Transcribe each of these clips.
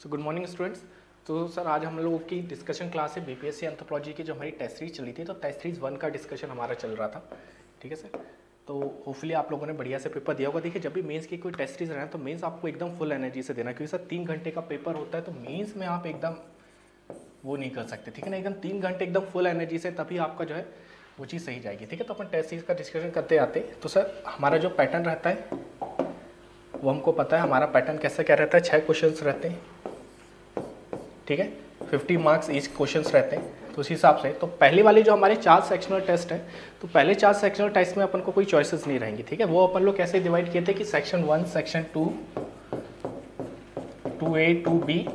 Good morning students. तो sir आज हम लोगों की डिस्कशन क्लास है बीपीएससी एंथ्रोपोलॉजी की जो हमारी टेस्ट सीरीज चली थी, तो टेस्ट सीरीज 1 का डिस्कशन हमारा चल रहा था। ठीक है सर, तो होपफुली आप लोगों ने बढ़िया से पेपर दिया होगा। देखिए जब भी मेंस की कोई टेस्ट सीरीज रहना है तो मेंस आपको एकदम फुल एनर्जी से देना, क्योंकि सर 3 घंटे का पेपर होता है, तो मेंस में आप एकदम वो नहीं कर सकते। ठीक है ना, एकदम 3 घंटे एकदम फुल एनर्जी से, तभी आपका जो है वो चीज़ सही जाएगी। ठीक है, तो अपन टेस्ट सीरीज का डिस्कशन करते आते। तो सर हमारा जो पैटर्न रहता है वो हमको पता है, हमारा पैटर्न कैसा क्या रहता है। 6 क्वेश्चंस रहते हैं, ठीक है, 50 मार्क्स ईच क्वेश्चंस रहते हैं। तो उस हिसाब से तो पहले वाले जो हमारे 4 सेक्शनल टेस्ट हैं, तो पहले 4 सेक्शनल टेस्ट में अपन को कोई चॉइसेस नहीं रहेंगी। ठीक है, वो अपन लोग कैसे डिवाइड किए थे कि सेक्शन 1, सेक्शन 2, 2A, 2B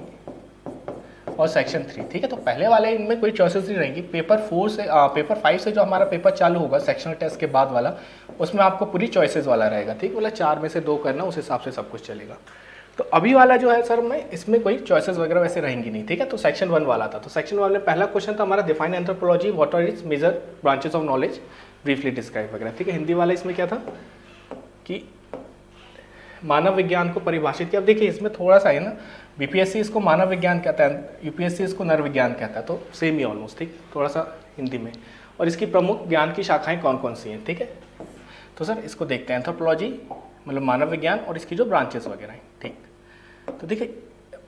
और सेक्शन 3। ठीक है, तो पहले वाले इनमें कोई चॉइसेस नहीं रहेंगी। पेपर 5 से जो हमारा पेपर चालू होगा सेक्शनल टेस्ट के बाद वाला, उसमें आपको पूरी चॉइसेस वाला रहेगा। ठीक, बोला 4 में से 2 करना, उस हिसाब से सब कुछ चलेगा। तो अभी वाला जो है सर में इसमें कोई चॉइसेस वगैरह वैसे रहेंगी नहीं। ठीक है, तो सेक्शन 1 वाला था। तो सेक्शन 1 में पहला क्वेश्चन था हमारा define anthropology, what are its major branches of knowledge, briefly describe वगैरह। ठीक है, हिंदी वाला इसमें क्या था कि मानव विज्ञान को परिभाषित किया। अब देखिए इसमें थोड़ा सा है ना, बीपीएससी इसको मानव विज्ञान कहता है, यूपीएससी इसको नर विज्ञान कहता है, तो सेम ही ऑलमोस्ट। ठीक, थोड़ा सा हिंदी में। और इसकी प्रमुख ज्ञान की शाखाएं कौन कौन सी हैं। ठीक है, तो सर इसको देखते हैं, एंथ्रोपोलॉजी मतलब मानव विज्ञान और इसकी जो ब्रांचेस वगैरह हैं। ठीक, तो देखिए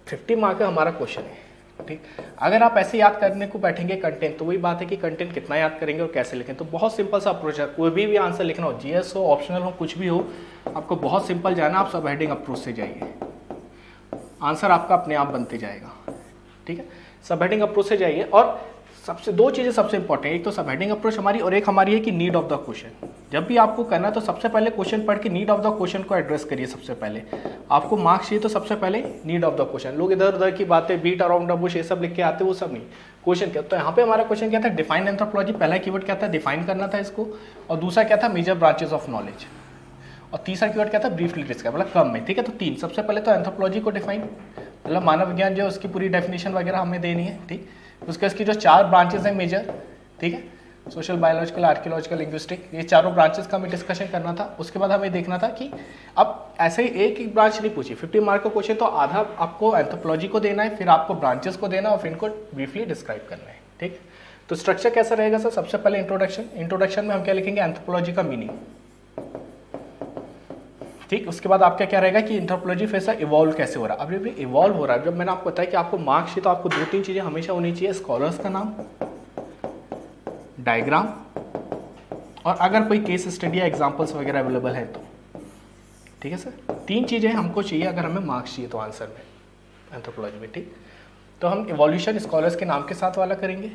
50 मार्क का हमारा क्वेश्चन है। ठीक, अगर आप ऐसे याद करने को बैठेंगे कंटेंट, तो वही बात है कि कंटेंट कितना याद करेंगे और कैसे लिखें। तो बहुत सिंपल सा अप्रोच है, कोई भी आंसर लिखना हो, जीएस हो, ऑप्शनल हो, कुछ भी हो, आपको बहुत सिंपल जाना, आप सब हेडिंग अप्रोच से जाइए, आंसर आपका अपने आप बनते जाएगा। ठीक है, सब हेडिंग अप्रोच से जाइए। और सबसे 2 चीज़ें सबसे इंपॉर्टेंट, एक तो सब हेडिंग अप्रोच हमारी, और एक हमारी है कि नीड ऑफ द क्वेश्चन। जब भी आपको करना है तो सबसे पहले क्वेश्चन पढ़ के नीड ऑफ द क्वेश्चन को एड्रेस करिए। सबसे पहले आपको मार्क्स चाहिए तो सबसे पहले नीड ऑफ द क्वेश्चन। लोग इधर उधर की बातें, बीट अराउंड द बुश, ये सब लिख के आते, वो सब नहीं, क्वेश्चन क्या। तो यहाँ पे हमारा क्वेश्चन क्या था, डिफाइन एंथ्रोपोलॉजी। पहला कीवर्ड क्या था, डिफाइन करना था इसको, और दूसरा क्या था, मेजर ब्रांचेस ऑफ नॉलेज, और तीसरा कीवर्ड क्या था, ब्रीफली डिस्क्राइब, मतलब कम में। ठीक है, तो 3, सबसे पहले तो एंथ्रोपोलॉजी को डिफाइन, मतलब मानव विज्ञान जो है उसकी पूरी डेफिनेशन वगैरह हमें देनी है। ठीक, उसके इसकी जो 4 ब्रांचेस हैं मेजर, ठीक है, सोशल, बायोलॉजिकल, आर्कियोलॉजिकल, लिंग्विस्टिक, ये चारों ब्रांचेस का हमें डिस्कशन करना था। उसके बाद हमें देखना था कि अब ऐसे ही एक ब्रांच नहीं पूछी, 50 मार्क का क्वेश्चन, तो आधा आपको एंथ्रोपोलॉजी को देना है, फिर आपको ब्रांचेस को देना और फिर इनको ब्रीफली डिस्क्राइब करना है। ठीक, तो स्ट्रक्चर कैसा रहेगा सर, सबसे पहले इंट्रोडक्शन में हम क्या लिखेंगे, एंथ्रोपोलॉजी का मीनिंग। ठीक, उसके बाद आपका क्या रहेगा कि एंथ्रोपोलॉजी फिर से इवॉल्व कैसे हो रहा है। अब ये इवॉल्व हो रहा है, जब मैंने आपको बताया कि आपको मार्क्स शीट, तो आपको 2-3 चीज़ें हमेशा होनी चाहिए, स्कॉलर्स का नाम, डायग्राम, और अगर कोई केस स्टडी या एग्जांपल्स वगैरह अवेलेबल है तो। ठीक है सर, 3 चीज़ें हमको चाहिए अगर हमें मार्क्स चाहिए तो आंसर में एंथ्रोपोलॉजी में। ठीक, तो हम इवोल्यूशन स्कॉलर्स के नाम के साथ वाला करेंगे,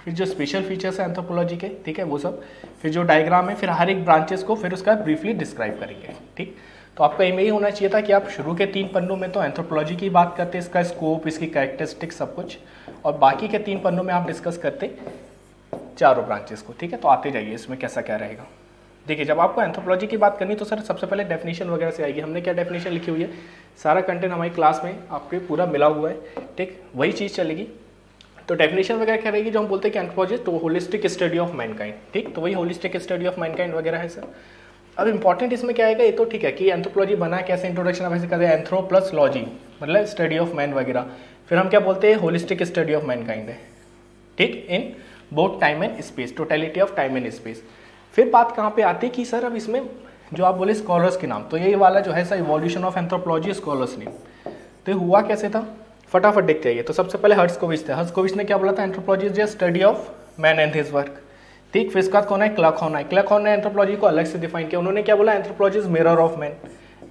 फिर जो स्पेशल फीचर्स है एंथ्रोपोलॉजी के, ठीक है, वो सब, फिर जो डायग्राम है, फिर हर एक ब्रांचेस को फिर उसका ब्रीफली डिस्क्राइब करेंगे। ठीक, तो आपका एम यही होना चाहिए था कि आप शुरू के 3 पन्नों में तो एंथ्रोपोलॉजी की बात करते, इसका स्कोप, इसकी कैरेक्टरिस्टिक्स, सब कुछ, और बाकी के 3 पन्नों में आप डिस्कस करते चारों ब्रांचेस को। ठीक है, तो आते जाइए इसमें कैसा क्या रहेगा। देखिए जब आपको एंथ्रोपोलॉजी की बात करनी तो सर सबसे पहले डेफिनेशन वगैरह से आएगी। हमने क्या डेफिनेशन लिखी हुई है, सारा कंटेंट हमारी क्लास में आपके पूरा मिला हुआ है। ठीक, वही चीज़ चलेगी। तो डेफिनेशन वगैरह क्या रहेगी, जो हम बोलते हैं कि एंथ्रोपोलॉजी तो होलिस्टिक स्टडी ऑफ मैनकाइंड। ठीक, तो वही होलिस्टिक स्टडी ऑफ मैनकाइंड वगैरह है सर। अब इंपॉर्टेंट इसमें क्या आएगा, ये तो ठीक है कि एंथ्रोपोलॉजी बना कैसे, इंट्रोडक्शन अब ऐसे कहते हैं, एंथ्रो प्लस लॉजी मतलब स्टडी ऑफ मैन वगैरह, फिर हम क्या बोलते हैं, होलिस्टिक स्टडी ऑफ मैनकाइंड है। ठीक, in both time and space, totality of time and space. फिर बात कहाँ पे आती है कि सर अब इसमें जो आप बोले स्कॉलर्स के नाम, तो ये वाला जो है sir evolution of anthropology scholars name, तो हुआ कैसे था, फटाफट देखते हैं। तो सबसे पहले हर्ट्ज़कोविच थे। हर्ट्ज़कोविच ने क्या बोला था, anthropology is study of man and his work. ठीक, फिर इसके बाद कौन है, क्लर्कहॉर्न है। क्लर्कहॉर्न ने एंथ्रोपोलॉजी को अलग से डिफाइन किया। उन्होंने क्या बोला, anthropology is mirror of man.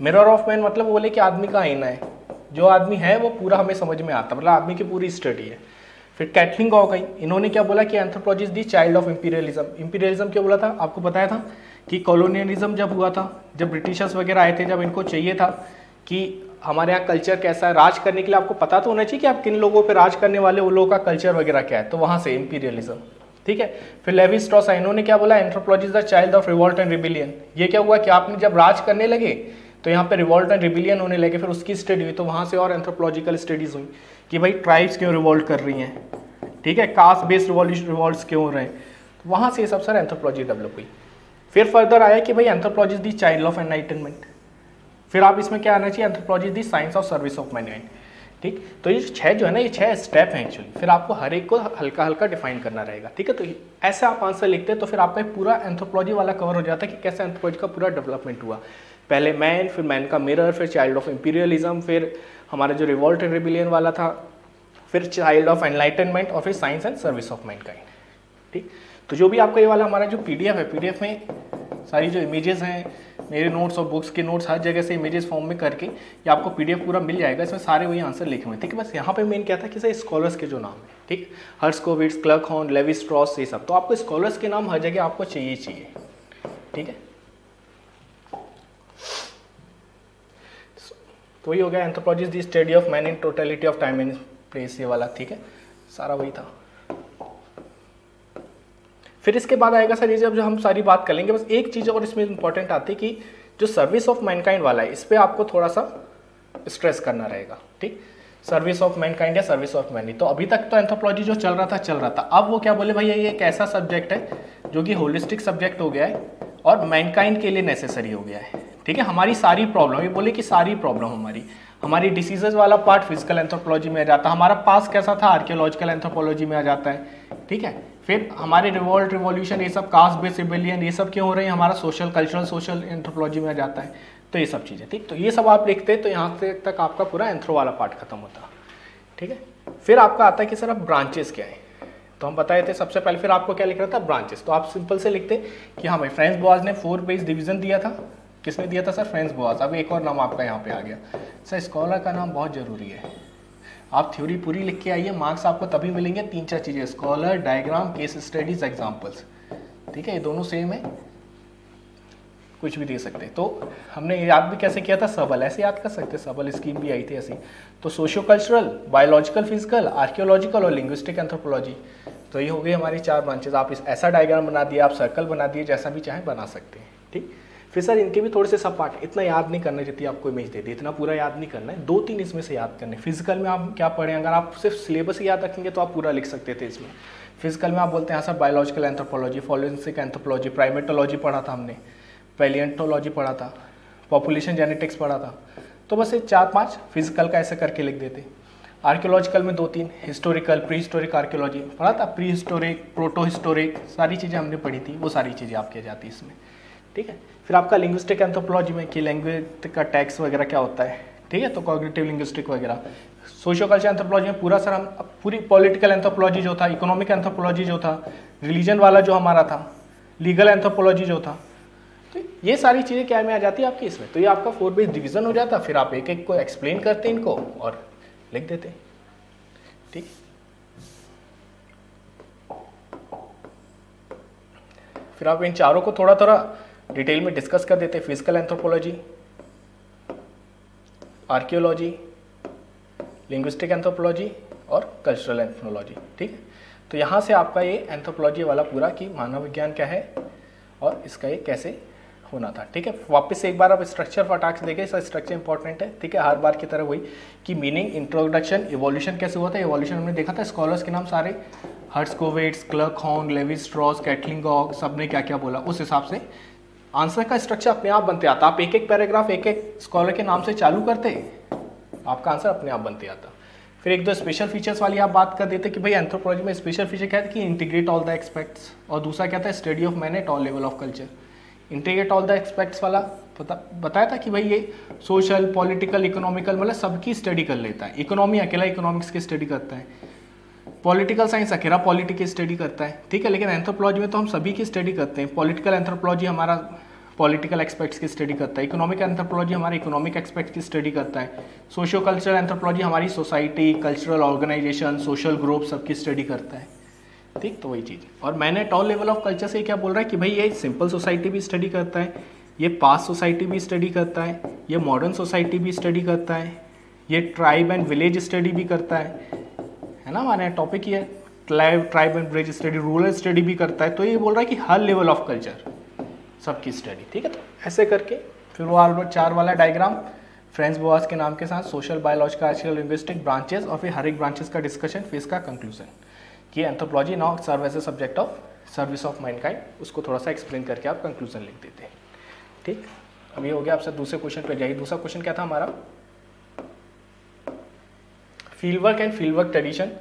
Mirror of man मतलब वो बोले कि आदमी का आईना है, जो आदमी है वो पूरा हमें समझ में आता, मतलब आदमी की पूरी स्टडी है। फिर कैटलिन हो गई, इन्होंने क्या बोला कि anthropology is the child of imperialism. Imperialism क्या बोला था, आपको बताया था कि कॉलोनियलिज्म जब हुआ था, जब ब्रिटिशर्स वगैरह आए थे, जब इनको चाहिए था कि हमारे यहाँ कल्चर कैसा है, राज करने के लिए आपको पता तो होना चाहिए कि आप किन लोगों पे राज करने वाले, वो लोगों का कल्चर वगैरह क्या है, तो वहाँ से इंपीरियलिज्म। ठीक है, फिर लेवी स्ट्रॉस, इन्होंने क्या बोला, anthropology is the child of revolt and rebellion. ये क्या हुआ कि आपने जब राज करने लगे तो यहाँ पे रिवॉल्ट एंड रिबिलियन होने लगे, फिर उसकी स्टडी हुई, तो वहाँ से और एंथ्रोपोलॉजिकल स्टडीज हुई कि भाई ट्राइब्स क्यों रिवॉल्ट कर रही हैं, ठीक है, कास्ट बेस्ड रिवॉल्ट्स क्यों हो रहे हैं, तो वहाँ से ये सब सर एंथ्रोपोलॉजी डेवलप हुई। फिर फर्दर आया कि भाई anthropology is the child of enlightenment. फिर आप इसमें क्या आना चाहिए, anthropology is the science of service of Mankind. ठीक। तो ये 6 जो है ना, ये 6 स्टेप हैं एक्चुअली, फिर आपको हर एक को हल्का हल्का डिफाइन करना रहेगा, ठीक है। तो ऐसे आप आंसर लिखते हैं तो फिर आपका पूरा एंथ्रोपोलॉजी वाला कवर हो जाता है कि कैसे एंथ्रोपोलॉजी का पूरा डेवलपमेंट हुआ। पहले मैन, फिर मैन का मिरर, फिर चाइल्ड ऑफ इंपीरियलिज्म, फिर हमारा जो रिवॉल्ट एंड रिबिलियन वाला था, फिर चाइल्ड ऑफ एनलाइटनमेंट, और फिर science and service of Mankind, ठीक। तो जो भी आपका ये वाला हमारा जो पीडीएफ है, पीडीएफ में सारी जो इमेजेस हैं, मेरे नोट्स और बुक्स के नोट्स हर जगह से इमेजेस फॉर्म में करके ये आपको पीडीएफ पूरा मिल जाएगा। इसमें सारे वही आंसर लिखे हुए हैं, ठीक है। बस यहाँ पे मेन क्या था कि सर स्कॉलर्स के जो नाम है, ठीक, हर्ट्ज़कोविट्ज़, क्लर्कहॉर्न, लेवी स्ट्रॉस, ये सब, तो आपको स्कॉलर्स के नाम हर जगह आपको चाहिए, ठीक है। तो वही हो गया anthropology is the study of man in totality of time and place, ये वाला, ठीक है, सारा वही था। फिर इसके बाद आएगा सर ये जब हम सारी बात कर लेंगे, बस एक चीज़ और इसमें इंपॉर्टेंट आती है कि जो सर्विस ऑफ मैनकाइंड वाला है, इस पर आपको थोड़ा सा स्ट्रेस करना रहेगा, ठीक। सर्विस ऑफ मैनकाइंड या सर्विस ऑफ मैनी, तो अभी तक तो एंथ्रोपोलॉजी जो चल रहा था, अब वो क्या बोले भाई ये एक ऐसा सब्जेक्ट है जो कि होलिस्टिक सब्जेक्ट हो गया है और मैनकाइंड के लिए नेसेसरी हो गया है, ठीक है। हमारी सारी प्रॉब्लम, ये बोले कि सारी प्रॉब्लम हमारी डिसीजेज वाला पार्ट फिजिकल एंथ्रोपोलॉजी में आ जाता है, हमारा पास कैसा था आर्कियोलॉजिकल एंथ्रोपोलॉजी में आ जाता है, ठीक है। फिर हमारे रिवॉल्ट, रिवॉल्यूशन, ये सब कास्ट बेस्ड रिबेलियन, ये सब क्यों हो रहे हैं, हमारा सोशल कल्चरल सोशल एंथ्रोपोलॉजी में आ जाता है, तो ये सब चीज़ें, ठीक। तो ये सब आप लिखते हैं तो यहाँ से तक आपका पूरा एंथ्रो वाला पार्ट खत्म होता, ठीक है। फिर आपका आता है कि सर अब ब्रांचेस क्या है, तो हम बताए थे सबसे पहले, फिर आपको क्या लिख रहा था ब्रांचेस, तो आप सिंपल से लिखते कि हाँ भाई फ्रेंच बोआज ने 4 पेज डिवीजन दिया था, किसने दिया था सर, फ्रेंच बोआज। अब एक और नाम आपका यहाँ पे आ गया सर, स्कॉलर का नाम बहुत जरूरी है, आप थ्योरी पूरी लिख के आइए, मार्क्स आपको तभी मिलेंगे 3-4 चीज़ें, scholar, diagram, case studies, examples, ठीक है, ये दोनों सेम है, कुछ भी दे सकते हैं। तो हमने याद भी कैसे किया था, सबल, ऐसे याद कर सकते, सबल स्कीम भी आई थी ऐसी। तो socio cultural, biological, physical, archaeological और लिंग्विस्टिक एंथ्रोपोलॉजी, तो ये हो गई हमारी 4 ब्रांचेज। आप इस ऐसा डायग्राम बना दिए, आप सर्कल बना दिए, जैसा भी चाहे बना सकते हैं, ठीक। फिर सर इनके भी थोड़े से सब पार्ट, इतना याद नहीं करना, जितनी आपको इमेज दे दी इतना पूरा याद नहीं करना है, 2-3 इसमें से याद करने। फिजिकल में आप क्या पढ़ें, अगर आप सिर्फ सिलेबस ही याद रखेंगे तो आप पूरा लिख सकते थे इसमें। फिजिकल में आप बोलते हैं sir biological anthropology, forensic anthropology, primatology पढ़ा था हमने, पैलियोंटोलॉजी पढ़ा था, पॉपुलेशन जेनेटिक्स पढ़ा था, तो बस ये 4-5 फिजिकल का ऐसे करके लिख देते। आर्कियोलॉजिकल में 2-3, हिस्टोरिकल, प्री हिस्टोरिक आर्कियोलॉजी पढ़ा था, प्री हिस्टोरिक, प्रोटो हिस्टोरिक, सारी चीज़ें हमने पढ़ी थी, वो सारी चीज़ें आपकी आ जाती है इसमें, ठीक है। फिर आपका लिंग्विस्टिक एंथ्रोपोलॉजी में कि लैंग्वेज का टैक्स वगैरह क्या होता है, ठीक है, तो कॉग्निटिव लिंग्विस्टिक वगैरह। सोशियो कल्चर एंथ्रोपोलॉजी में पूरा सर हम पूरी पॉलिटिकल एंथ्रोपोलॉजी जो था, इकोनॉमिक एंथ्रोपोलॉजी जो था, रिलीजन वाला जो हमारा था, लीगल एंथ्रोपोलॉजी जो था, तो ये सारी चीज़ें क्या में आ जाती है आपकी इसमें। तो ये आपका 4 पेज डिवीजन हो जाता, फिर आप एक एक को एक्सप्लेन करते हैं इनको और लिख देते, ठीक। फिर आप इन चारों को थोड़ा थोड़ा डिटेल में डिस्कस कर देते, physical anthropology, archaeology, linguistic anthropology और कल्चरल एंथ्रोपोलॉजी, ठीक है। तो यहाँ से आपका ये एंथ्रोपोलॉजी वाला पूरा कि मानव विज्ञान क्या है और इसका ये कैसे होना था, ठीक है। वापस से एक बार आप स्ट्रक्चर फटाक से देखें, इसका स्ट्रक्चर इंपॉर्टेंट है, ठीक है, हर बार की तरह वही कि मीनिंग, इंट्रोडक्शन, इवोल्यूशन कैसे हुआ था, इवोल्यूशन हमने देखा था, स्कॉलर्स के नाम सारे, हर्ट्ज़कोविट्ज़, क्लर्कहॉर्न, लेवी स्ट्रॉस, कैटलिंगॉग, सब ने क्या क्या बोला, उस हिसाब से आंसर का स्ट्रक्चर अपने आप बनते आता। आप एक एक पैराग्राफ एक एक स्कॉलर के नाम से चालू करते, आपका आंसर अपने आप बनते आता। फिर 1-2 स्पेशल फीचर्स वाली आप बात कर देते कि भाई एंथ्रोपोलॉजी में स्पेशल फीचर क्या है कि इंटीग्रेट ऑल द एस्पेक्ट्स, और दूसरा क्या था, study of man at all level of culture. Integrate all the aspects वाला बताया था कि भाई ये सोशल, पॉलिटिकल, इकोनॉमिकल, मतलब सबकी स्टडी कर लेता है। इकोनॉमी अकेला इकोनॉमिक्स की स्टडी करता है, पॉलिटिकल साइंस अकेला पॉलिटिक्स की स्टडी करता है, ठीक है। लेकिन एंथ्रोपोलॉजी में तो हम सभी की स्टडी करते हैं। पॉलिटिकल एंथ्रोपोलॉजी हमारा पॉलिटिकल एक्सपेक्ट्स की स्टडी करता है, इकोनॉमिक एंथ्रोपोलॉजी हमारे इकोनॉमिक एक्सपेक्ट्स की स्टडी करता है, सोशियो कल्चरल एंथ्रोपोलॉजी हमारी society, cultural organisation, social group सबकी स्टडी करता है, ठीक। तो वही चीज़। और मैंने टॉल लेवल ऑफ कल्चर से क्या बोल रहा है कि भाई ये सिंपल सोसाइटी भी स्टडी करता है, ये पास्ट सोसाइटी भी स्टडी करता है, ये मॉडर्न सोसाइटी भी स्टडी करता है, ये ट्राइब एंड विलेज स्टडी भी करता है ना, हमारे टॉपिक ये tribe and village study, rural study भी करता है। तो ये बोल रहा है कि हर लेवल ऑफ कल्चर सबकी स्टडी, ठीक है। तो ऐसे करके फिर वो 4 वाला डायग्राम फ्रेंच बोआज के नाम के साथ social, biological, archaeological, linguistic branches, और फिर हर एक ब्रांचेस का डिस्कशन, फिर इसका कंक्लूजन कि anthropology now serve as a subject of service of mankind, उसको थोड़ा सा एक्सप्लेन करके आप कंक्लूजन लिख देते हैं, ठीक। अब ये हो गया। आपसे दूसरे क्वेश्चन पे जाइए। दूसरा क्वेश्चन क्या था हमारा, field work and field work tradition.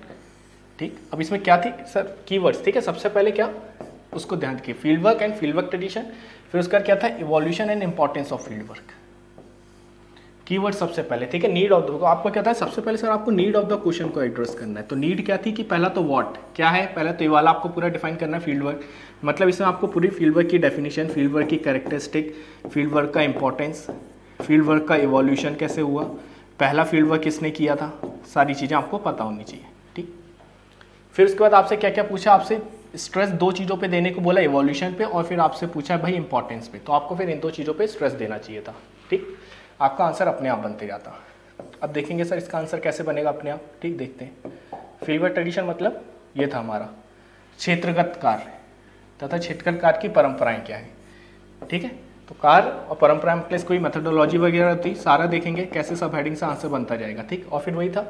ठीक, अब इसमें क्या थी सर, कीवर्ड्स। ठीक है, सबसे पहले क्या, उसको ध्यान रखिए, field work and field work tradition. फिर उसका क्या था, evolution and importance of field work. Keyword सबसे पहले, ठीक है। नीड ऑफ द, आपको क्या था सबसे पहले सर, आपको नीड ऑफ द क्वेश्चन को एड्रेस करना है। तो नीड क्या थी कि पहला तो व्हाट क्या है, पहले तो ये वाला आपको पूरा डिफाइन करना है फील्ड वर्क। मतलब इसमें आपको पूरी फील्ड वर्क की डेफिनेशन, फील्ड वर्क की कैरेक्टरिस्टिक, फील्ड वर्क का इंपॉर्टेंस, फील्ड वर्क का इवोल्यूशन कैसे हुआ, पहला फील्ड वर्क किसने किया था, सारी चीज़ें आपको पता होनी चाहिए। ठीक, फिर उसके बाद आपसे क्या क्या पूछा, आपसे स्ट्रेस दो चीज़ों पे देने को बोला, इवोल्यूशन पे, और फिर आपसे पूछा भाई इंपॉर्टेंस पे। तो आपको फिर इन दो चीज़ों पे स्ट्रेस देना चाहिए था। ठीक, आपका आंसर अपने आप बनते जाता। अब देखेंगे सर इसका आंसर कैसे बनेगा अपने आप। ठीक, देखते हैं। फील्ड वर्क ट्रेडिशन मतलब ये था हमारा क्षेत्रगत कार्य तथा क्षेत्रगत कार्य की परंपराएं क्या है। ठीक है, तो कार्य और परंपराएं प्लस कोई मेथोडोलॉजी वगैरह होती, सारा देखेंगे कैसे सब हेडिंग से आंसर बनता जाएगा। ठीक, और फिर वही था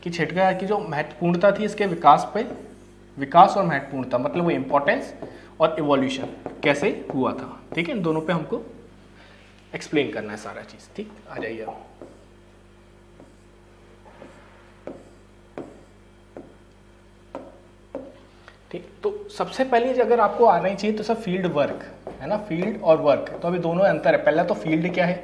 कि क्षेत्रगत कार्य की जो महत्वपूर्णता थी इसके विकास पे, विकास और महत्वपूर्णता मतलब वो इम्पोर्टेंस और इवोल्यूशन कैसे हुआ था। ठीक है, इन दोनों पे हमको एक्सप्लेन करना है सारा चीज। ठीक, आ जाइए आप। ठीक, तो सबसे पहले अगर आपको आना ही चाहिए तो सब फील्ड वर्क है ना, फील्ड और वर्क, तो अभी दोनों अंतर है। पहला तो फील्ड क्या है,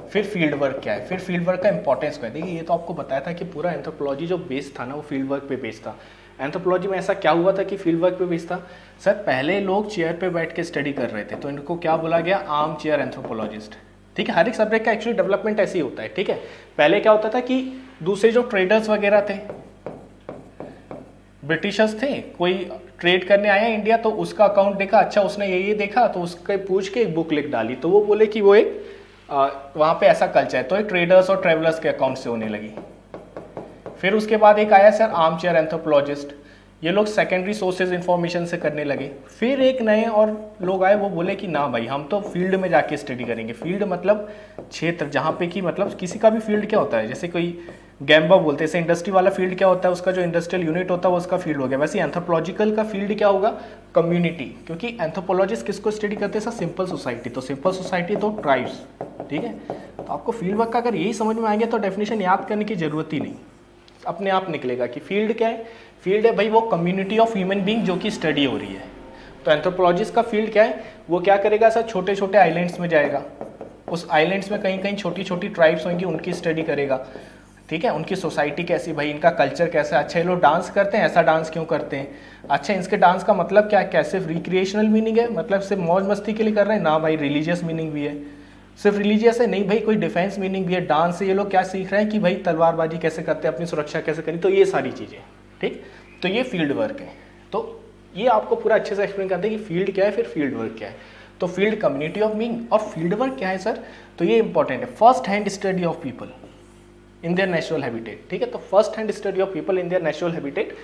फिर फील्ड वर्क क्या है, फिर फील्ड वर्क का इंपॉर्टेंस क्या है। देखिए ये तो आपको बताया था कि पूरा एंथ्रोपोलॉजी जो बेस था ना वो फील्ड वर्क पे बेस था। एंथ्रोपोलॉजी में ऐसा क्या हुआ था कि फील्ड वर्क पे बेस था सर, पहले लोग चेयर पे बैठ के स्टडी कर रहे थे तो इनको क्या बोला गया, आर्म चेयर एंथ्रोपोलॉजिस्ट। ठीक है, हर एक सब्जेक्ट का एक्चुअली डेवलपमेंट ऐसे ही होता है। ठीक है, पहले क्या होता था कि दूसरे जो ट्रेडर्स वगैरह थे, ब्रिटिशर्स थे, कोई ट्रेड करने आया इंडिया तो उसका अकाउंट देखा, अच्छा उसने ये देखा तो उसके पूछ के एक बुक लिख डाली, तो वो बोले कि वो एक वहाँ पे ऐसा कल्चर है, तो एक ट्रेडर्स और ट्रेवलर्स के अकाउंट से होने लगी। फिर उसके बाद एक आया सर आर्म चेयर एंथ्रोपोलॉजिस्ट, ये लोग सेकेंडरी सोर्सेज इंफॉर्मेशन से करने लगे। फिर एक नए और लोग आए, वो बोले कि ना भाई हम तो फील्ड में जाके स्टडी करेंगे। फील्ड मतलब क्षेत्र, जहाँ पे कि मतलब किसी का भी फील्ड क्या होता है, जैसे कोई गैम्बा बोलते हैं, जैसे इंडस्ट्री वाला फील्ड क्या होता है, उसका जो इंडस्ट्रियल यूनिट होता है वो उसका फील्ड हो गया। वैसे एंथ्रोपोलॉजिकल का फील्ड क्या होगा, कम्युनिटी, क्योंकि एंथ्रोपोलॉजिस्ट किसको स्टडी करते हैं सर, सिंपल सोसाइटी, तो सिंपल सोसाइटी तो ट्राइब्स। ठीक है, तो आपको फील्ड वर्क का अगर यही समझ में आ गया तो डेफिनेशन याद करने की जरूरत ही नहीं, अपने आप निकलेगा कि फील्ड क्या है। फील्ड है भाई वो कम्युनिटी ऑफ ह्यूमन बीइंग जो कि स्टडी हो रही है। तो एंथ्रोपोलॉजिस्ट का फील्ड क्या है, वो क्या करेगा सर, छोटे छोटे आइलैंड्स में जाएगा, उस आइलैंड्स में कहीं कहीं छोटी छोटी ट्राइब्स होंगी, उनकी स्टडी करेगा। ठीक है, उनकी सोसाइटी कैसी, भाई इनका कल्चर कैसा है, अच्छा ये लोग डांस करते हैं, ऐसा डांस क्यों करते हैं, अच्छा इसके डांस का मतलब क्या है, क्या सिर्फ रिक्रिएशनल मीनिंग है, मतलब सिर्फ मौज मस्ती के लिए कर रहे हैं, ना भाई रिलीजियस मीनिंग भी है, सिर्फ रिलीजियस है नहीं भाई, कोई डिफेंस मीनिंग भी है। डांस से ये लोग क्या सीख रहे हैं कि भाई तलवारबाजी कैसे करते हैं, अपनी सुरक्षा कैसे करें, तो ये सारी चीज़ें। ठीक, तो ये फील्ड वर्क है। तो ये आपको पूरा अच्छे से एक्सप्लेन करते हैं कि फील्ड क्या है, फिर फील्ड वर्क क्या है। तो फील्ड कम्युनिटी ऑफ बीइंग, और फील्ड वर्क क्या है सर, तो ये इंपॉर्टेंट है, first hand study of people in their natural habitat. ठीक है, तो first hand study of people in their natural habitat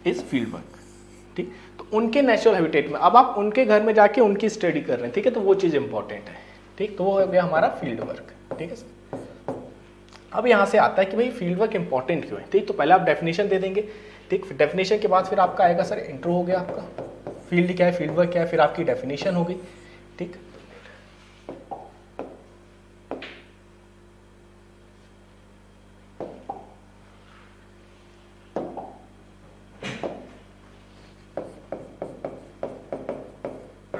is field work. ठीक, तो उनके नेचुरल हैबिटेट में अब आप उनके घर में जाके उनकी स्टडी कर रहे हैं। ठीक है, तो वो चीज़ इंपॉर्टेंट है। ठीक, तो वो हो गया हमारा फील्ड वर्क। ठीक है सर, अब यहाँ से आता है कि भाई फील्ड वर्क इंपॉर्टेंट क्यों है। ठीक, तो पहले आप डेफिनेशन दे देंगे। ठीक, डेफिनेशन के बाद फिर आपका आएगा सर इंट्रो हो गया आपका, फील्ड क्या है, फील्ड वर्क क्या है, फिर आपकी डेफिनेशन हो गई। ठीक,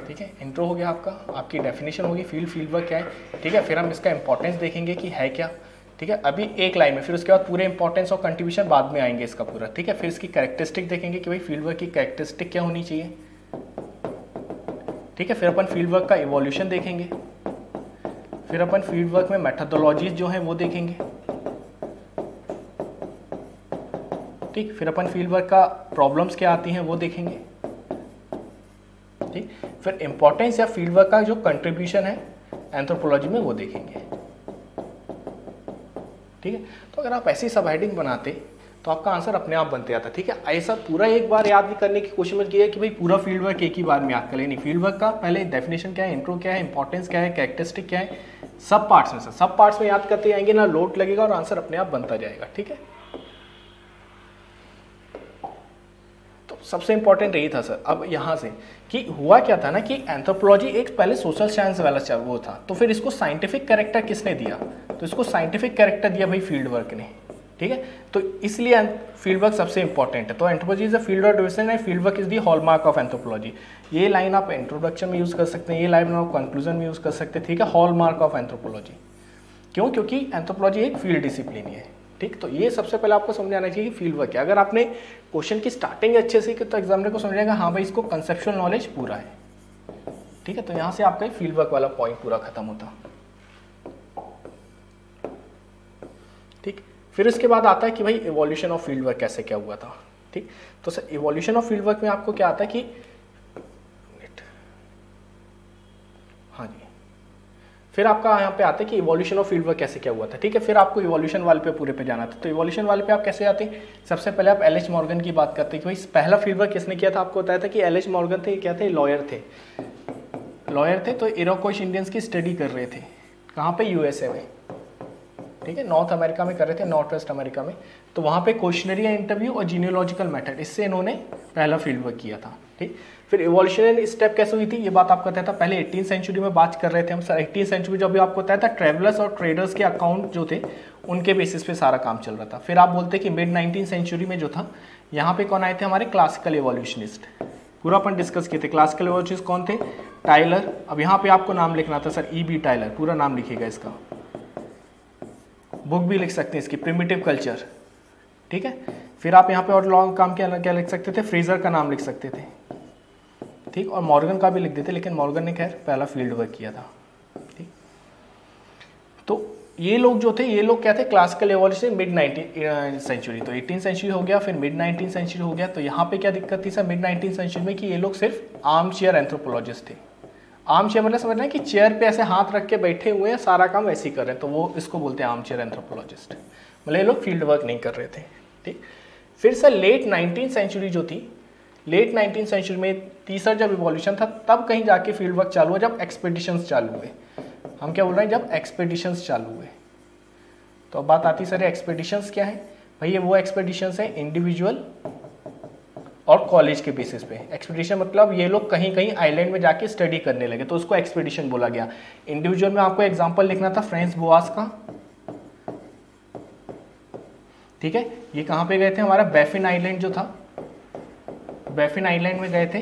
ठीक है, इंट्रो हो गया आपका, आपकी डेफिनेशन होगी, फील्ड वर्क क्या है। ठीक है, फिर हम इसका इंपॉर्टेंस देखेंगे कि है क्या। ठीक है, अभी एक लाइन में, फिर उसके बाद पूरे इंपॉर्टेंस और कंट्रीब्यूशन बाद में आएंगे इसका पूरा। ठीक है, फिर इसकी कैरेक्टरिस्टिक देखेंगे कि भाई फील्ड वर्क की कैरेक्टरिस्टिक क्या होनी चाहिए। ठीक है, फिर अपन फील्ड वर्क का इवोल्यूशन देखेंगे, फिर अपन फील्ड वर्क में मेथोडोलॉजीज जो है वो देखेंगे। ठीक, फिर अपन फील्ड वर्क का प्रॉब्लम्स क्या आती हैं वो देखेंगे। ठीक, फिर इंपॉर्टेंस या फील्ड वर्क का जो कंट्रीब्यूशन है एंथ्रोपोलॉजी में वो देखेंगे। ठीक है, तो अगर आप ऐसी सब हेडिंग बनाते तो आपका आंसर अपने आप बनते जाता। ठीक है, ऐसा पूरा एक बार याद भी करने की कोशिश मत कीजिए कि भाई पूरा फील्ड वर्क एक ही बार में याद कर लेनी। फील्ड वर्क का पहले डेफिनेशन क्या है, इंट्रो क्या है, इंपॉर्टेंस क्या है, कैरेक्टरिस्टिक क्या है, सब पार्ट्स में, सब पार्ट्स में याद करते जाएंगे ना, लोड लगेगा और आंसर अपने आप बनता जाएगा। ठीक है, तो सबसे इंपॉर्टेंट यही था सर। अब यहाँ से कि हुआ क्या था ना कि एंथ्रोपोलॉजी एक पहले सोशल साइंस वाला वो था, तो फिर इसको साइंटिफिक कैरेक्टर किसने दिया, तो इसको साइंटिफिक कैरेक्टर दिया भाई फील्ड वर्क ने। ठीक है। तो इसलिए फील्ड वर्क सबसे इंपॉर्टेंट है। तो anthropology is a field of division and field work is the hallmark of anthropology. ये लाइन आप इंट्रोडक्शन में यूज कर सकते हैं, ये लाइन आप कंक्लूजन में यूज कर सकते हैं, ठीक है। हॉलमार्क ऑफ एंथ्रोपोलॉजी, क्यों? क्योंकि एंथ्रोपोलॉजी एक फील्ड डिसिप्लिन है, ठीक। तो ये सबसे पहले आपको समझ आना चाहिए कि फील्ड वर्क है। अगर आपने क्वेश्चन की स्टार्टिंग अच्छे से की तो एग्जामिनर को समझेगा हाँ भाई इसको कंसेप्चुअल नॉलेज पूरा है, ठीक है। तो यहाँ से आपका फील्ड वर्क वाला पॉइंट पूरा खत्म होता, ठीक। फिर इसके बाद आता है कि भाई इवोल्यूशन ऑफ फील्ड वर्क कैसे क्या हुआ था, ठीक। तो sir evolution of field work में आपको क्या आता है कि हाँ जी, फिर आपका यहाँ पे आता है कि इवोल्यूशन ऑफ फील्ड वर्क कैसे क्या हुआ था, ठीक है। फिर आपको इवोल्यूशन वाले पे पूरे पे जाना था। तो इवोल्यूशन वाले पे आप कैसे आते हैं? सबसे पहले आप एल.एच. मॉर्गन की बात करते हैं कि भाई पहला फील्ड वर्क किसने किया था। आपको बताया था कि एल.एच. मॉर्गन थे, क्या थे? लॉयर थे। तो इरोक्वाइश इंडियंस की स्टडी कर रहे थे, कहाँ पे? यूएसए में, ठीक है। नॉर्थ अमेरिका में कर रहे थे, नॉर्थ वेस्ट अमेरिका में। तो वहाँ पे क्वेश्चनरी इंटरव्यू और जीनियोलॉजिकल मेथड, इससे इन्होंने पहला फील्ड वर्क किया था, ठीक। फिर इवोल्यूशन स्टेप कैसे हुई थी ये बात आपको बताया था। पहले 18th सेंचुरी में बात कर रहे थे हम सर। 18th सेंचुरी जो भी आपको बताया था, ट्रेवलर्स और ट्रेडर्स के अकाउंट जो थे उनके बेसिस पे सारा काम चल रहा था। फिर आप बोलते कि मिड 19th सेंचुरी में जो था, यहाँ पे कौन आए थे? हमारे क्लासिकल इवोल्यूशनिस्ट। पूरा अपन डिस्कस किए थे। क्लासिकल इवोल्यूशनिस्ट कौन थे? टाइलर। अब यहाँ पे आपको नाम लिखना था सर, E.B. टाइलर, पूरा नाम लिखिएगा इसका। बुक भी लिख सकते हैं इसकी, प्रिमिटिव कल्चर, ठीक है। फिर आप यहाँ पे और लॉन्ग काम क्या लिख सकते थे? फ्रेजर का नाम लिख सकते थे, ठीक। और मॉर्गन का भी लिख देते, लेकिन मॉर्गन ने खैर पहला फील्ड वर्क किया था, ठीक। तो ये लोग जो थे, ये लोग क्या थे? Classical evolution mid 19th century. तो 18th सेंचुरी हो गया, फिर मिड 19th सेंचुरी हो गया। तो यहाँ पे क्या दिक्कत थी सर मिड 19th सेंचुरी में कि ये लोग सिर्फ आर्म चेयर एंथ्रोपोलॉजिस्ट थे। आर्म चेयर मतलब समझ रहे हैं कि चेयर पे ऐसे हाथ रख के बैठे हुए हैं, सारा काम वैसे ही कर रहे हैं, तो वो इसको बोलते हैं आर्म चेयर एंथ्रोपोलॉजिस्ट। मतलब ये लोग फील्ड वर्क नहीं कर रहे थे, ठीक। फिर सर लेट 19th सेंचुरी जो थी, लेट 19th सेंचुरी में तीसरा जब इवोल्यूशन था, तब कहीं जाके फील्ड वर्क चालू हुआ, जब एक्सपेडिशंस चालू हुए। हम क्या बोल रहे हैं? जब एक्सपेडिशंस चालू हुए। तो अब बात आती है सर एक्सपेडिशंस क्या है? भाई ये वो एक्सपेडिशंस है इंडिविजुअल और कॉलेज के बेसिस पे। एक्सपेडिशन मतलब ये लोग कहीं कहीं आइलैंड में जाके स्टडी करने लगे, तो उसको एक्सपेडिशन बोला गया। इंडिविजुअल में आपको एग्जाम्पल लिखना था फ्रांस बोआस का, ठीक है। ये कहाँ पे गए थे? हमारा बैफिन आइलैंड जो था, बैफिन आइलैंड में गए थे।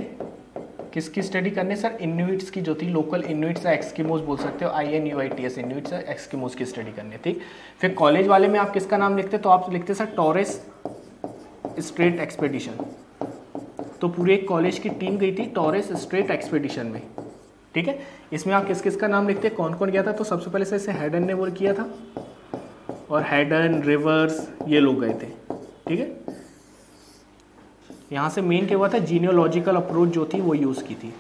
किसकी स्टडी करने सर? इन्यूइट्स की जो थी, लोकल इन्यूइट्स या एक्सकिमोस बोल सकते हो, INUITS, इन्यूइट्स या एक्सकिमोस की स्टडी करने, ठीक। फिर कॉलेज वाले में आप किसका नाम लिखते? तो आप लिखते सर टॉरेस स्ट्रेट एक्सपेडिशन। तो पूरे एक कॉलेज की टीम गई थी टॉरेस स्ट्रेट एक्सपेडिशन में, ठीक है। इसमें आप किस किस का नाम लिखते हैं, कौन कौन गया था? तो सबसे पहले से इसे हेडन ने वो किया था, और हेडन, रिवर्स, ये लोग गए थे, ठीक है। यहाँ से मेन क्या हुआ था? जीनियोलॉजिकल अप्रोच जो थी वो यूज़ की थी,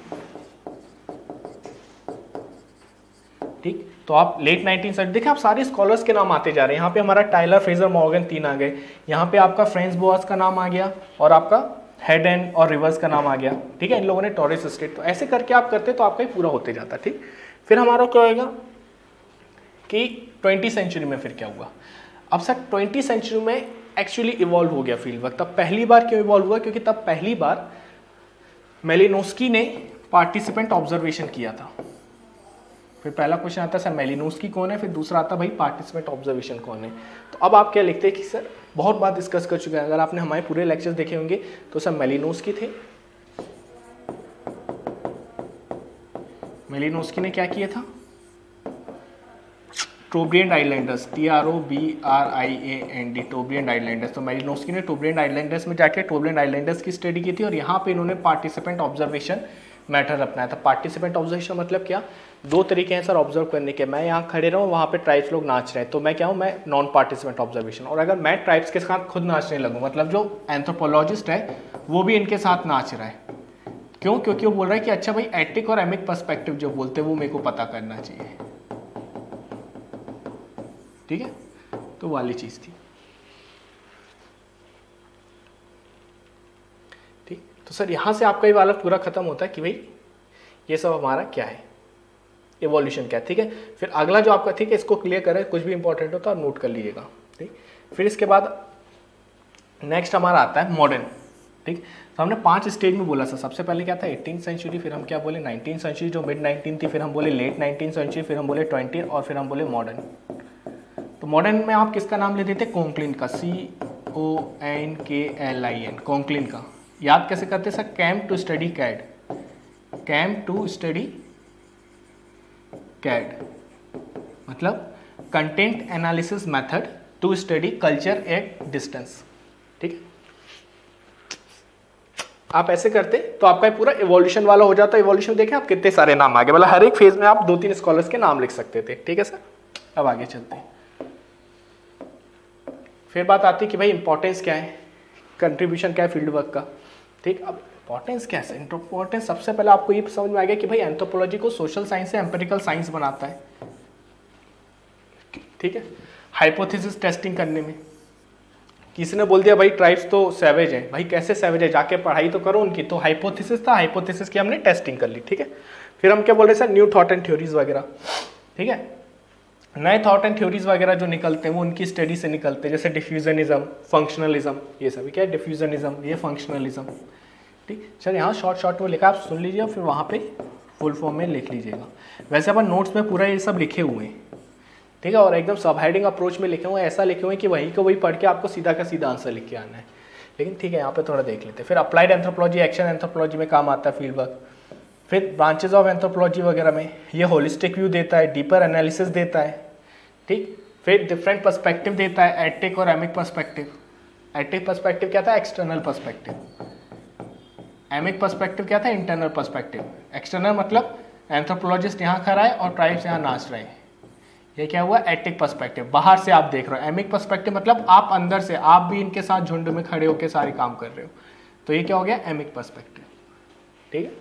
ठीक। तो आप लेट 19th सेंचुरी देखिए, आप सारे स्कॉलर्स के नाम आते जा रहे हैं। यहाँ पे हमारा टाइलर, फ्रेजर, मॉर्गन 3 आ गए। यहाँ पे आपका फ्रांस बोआस का नाम आ गया, और आपका हेडन और रिवर्स का नाम आ गया, ठीक है। इन लोगों ने टॉरेस स्ट्रेट। तो ऐसे करके आप करते तो आपका ही पूरा होते जाता, ठीक। फिर हमारा क्या होगा कि 20th सेंचुरी में फिर क्या हुआ? अब सर 20th सेंचुरी में एक्चुअली इवॉल्व हो गया फील्ड वर्क। तब पहली बार क्यों इवॉल्व हुआ? क्योंकि तब पहली बार मेलिनोस्की ने पार्टिसिपेंट ऑब्जर्वेशन किया था। फिर पहला क्वेश्चन आता है सर मेलिनोस्की कौन है, फिर दूसरा आता है भाई पार्टिसिपेंट ऑब्जर्वेशन कौन है। तो अब आप क्या लिखते हैं कि सर बहुत बात डिस्कस कर चुके हैं, अगर आपने हमारे पूरे लेक्चर्स देखे होंगे तो सर मेलिनोस्की थे। मेलिनोस्की ने क्या किया था? टोब्रिएंट आइलैंडर्स, TROBRIAND, टोब्रिएंट आइलैंडर्स। तो मेलिनोस्की ने टोब्रिएंट आइलैंडर्स में जाके टोब्रिएंट आइलैंडर्स की स्टडी की थी, और यहाँ पे इन्होंने पार्टिसिपेंट ऑब्जर्वेशन मैथड अपनाया था। पार्टिसिपेंट ऑब्जर्वेशन मतलब क्या? 2 तरीके हैं सर ऑब्जर्व करने के। मैं यहाँ खड़े रहूँ, वहाँ पे ट्राइब्स लोग नाच रहे हैं, तो मैं क्या हूँ? मैं नॉन पार्टिसिपेंट ऑब्जर्वेशन। और अगर मैं ट्राइब्स के साथ खुद नाचने लगूँ, मतलब जो एंथ्रोपोलॉजिस्ट है वो भी इनके साथ नाच रहा है। क्यों? क्योंकि वो बोल रहा है कि अच्छा भाई एथिक और एमिक पर्सपेक्टिव जो बोलते हैं वो मेरे को पता करना चाहिए, ठीक है। तो वाली चीज थी, ठीक। तो सर यहां से आपका ये वाला पूरा खत्म होता है कि भाई ये सब हमारा क्या है, इवोल्यूशन क्या है, ठीक है। फिर अगला जो आपका, ठीक है, इसको क्लियर करें, कुछ भी इंपॉर्टेंट हो तो आप नोट कर लीजिएगा, ठीक। फिर इसके बाद नेक्स्ट हमारा आता है मॉडर्न, ठीक। तो हमने 5 स्टेज में बोला था। सबसे पहले क्या था? 18th सेंचुरी, फिर हम क्या बोले 19th सेंचुरी जो मिड 19th थी, फिर हम बोले लेट 19th सेंचुरी, फिर हम बोले 20th, और फिर हम बोले मॉडर्न। तो तो मॉडर्न में आप किसका नाम ले देते, कॉन्क्लिन का, CONKLIN, कॉन्क्लिन का। याद कैसे करते sir, CAM to study CAD, CAM to study CAD मतलब content analysis method to study culture at distance. ठीक है, आप ऐसे करते तो आपका पूरा इवोल्यूशन वाला हो जाता। इवोल्यूशन देखें आप कितने सारे नाम आगे, मतलब हर एक फेज में आप 2-3 स्कॉलर्स के नाम लिख सकते थे। ठीक है सर, अब आगे चलते हैं। फिर बात आती है कि भाई इंपॉर्टेंस क्या है, कंट्रीब्यूशन क्या है फील्ड वर्क का। ठीक, अब इंपॉर्टेंस क्या है, इंपॉर्टेंस सबसे पहले आपको ये समझ में आ गया कि भाई एंथ्रोपोलॉजी को सोशल साइंस से एम्पिरिकल साइंस बनाता है। ठीक है, हाइपोथेसिस टेस्टिंग करने में किसी ने बोल दिया भाई ट्राइब्स तो सैवेज है, भाई कैसे सैवेज है, जाके पढ़ाई तो करो उनकी। तो हाइपोथेसिस था, हाइपोथेसिस की हमने टेस्टिंग कर ली। ठीक है, फिर हम क्या बोल रहे हैं sir, new thought and theories वगैरह। ठीक है, नए थॉट एंड थ्योरीज वगैरह जो निकलते हैं वो उनकी स्टडी से निकलते हैं, जैसे डिफ्यूजनिज्म, फंक्शनलिज्म, ये सभी क्या है, डिफ्यूजनिज्म, ये फंक्शनलिज्म। ठीक, चल यहाँ शॉर्ट में लिखा, आप सुन लीजिए फिर वहाँ पे फुल फॉर्म में लिख लीजिएगा। वैसे अपन नोट्स में पूरा ये सब लिखे हुए हैं। ठीक है, और एकदम सब हेडिंग अप्रोच में लिखे हुए हैं, ऐसा लिखे हुए हैं कि वही को वही पढ़ के आपको सीधा का सीधा आंसर लिख के आना है। लेकिन ठीक है, यहाँ पे थोड़ा देख लेते हैं। फिर अप्लाइड एंथ्रोपोलॉजी, एक्शन एंथ्रोपोलॉजी में काम आता है फील्ड वर्क। फिर ब्रांचेज ऑफ एंथ्रोपोलॉजी वगैरह में ये होलिस्टिक व्यू देता है, डीपर एनालिसिस देता है। ठीक, फिर डिफरेंट पर्सपेक्टिव देता है, एटिक और एमिक पर्सपेक्टिव। एटिक पर्सपेक्टिव क्या था, एक्सटर्नल पर्सपेक्टिव। एमिक पर्सपेक्टिव क्या था, इंटरनल पर्सपेक्टिव। एक्सटर्नल मतलब एंथ्रोपोलॉजिस्ट यहाँ खड़ा है और ट्राइब्स यहाँ नाच रहे हैं, ये क्या हुआ, एटिक पर्सपेक्टिव, बाहर से आप देख रहे हो। एमिक पर्सपेक्टिव मतलब आप अंदर से, आप भी इनके साथ झुंड में खड़े होकर सारे काम कर रहे हो, तो ये क्या हो गया, एमिक पर्सपेक्टिव। ठीक है,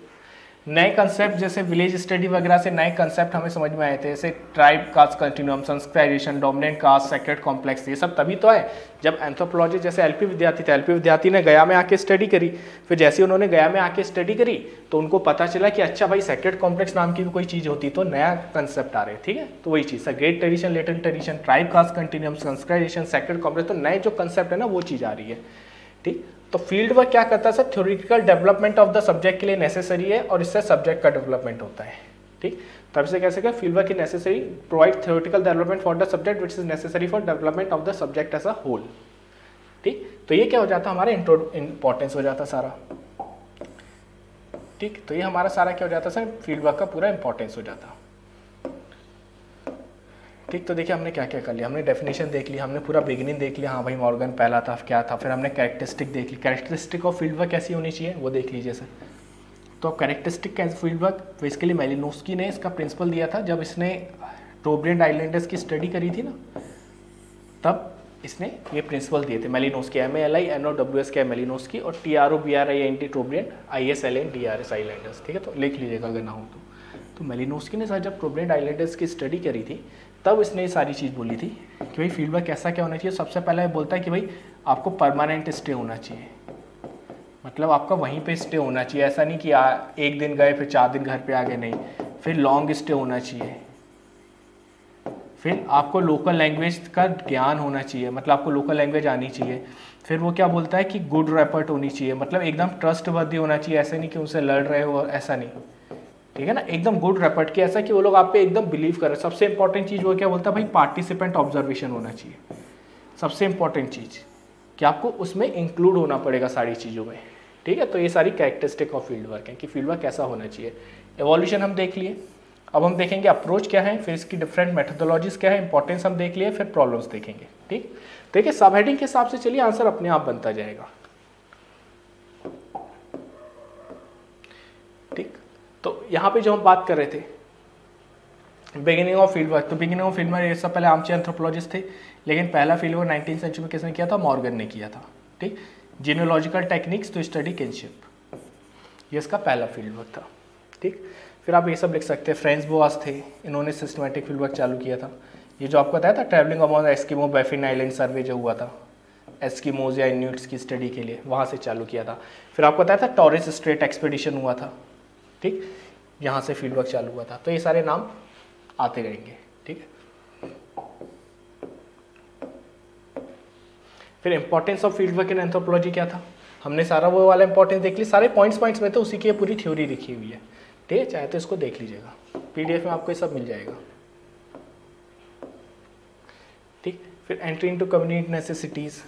नए कंसेप्ट जैसे विलेज स्टडी वगैरह से नए कंसेप्ट हमें समझ में आए थे, जैसे tribe caste continuum, sanskritization, dominant caste, sacred complex. ये सब तभी तो है जब एंथ्रोपोलॉजी, जैसे एलपी विद्यार्थी थे, एलपी विद्यार्थी ने गया में आके स्टडी करी। फिर जैसे उन्होंने गया में आके स्टडी करी तो उनको पता चला कि अच्छा भाई सेक्रेट कॉम्प्लेक्स नाम की भी कोई चीज़ होती, तो नया कंसेप्ट आ रहे। ठीक है, तो वही चीज़ great tradition, latent tradition, tribe caste continuum, sanskritization, sacred complex, तो नए जो कंसेप्ट है ना वो चीज़ आ रही है। ठीक, तो फील्ड वर्क क्या करता है sir, theoretical development of the subject के लिए नेसेसरी है और इससे सब्जेक्ट का डेवलपमेंट होता है। ठीक, तब से कैसे क्या, field work is necessary, provide theoretical development for the subject which is necessary for development of the subject as a whole. ठीक, तो ये क्या हो जाता है, हमारा इंपॉर्टेंस हो जाता सारा। ठीक, तो ये हमारा सारा क्या हो जाता सर, फील्ड वर्क का पूरा इंपॉर्टेंस हो जाता। ठीक, तो देखिए हमने क्या क्या कर लिया, हमने डेफिनेशन देख ली, हमने पूरा बिगिनिंग देख लिया, हाँ भाई मॉर्गन पहला था क्या था। फिर हमने कैरेक्टरिस्टिक देख ली, कैरेक्टरिस्टिक ऑफ फील्ड वर्क कैसी होनी चाहिए वो देख लीजिए सर। तो कैरेक्टरिस्टिक कैसे फील्ड वर्क, बेसिकली मेलिनोस्की ने इसका प्रिंसिपल दिया था जब इसने टोब्रियन आइलैंडर्स की स्टडी करी थी ना, तब इसने ये प्रिंसिपल दिए थे। मेलिनोस्की, MALINOWS के मेलिनोस्की, और TROBRINT टोब्रियन, ISLAND DRS आइलैंडर्स। ठीक है, तो लिख लीजिएगा अगर ना हो तो मेलिनोस्की ने सर जब टोब्रियन आइलैंडर्स की स्टडी करी थी तब इसने ये सारी चीज़ बोली थी कि भाई फील्ड वर्क कैसा क्या होना चाहिए। सबसे पहले बोलता है कि भाई आपको परमानेंट स्टे होना चाहिए, मतलब आपका वहीं पे स्टे होना चाहिए, ऐसा नहीं कि एक दिन गए फिर 4 दिन घर पे आ गए, नहीं। फिर लॉन्ग स्टे होना चाहिए। फिर आपको लोकल लैंग्वेज का ज्ञान होना चाहिए, मतलब आपको लोकल लैंग्वेज आनी चाहिए। फिर वो क्या बोलता है कि गुड रैपर्ट होनी चाहिए, मतलब एकदम ट्रस्टवर्दी होना चाहिए, ऐसे नहीं कि उनसे लड़ रहे हो, ऐसा नहीं। ठीक है ना, एकदम गुड रैपर्ट की, ऐसा कि वो लोग आप पे एकदम बिलीव कर रहे हैं। सबसे इंपॉर्टेंट चीज़ वो क्या बोलता है भाई, पार्टिसिपेंट ऑब्जर्वेशन होना चाहिए। सबसे इंपॉर्टेंट चीज़ कि आपको उसमें इंक्लूड होना पड़ेगा सारी चीज़ों में। ठीक है, तो ये सारी कैरेक्टरिस्टिक ऑफ फील्ड वर्क है कि फील्ड वर्क कैसा होना चाहिए। एवोल्यूशन हम देख लिए, अब हम देखेंगे अप्रोच क्या है, फिर इसकी डिफरेंट मेथोडोलॉजीज क्या है, इंपॉर्टेंस हम देख लिए, फिर प्रॉब्लम्स देखेंगे। ठीक, देखिए सब हेडिंग के हिसाब से चलिए, आंसर अपने आप बनता जाएगा। ठीक, तो यहाँ पे जो हम बात कर रहे थे बिगिनिंग ऑफ फील्ड वर्क, तो बिगिनिंग ऑफ फील्ड वर्क ये सब पहले आर्मचेयर एंथ्रोपोलॉजिस्ट थे, लेकिन पहला फील्ड वर्क 19वीं सेंचुरी में किसने किया था, मॉर्गन ने किया था। ठीक, genealogical techniques to study kinship, ये इसका पहला फील्ड वर्क था। ठीक, फिर आप ये सब लिख सकते हैं, फ्रेंच बोआस थे, इन्होंने सिस्टमेटिक फील्ड वर्क चालू किया था। ये जो आपको बताया था travelling among Eskimo Baffin Island survey जो हुआ था, एस्किमोज या इन्यूट्स की स्टडी के लिए, वहाँ से चालू किया था। फिर आपको बताया था टॉरेस स्ट्रेट एक्सपेडिशन हुआ था। ठीक, यहाँ से फील्ड वर्क चालू हुआ था। तो ये सारे नाम आते रहेंगे। ठीक है, फिर importance of field work in anthropology क्या था, हमने सारा वो वाला इंपॉर्टेंस देख ली, सारे पॉइंट्स में तो उसी की पूरी थ्योरी लिखी हुई है। ठीक है, चाहे तो इसको देख लीजिएगा, PDF में आपको ये सब मिल जाएगा। ठीक, फिर entry into community necessities,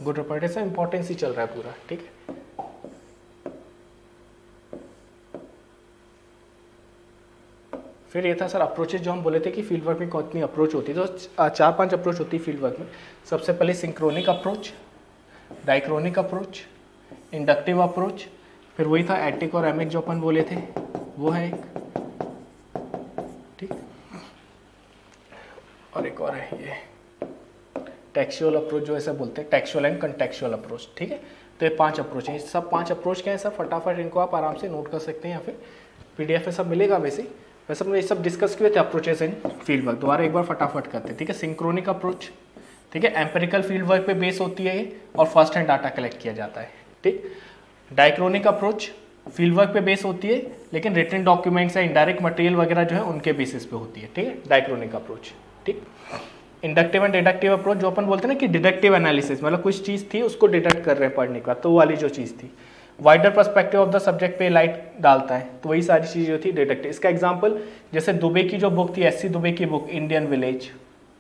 good report, ऐसा इंपॉर्टेंस ही चल रहा है पूरा, ठीक है। फिर ये था सर अप्रोचेज, जो हम बोले थे कि फील्ड वर्क में कितनी अप्रोच होती है, तो 4-5 अप्रोच होती है फील्ड वर्क में। सबसे पहले synchronic approach, diachronic approach, inductive approach, फिर वही था एटिक और एमिक जो अपन बोले थे वो है एक, ठीक। और एक और है ये टेक्सुअल अप्रोच, जो ऐसा बोलते हैं टेक्सुअल एंड कंटेक्चुअल अप्रोच, ठीक है। तो ये 5 अप्रोच हैं। सब 5 अप्रोच क्या है सब, फटाफट इनको आप आराम से नोट कर सकते हैं, या फिर PDF में सब मिलेगा। वैसे हमने ये सब डिस्कस किए थे अप्रोचेस इन फील्ड वर्क, दोबारा एक बार फटाफट करते हैं, ठीक है। सिंक्रोनिक अप्रोच, ठीक है, एम्पेरिकल फील्ड वर्क पे बेस होती है ये, और फर्स्ट हैंड डाटा कलेक्ट किया जाता है, ठीक। डाइक्रोनिक अप्रोच फील्ड वर्क पे बेस होती है, लेकिन रिटन डॉक्यूमेंट्स या इनडायरेक्ट मटेरियल वगैरह जो है उनके बेसिस पे होती है, ठीक है, डाइक्रोनिक अप्रोच, ठीक। इंडक्टिव एंड डिडक्टिव अप्रोच, जो अपन बोलते हैं ना कि डिडक्टिव एनालिसिस, मतलब कुछ चीज़ थी उसको डिडक्ट कर रहे हैं पढ़ने के बाद, तो वो वाली जो चीज़ थी। Wider perspective of the subject पे लाइट डालता है, तो वही सारी चीज़ें जो थी डिडक्टिव। इसका एग्जांपल जैसे दुबे की जो बुक थी, SC दुबे की बुक इंडियन विलेज,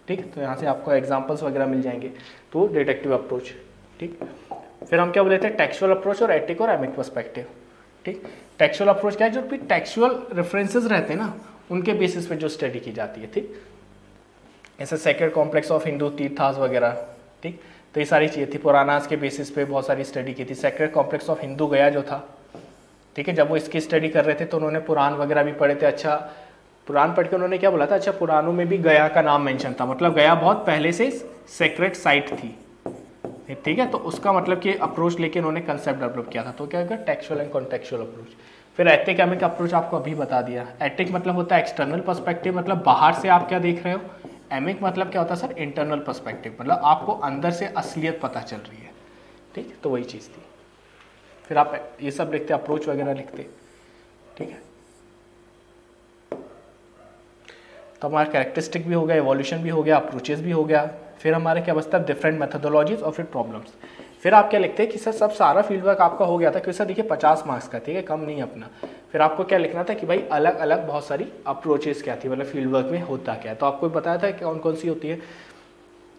ठीक, तो यहाँ से आपको एग्जांपल्स वगैरह मिल जाएंगे, तो डिडक्टिव अप्रोच, ठीक। फिर हम क्या बोले थे, टेक्सुअल अप्रोच और एटिक और एमिक पर्सपेक्टिव, ठीक। टेक्सुअल अप्रोच क्या है, जो भी टेक्सुअल रेफरेंसेस रहते हैं ना उनके बेसिस पे जो स्टडी की जाती है, ठीक। ऐसे सेक्रेड कॉम्प्लेक्स ऑफ हिंदू तीर्थास वगैरह, ठीक। तो ये सारी चीज़ें थी, पुरानास के बेसिस पे बहुत सारी स्टडी की थी। सेक्रेड कॉम्प्लेक्स ऑफ हिंदू गया जो था, ठीक है, जब वो इसकी स्टडी कर रहे थे तो उन्होंने पुराण वगैरह भी पढ़े थे। अच्छा, पुराण पढ़ के उन्होंने क्या बोला था, अच्छा पुराणों में भी गया का नाम मेंशन था, मतलब गया बहुत पहले से सेक्रेड साइट थी, ठीक है। तो उसका मतलब कि अप्रोच लेके उन्होंने कंसेप्ट डेवलप किया था, तो क्या होगा, टेक्सुअल एंड कॉन्टेक्चुअल अप्रोच। फिर एथिक एमिक अप्रोच आपको अभी बता दिया। एथिक मतलब होता है एक्सटर्नल पर्सपेक्टिव, मतलब बाहर से आप क्या देख रहे हो। एमिक मतलब क्या होता है सर, इंटरनल पर्सपेक्टिव, मतलब आपको अंदर से असलियत पता चल रही है, ठीक। तो वही चीज़ थी। फिर आप ये सब लिखते, अप्रोच वगैरह लिखते, ठीक है। तो हमारा कैरेक्टरिस्टिक भी हो गया, एवोल्यूशन भी हो गया, अप्रोचेस भी हो गया। फिर हमारे क्या बचता है, डिफरेंट मेथोडोलॉजीज और फिर प्रॉब्लम्स। फिर आप क्या लिखते हैं कि सर सब सारा फील्ड वर्क आपका हो गया था, क्योंकि सर देखिए 50 मार्क्स का, ठीक है, कम नहीं अपना। फिर आपको क्या लिखना था कि भाई अलग अलग बहुत सारी अप्रोचेस क्या थी, मतलब फील्ड वर्क में होता क्या है। तो आपको बताया था कि कौन कौन सी होती है,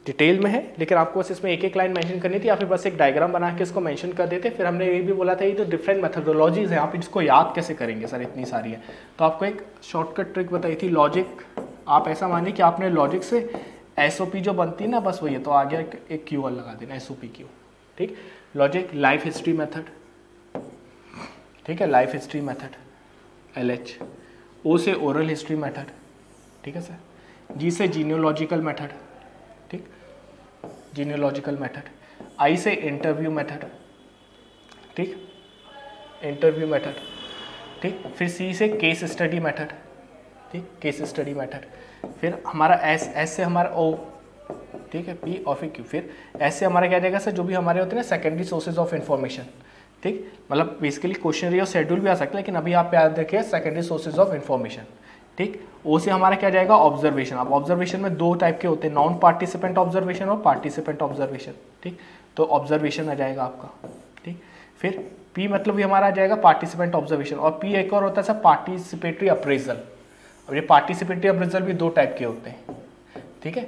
डिटेल में है, लेकिन आपको बस इसमें एक एक लाइन मेंशन करनी थी, या फिर बस एक डायग्राम बना के इसको मेंशन कर देते। फिर हमने ये भी बोला था ये जो डिफरेंट मेथोडोलॉजीज है, आप इसको याद कैसे करेंगे सर, इतनी सारी है। तो आपको एक शॉर्टकट ट्रिक बताई थी, लॉजिक। आप ऐसा मानिए कि आपने लॉजिक से SOP जो बनती है ना, बस वही है, तो आगे एक QL लगा देना, SOPQ, ठीक। लॉजिक, लाइफ हिस्ट्री मेथड, ठीक है, life history method LH। O से ओरल हिस्ट्री मेथड, ठीक है सर। G से जीनियोलॉजिकल मेथड, ठीक, जीनियोलॉजिकल मेथड। I से इंटरव्यू मेथड, ठीक, इंटरव्यू मेथड, ठीक। फिर C से केस स्टडी मेथड, ठीक, केस स्टडी मेथड। फिर हमारा S से हमारा O, ठीक है, P और फिर Q। फिर S से हमारा क्या जाएगा सर, जो भी हमारे होते हैं ना सेकेंडरी सोर्सेज ऑफ इन्फॉर्मेशन, ठीक, मतलब बेसिकली क्वेश्चनरी और शेड्यूल भी आ सकता है, लेकिन अभी आप याद रखिए सेकेंडरी सोर्सेज ऑफ इन्फॉर्मेशन, ठीक। O से हमारा क्या जाएगा, ऑब्जर्वेशन। अब ऑब्जर्वेशन में 2 टाइप के होते हैं, नॉन पार्टिसिपेंट ऑब्जर्वेशन और पार्टिसिपेंट ऑब्जर्वेशन, ठीक। तो ऑब्जर्वेशन आ जाएगा आपका, ठीक। फिर P मतलब ये हमारा आ जाएगा पार्टिसिपेंट ऑब्जर्वेशन, और P एक और होता है सर पार्टिसिपेटरी अप्रेजल। अब ये पार्टिसिपेटरी अप्रेजल भी 2 टाइप के होते हैं, ठीक है,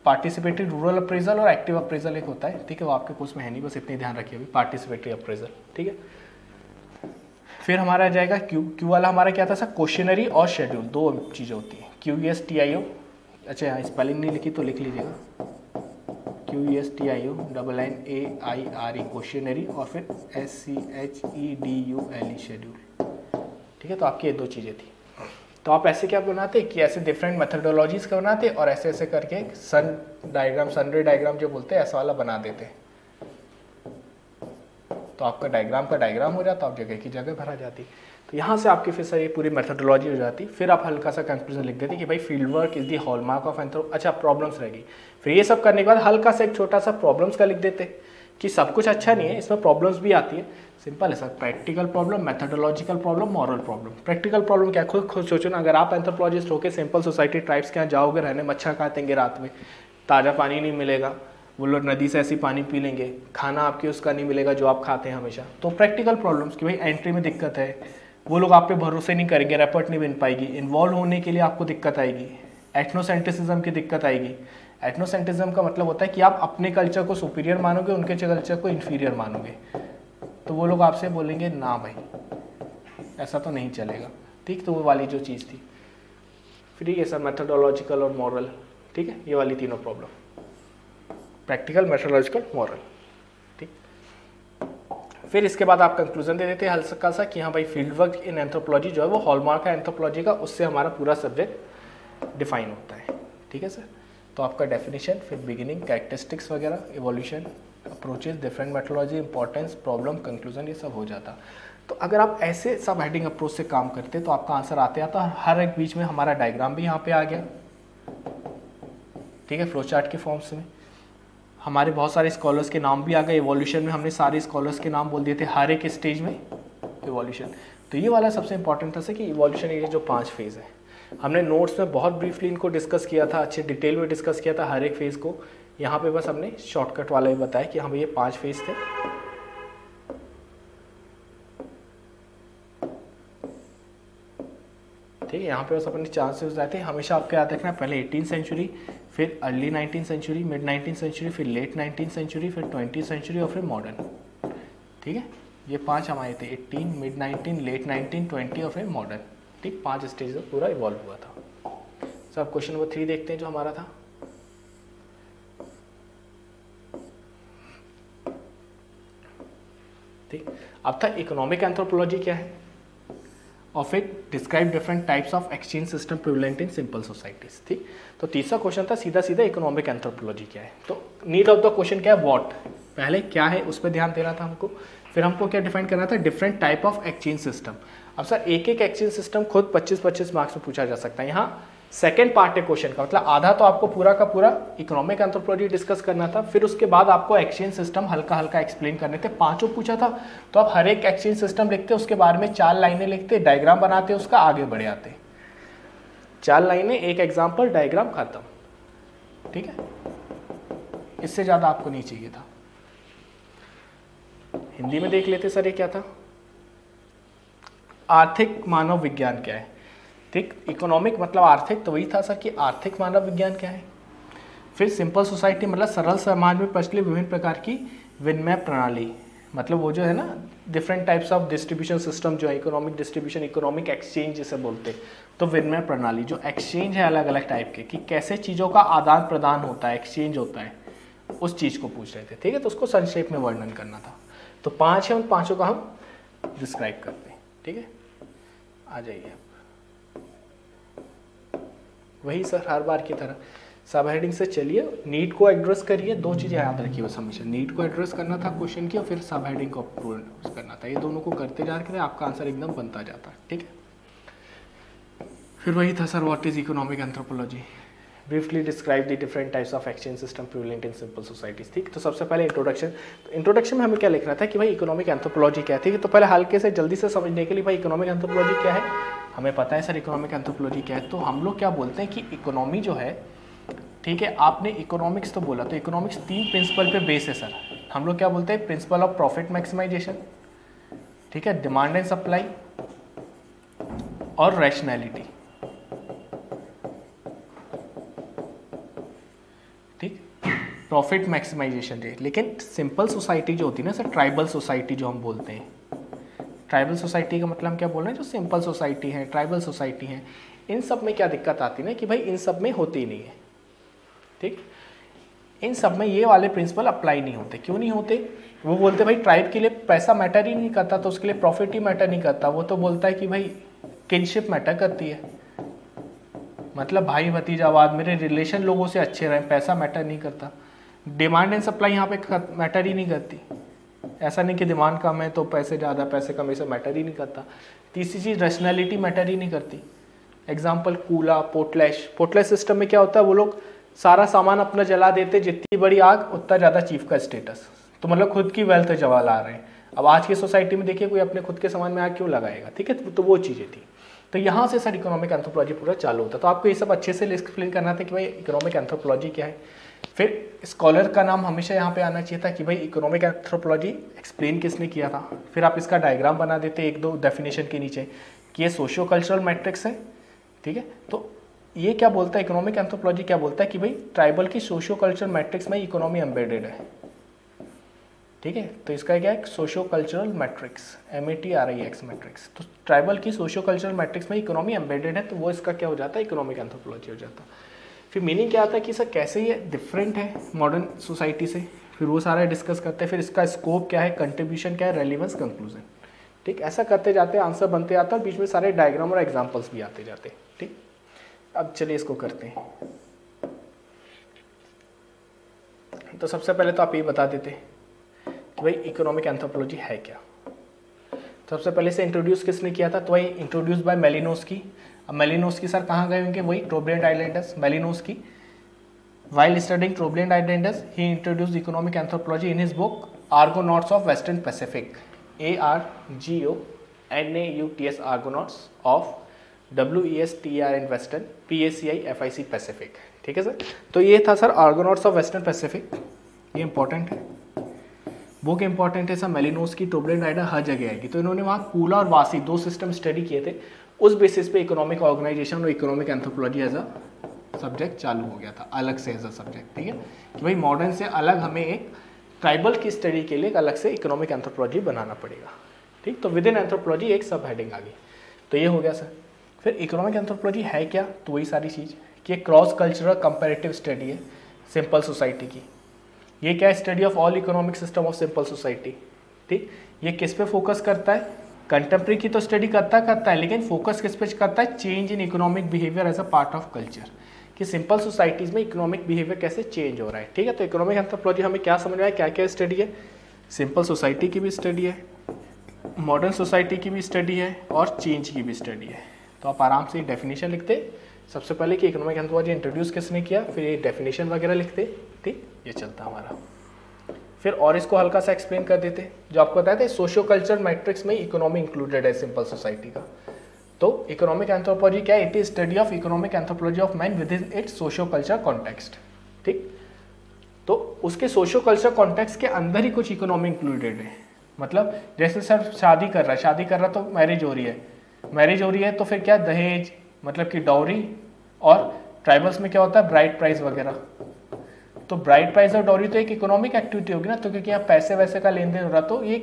पार्टिसिपेटरी रूरल अप्रेजल और एक्टिव अप्रेजल एक होता है, ठीक है, वो आपके कोर्स में है नहीं, बस इतनी ध्यान रखिए अभी, पार्टिसिपेटरी अप्रेजल, ठीक है। फिर हमारा आ जाएगा Q वाला हमारा क्या था सर, क्वेश्चनरी और शेड्यूल, 2 चीज़ें होती हैं, QESTIO। अच्छा यहाँ स्पेलिंग नहीं लिखी तो लिख लीजिएगा, QESTIO NNAIRE क्वेश्चनरी, और फिर SCHEDULE शेड्यूल, ठीक है। तो आपकी ये 2 चीज़ें थी। तो आप ऐसे क्या बनाते कि ऐसे डिफरेंट मेथोडोलॉजीज का बनाते और ऐसे ऐसे करके सन डायग्राम, सनरे डायग्राम जो बोलते हैं ऐसा वाला बना देते। तो आपका डायग्राम का डायग्राम हो जाता, आप जगह की जगह भरा जाती। तो यहाँ से आपकी फिर सर ये पूरी मेथोडोलॉजी हो जाती। फिर आप हल्का सा कंक्लूजन लिख देते कि भाई field work is the hallmark of anthro. अच्छा प्रॉब्लम्स रहेगी, फिर ये सब करने के बाद हल्का सा एक छोटा सा प्रॉब्लम्स का लिख देते कि सब कुछ अच्छा नहीं है, इसमें प्रॉब्लम्स भी आती है। सिंपल है sir, practical problem, methodological problem, moral problem. Practical problem क्या, खुद सोचो ना, अगर आप एंथ्रोपोलॉजिस्ट होकर सिंपल सोसाइटी ट्राइब्स के यहाँ जाओगे रहने, मच्छर काटेंगे रात में, ताज़ा पानी नहीं मिलेगा, वो लोग नदी से ऐसी पानी पी लेंगे, खाना आपके उसका नहीं मिलेगा जो आप खाते हैं हमेशा। तो प्रैक्टिकल प्रॉब्लम्स कि भाई एंट्री में दिक्कत है, वो लोग आप पे भरोसे नहीं करेंगे, रिपोर्ट नहीं बन पाएगी, इन्वॉल्व होने के लिए आपको दिक्कत आएगी, एथनोसेंट्रिसिज्म की दिक्कत आएगी, एथनोसेंट्रिज्म का मतलब होता है कि आप अपने कल्चर को सुपीरियर मानोगे, उनके कल्चर को इन्फीरियर मानोगे, तो वो लोग आपसे बोलेंगे ना भाई ऐसा तो नहीं चलेगा, ठीक। तो वो वाली जो चीज़ थी। फिर ये सर मेथोडोलॉजिकल और मॉरल, ठीक है, ये वाली तीनों प्रॉब्लम, प्रैक्टिकल, मेथोडोलॉजिकल, मॉरल, ठीक। फिर इसके बाद आप कंक्लूजन दे देते हैं हल्का सा कि हाँ भाई फील्ड वर्क इन एंथ्रोपोलॉजी जो है वो हॉलमार्क है एंथ्रोपोलॉजी का, उससे हमारा पूरा सब्जेक्ट डिफाइन होता है, ठीक है सर। तो आपका डेफिनेशन, फिर बिगिनिंग, कैरेक्टरिस्टिक्स वगैरह, evolution, approaches, different methodology, importance, problem, conclusion, ये सब हो जाता। तो अगर आप ऐसे सब हेडिंग अप्रोच से काम करते तो आपका आंसर आते आता, हर एक बीच में हमारा डायग्राम भी यहाँ पे आ गया, ठीक है, फ्लो चार्ट के फॉर्म्स में। हमारे बहुत सारे स्कॉलर्स के नाम भी आ गए, इवोल्यूशन में हमने सारे स्कॉलर्स के नाम बोल दिए थे हर एक स्टेज में इवोल्यूशन। तो ये वाला सबसे इंपॉर्टेंट था सर कि इवोल्यूशन ये जो 5 फेज़ है, हमने नोट्स में बहुत ब्रीफली इनको डिस्कस किया था, अच्छे डिटेल में डिस्कस किया था हर एक फेज़ को। यहाँ पे बस हमने शॉर्टकट वाला ही बताया कि हाँ ये 5 फेज़ थे। ठीक है, यहाँ पे बस अपने चांसेस रहते हैं, हमेशा आपको याद रखना है पहले 18th सेंचुरी, फिर early 19th century, mid 19th century, फिर लेट 19th सेंचुरी, फिर 20th सेंचुरी और फिर मॉडर्न, ठीक है। ये 5 हमारे थे, 18, मिड 19, लेट 19, 20 और फिर मॉडर्न, ठीक। 5 स्टेज में पूरा इवॉल्व हुआ था। सर अब क्वेश्चन नंबर 3 देखते हैं जो हमारा था। ठीक, अब था इकोनॉमिक एंथ्रोपोलॉजी क्या है, और फिर describe different types of exchange system prevalent in simple societies, ठीक। तो तीसरा क्वेश्चन था सीधा सीधा इकोनॉमिक एंथ्रोपोलॉजी क्या है। तो नीड ऑफ द क्वेश्चन क्या है, व्हाट, पहले क्या है उस पर ध्यान देना था हमको, फिर हमको क्या डिफाइन करना था, different type of exchange system. अब सर एक एक एक्सचेंज सिस्टम खुद 25-25 मार्क्स में पूछा जा सकता है। यहाँ सेकेंड पार्ट है क्वेश्चन का, मतलब आधा तो आपको पूरा का पूरा इकोनॉमिक एंथ्रोपोलॉजी डिस्कस करना था, फिर उसके बाद आपको एक्सचेंज सिस्टम हल्का हल्का एक्सप्लेन करने थे। 5 पूछा था तो आप हर एक एक्सचेंज सिस्टम लिखते, उसके बारे में 4 लाइनें लिखते, डायग्राम बनाते, उसका आगे बढ़े आते, 4 लाइनें, एक एग्जाम्पल, डायग्राम, खत्म, ठीक है। इससे ज़्यादा आपको नहीं चाहिए था। हिंदी में देख लेते सर ये क्या था, आर्थिक मानव विज्ञान क्या है, ठीक। इकोनॉमिक मतलब आर्थिक, तो वही था सर कि आर्थिक मानव विज्ञान क्या है। फिर सिंपल सोसाइटी मतलब सरल समाज में प्रचलित विभिन्न प्रकार की विनिमय प्रणाली, मतलब वो जो है ना different types of distribution system जो है, इकोनॉमिक डिस्ट्रीब्यूशन, इकोनॉमिक एक्सचेंज जिसे बोलते हैं। तो विनिमय प्रणाली जो एक्सचेंज है अलग अलग टाइप के, कि कैसे चीज़ों का आदान प्रदान होता है, एक्सचेंज होता है, उस चीज़ को पूछ रहे थे, ठीक है। तो उसको संक्षेप में वर्णन करना था। तो 5 है, उन 5 का हम डिस्क्राइब करते हैं, ठीक है। आ जाइए वही सर हर बार की तरह सब हेडिंग से चलिए, नीड को एड्रेस करिए, 2 चीज़ें याद रखिए बस हमेशा, नीड को एड्रेस करना था क्वेश्चन की, और फिर सब हेडिंग को अप्रोच करना था। ये दोनों को करते जा रहे आपका आंसर एकदम बनता जाता है, ठीक है। फिर वही था sir, what is economic anthropology, briefly describe the different types of exchange system prevalent in simple societies, ठीक। तो सबसे पहले इंट्रोडक्शन, तो इंट्रोडक्शन में हमें क्या लिखना था कि भाई इकोनॉमिक एंथ्रोपोलॉजी क्या है, ठीक है। तो पहले हल्के से जल्दी से समझने के लिए भाई इकोनॉमिक एंथ्रोपोलॉजी क्या है, हमें पता है सर इकोनॉमिक एंथ्रोपोलॉजी क्या है। तो हम लोग क्या बोलते हैं कि इकोनॉमी जो है, ठीक है, आपने इकोनॉमिक्स तो बोला, तो इकोनॉमिक्स 3 प्रिंसिपल पे बेस है सर। हम लोग क्या बोलते हैं, प्रिंसिपल ऑफ प्रॉफिट मैक्सिमाइजेशन, ठीक है, डिमांड एंड सप्लाई और रैशनैलिटी, ठीक, प्रॉफिट मैक्सिमाइजेशन है। लेकिन सिंपल सोसाइटी जो होती है ना सर, ट्राइबल सोसाइटी जो हम बोलते हैं, ट्राइबल सोसाइटी का मतलब हम क्या बोल रहे हैं, जो सिंपल सोसाइटी है, ट्राइबल सोसाइटी है, इन सब में क्या दिक्कत आती है ना कि भाई इन सब में होती ही नहीं है, ठीक। इन सब में ये वाले प्रिंसिपल अप्लाई नहीं होते। क्यों नहीं होते, वो बोलते भाई ट्राइब के लिए पैसा मैटर ही नहीं करता, तो उसके लिए प्रॉफिट ही मैटर नहीं करता। वो तो बोलता है कि भाई किनशिप मैटर करती है, मतलब भाई भतीजावाद, मेरे रिलेशन लोगों से अच्छे रहे, पैसा मैटर नहीं करता। डिमांड एंड सप्लाई यहाँ पे मैटर ही नहीं करती, ऐसा नहीं कि डिमांड कम है तो पैसे ज़्यादा, पैसे कम, ऐसा मैटर ही नहीं करता। तीसरी चीज़ रैशनैलिटी मैटर ही नहीं करती। एग्जाम्पल कूला, पोर्टलैश, पोर्टलैश सिस्टम में क्या होता है, वो लोग सारा सामान अपना जला देते, जितनी बड़ी आग उतना ज़्यादा चीफ का स्टेटस, तो मतलब खुद की वेल्थ जला ला रहे हैं। अब आज की सोसाइटी में देखिए कोई अपने खुद के सामान में आग क्यों लगाएगा, ठीक है। तो वो चीज़ें थी। तो यहाँ से सर इकोनॉमिक एंथ्रोपोलॉजी पूरा चालू होता है। तो आपको ये सब अच्छे से एक्सप्लेन करना था कि भाई इकोनॉमिक एंथ्रोपोलॉजी क्या है। फिर स्कॉलर का नाम हमेशा यहाँ पे आना चाहिए था कि भाई इकोनॉमिक एंथ्रोपोलॉजी एक्सप्लेन किसने किया था। फिर आप इसका डायग्राम बना देते 1-2 डेफिनेशन के नीचे कि ये सोशियो कल्चरल मैट्रिक्स है, ठीक है। तो ये क्या बोलता है, इकोनॉमिक एंथ्रोपोलॉजी क्या बोलता है कि भाई ट्राइबल की सोशियो कल्चरल मैट्रिक्स में इकोनॉमी एम्बेडेड है, ठीक है। तो इसका क्या है, socio cultural matrix, MATRIX matrix. तो ट्राइबल की सोशियो कल्चरल मैट्रिक्स में इकोनॉमी एम्बेडेड है, तो वो इसका क्या हो जाता है, इकोनॉमिक एंथ्रोपोलॉजी हो जाता है। फिर मीनिंग क्या आता है कि सर कैसे ये डिफरेंट है मॉडर्न सोसाइटी से, फिर वो सारा डिस्कस करते हैं। फिर इसका स्कोप क्या है, कंट्रीब्यूशन क्या है, रेलिवेंस, कंक्लूजन, ठीक। ऐसा करते जाते हैं, आंसर बनते जाता है और बीच में सारे डायग्राम और एग्जाम्पल्स भी आते जाते हैं, ठीक। अब चलिए इसको करते हैं। तो सबसे पहले तो आप ये बता देते कि भाई इकोनॉमिक एंथ्रोपोलॉजी है क्या। सबसे पहले से इंट्रोड्यूस किसने किया था, तो वही इंट्रोड्यूस बाय मेलिनोस्की। अब मेलिनोस्की सर कहाँ गए होंगे, वही Trobriand islanders. Malinowski while studying Trobriand Islanders he introduced economic anthropology in his book Argonauts of Western Pacific, ARGONAUTS Argonauts of WESTER in Western PACI FIC Pacific, ठीक है sir. तो ये था सर आर्गोनॉट्स ऑफ वेस्टर्न पैसिफिक, ये important है, book important है sir. Malinowski, ट्रोब्लियन islander हर जगह आएगी। तो इन्होंने वहाँ कूला और वासी दो सिस्टम स्टडी किए थे, उस बेसिस पे इकोनॉमिक ऑर्गेनाइजेशन और economic anthropology as a subject चालू हो गया था, अलग से एज अ सब्जेक्ट, ठीक है। कि भाई मॉडर्न से अलग हमें एक ट्राइबल की स्टडी के लिए एक अलग से इकोनॉमिक एंथ्रोपोलॉजी बनाना पड़ेगा, ठीक। तो विद इन एंथ्रोपोलॉजी एक सब हेडिंग आ गई, तो ये हो गया सर। फिर इकोनॉमिक एंथ्रोपोलॉजी है क्या, तो वही सारी चीज़ कि एक क्रॉस कल्चरल कंपैरेटिव स्टडी है सिंपल सोसाइटी की। ये क्या है, study of all economic system of simple society, ठीक। ये किस पे फोकस करता है, कंटेम्प्रेरी की तो स्टडी करता है, लेकिन फोकस किस पे करता है, change in economic behaviour as a part of culture, कि सिंपल सोसाइटीज़ में इकोनॉमिक बिहेवियर कैसे चेंज हो रहा है, ठीक है। तो इकोनॉमिक एंथ्रोपोलॉजी हमें क्या समझ में आया, क्या क्या स्टडी है, सिंपल सोसाइटी की भी स्टडी है, मॉडर्न सोसाइटी की भी स्टडी है और चेंज की भी स्टडी है। तो आप आराम से डेफिनेशन लिखते सबसे पहले कि इकोनॉमिक एंथ्रोपोलॉजी इंट्रोड्यूस किसने किया, फिर ये डेफिनेशन वगैरह लिखते, ठीक, ये चलता हमारा। फिर और इसको हल्का सा एक्सप्लेन कर देते, जो आपको बताया था सोशियो कल्चर मैट्रिक्स में इकोनॉमी इंक्लूडेड है सिंपल सोसाइटी का। तो इकोनॉमिक एंथ्रोपोलॉजी क्या है, it is study of economic anthropology of man with in its socio culture context, ठीक। तो उसके सोशियो कल्चर कॉन्टेक्स्ट के अंदर ही कुछ इकोनॉमी इंक्लूडेड है। मतलब जैसे सर शादी कर रहा है तो मैरिज हो रही है तो फिर क्या, दहेज मतलब कि डाउरी, और ट्राइबल्स में क्या होता है, ब्राइड प्राइस वगैरह। तो ब्राइड प्राइस और डाउरी तो एक इकोनॉमिक एक्टिविटी होगी ना, तो क्योंकि यहाँ पैसे वैसे का लेन देन हो रहा, तो ये